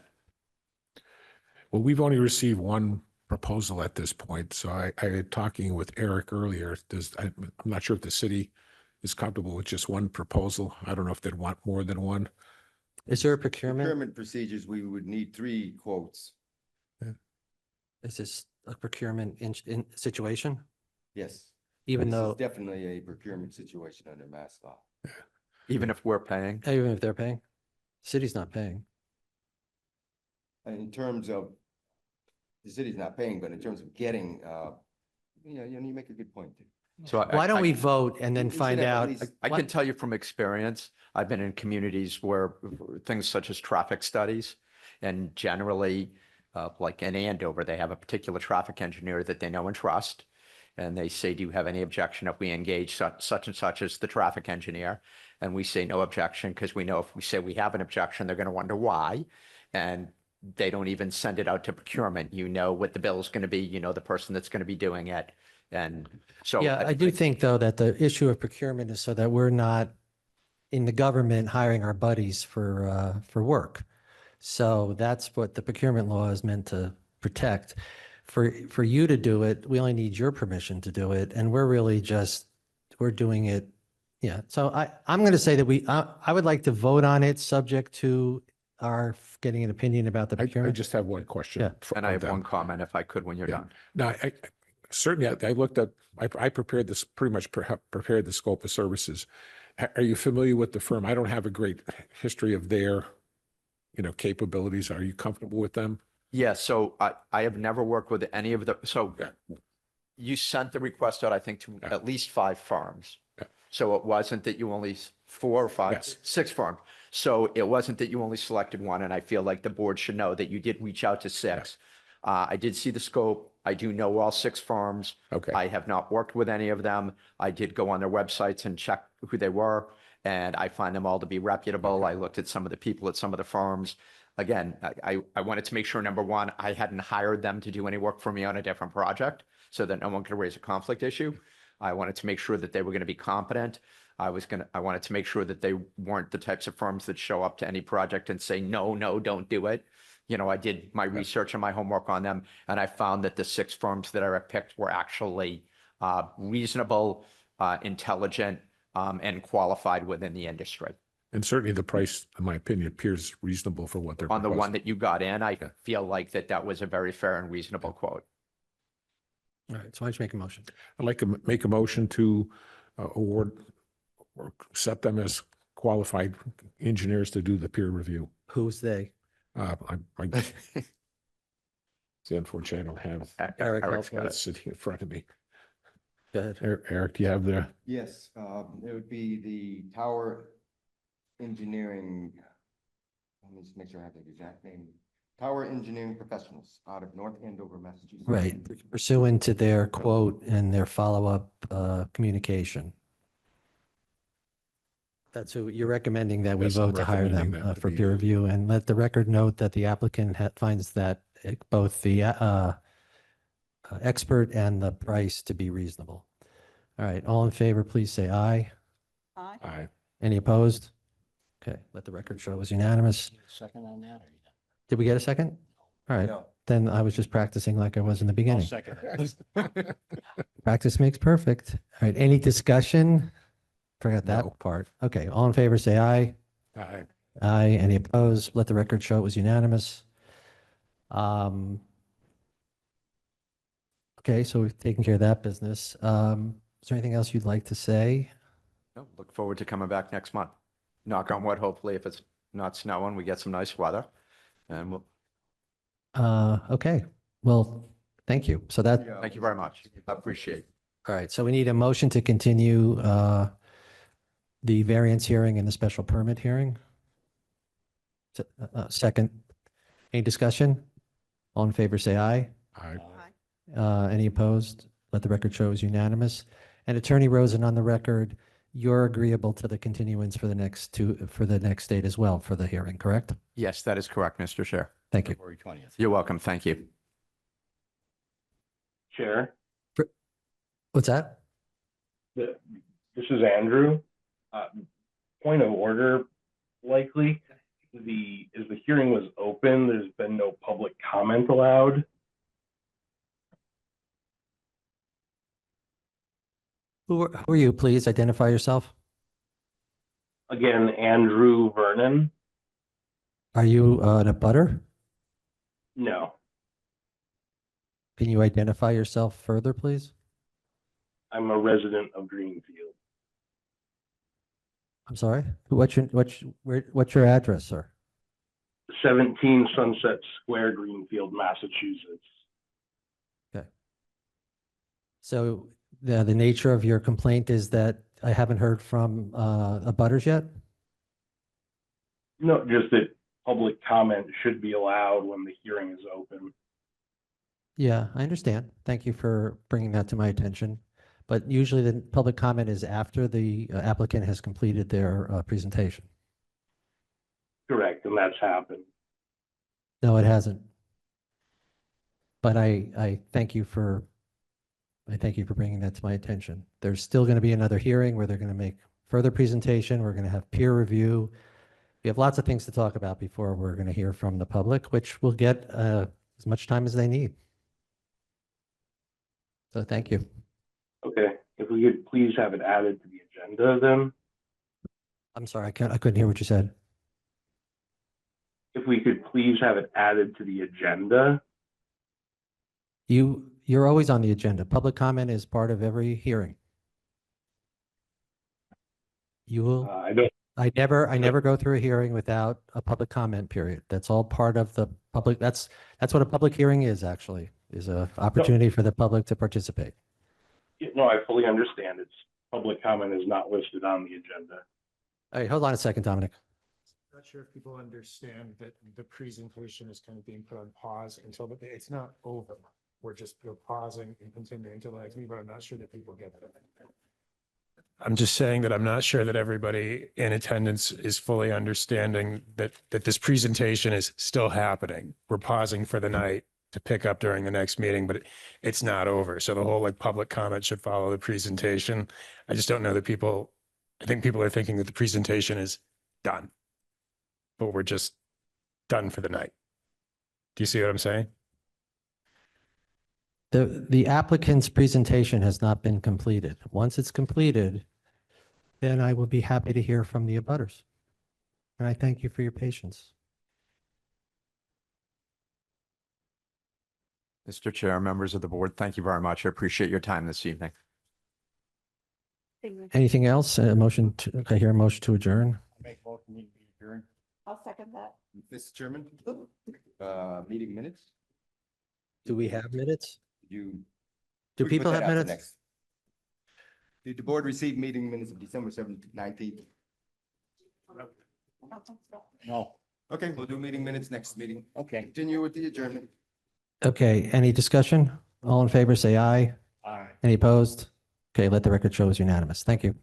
Well, we've only received one proposal at this point, so I had talking with Eric earlier. I'm not sure if the city is comfortable with just one proposal. I don't know if they'd want more than one. Is there a procurement? Procurement procedures, we would need 3 quotes. Is this a procurement in situation? Yes. Even This is though, Definitely a procurement situation under Mass law. Even if we're paying. even if they're paying? City's not paying. In terms of, the city's not paying, but in terms of getting, you make a good point. So Why don't we vote and then We should find have at out? least- I can tell you from experience, I've been in communities where things such as traffic studies, and generally, like in Andover, they have a particular traffic engineer that they know and trust. And they say, do you have any objection if we engage such and such as the traffic engineer? And we say no objection, because we know if we say we have an objection, they're going to wonder why. And they don't even send it out to procurement. You know what the bill is going to be, you know the person that's going to be doing it. And so. Yeah, I do think though that the issue of procurement is so that we're not in the government hiring our buddies for work. So that's what the procurement law is meant to protect. For you to do it, we only need your permission to do it. And we're really just, we're doing it. Yeah. So I'm going to say that I would like to vote on it subject to our getting an opinion about the I procurement. just have one question. Yeah. And I of have one them. comment if I could when you're Yeah. done. No, certainly, I looked at, I prepared this, pretty much prepared the scope of services. Are you familiar with the firm? I don't have a great history of their, capabilities. Are you comfortable with them? Yeah, so I have never worked with any of the, so Yeah. you sent the request out, I think, to Yeah. at least 5 firms. Yeah. So it wasn't that you only, 4 or 5, Yes. 6 firms. So it wasn't that you only selected one, and I feel like the board should know that you did reach out to 6. I did see the scope. I do know all 6 firms. Okay. I have not worked with any of them. I did go on their websites and check who they were, and I find them all to be reputable. I looked at some of the people at some of the firms. Again, I wanted to make sure, number one, I hadn't hired them to do any work for me on a different project so that no one could raise a conflict issue. I wanted to make sure that they were going to be competent. I wanted to make sure that they weren't the types of firms that show up to any project and say, no, don't do it. I did my research and my homework on them, and I found that the 6 firms that I picked were actually reasonable, intelligent, and qualified within the industry. And certainly the price, in my opinion, appears reasonable for what they're On the one proposing. that you got in, I feel like that was a very fair and reasonable quote. All right. So why don't you make a motion? I'd like to make a motion to award or accept them as qualified engineers to do the peer review. Who's they? It's unfortunate I don't have Eric, Eric's got that it. sitting in front of me. Go ahead. Eric, do you have the, Yes, it would be the Tower Engineering. Let me just make sure I have the exact name. Tower Engineering Professionals out of North Andover, Massachusetts. Right. Pursuant to their quote and their follow-up communication. That's who you're recommending that we Yes, I'm vote to hire them recommending that to for be- peer review, and let the record note that the applicant finds that both the expert and the price to be reasonable. All right, all in favor, please say aye. aye. Any opposed? Okay, let the record show it was unanimous. Second on that? Did we get a second? All right, No. then I was just practicing like I was in the I'll beginning. second. Practice makes perfect. All right, any discussion? Forgot that No. part. Okay, all in favor, say aye. Aye. Aye. Any opposed? Let the record show it was unanimous. Okay, so we've taken care of that business. Is there anything else you'd like to say? No, look forward to coming back next month. Knock on wood, hopefully if it's not snowing, we get some nice weather. And we'll, Okay, well, thank you. So that, thank you very much. I appreciate it. all right, so we need a motion to continue the variance hearing and the special permit hearing. Second, any discussion? All in favor, say aye. Aye. Any opposed? Let the record show is unanimous. And Attorney Rosen, on the record, you're agreeable to the continuance for the next date as well for the hearing, correct? Yes, that is correct, Mr. Chair. Thank you. February 20th. You're welcome. Thank you. Chair, What's that? this is Andrew. Point of order, likely, as the hearing was open, there's been no public comment allowed. Who are you? Please identify yourself. Again, Andrew Vernon. Are you an abutter? No, Can you identify yourself further, please? I'm a resident of Greenfield. I'm sorry? What's your address, sir? 17 Sunset Square, Greenfield, Massachusetts. So the nature of your complaint is that I haven't heard from abutters yet? No, just that public comment should be allowed when the hearing is open. Yeah, I understand. Thank you for bringing that to my attention. But usually the public comment is after the applicant has completed their presentation. Correct, and that's happened. No, it hasn't. But I thank you for bringing that to my attention. There's still going to be another hearing where they're going to make further presentation. We're going to have peer review. We have lots of things to talk about before we're going to hear from the public, which will get as much time as they need. So thank you. Okay, if we could please have it added to the agenda then. I'm sorry, I couldn't hear what you said. If we could please have it added to the agenda. You're always on the agenda. Public comment is part of every hearing. You will, I never go through a hearing without a public comment period. That's all part of the public. That's what a public hearing is actually, is a opportunity for the public to participate. No, I fully understand. It's public comment is not listed on the agenda. All right, hold on a second, Dominic. Not sure if people understand that the presentation is kind of being put on pause until it's not over. We're pausing and continuing until the next meeting, but I'm not sure that people get that. I'm just saying that I'm not sure that everybody in attendance is fully understanding that this presentation is still happening. We're pausing for the night to pick up during the next meeting, but it's not over. So the whole public comment should follow the presentation. I just don't know that I think people are thinking that the presentation is done, but we're just done for the night. Do you see what I'm saying? The applicant's presentation has not been completed. Once it's completed, then I will be happy to hear from the abutters. And I thank you for your patience. Mr. Chair, members of the board, thank you very much. I appreciate your time this evening. Anything else? I hear a motion to adjourn. I'll second that. Mr. Chairman, meeting minutes? Do we have minutes? Do Do we put people that have out for minutes? next? Did the board receive meeting minutes of December 7th, 19th? No. Okay, we'll do meeting minutes next meeting. Okay. Continue with the adjournment. Okay, any discussion? All in favor, say aye. Aye. Any opposed? Okay, let the record show is unanimous. Thank you.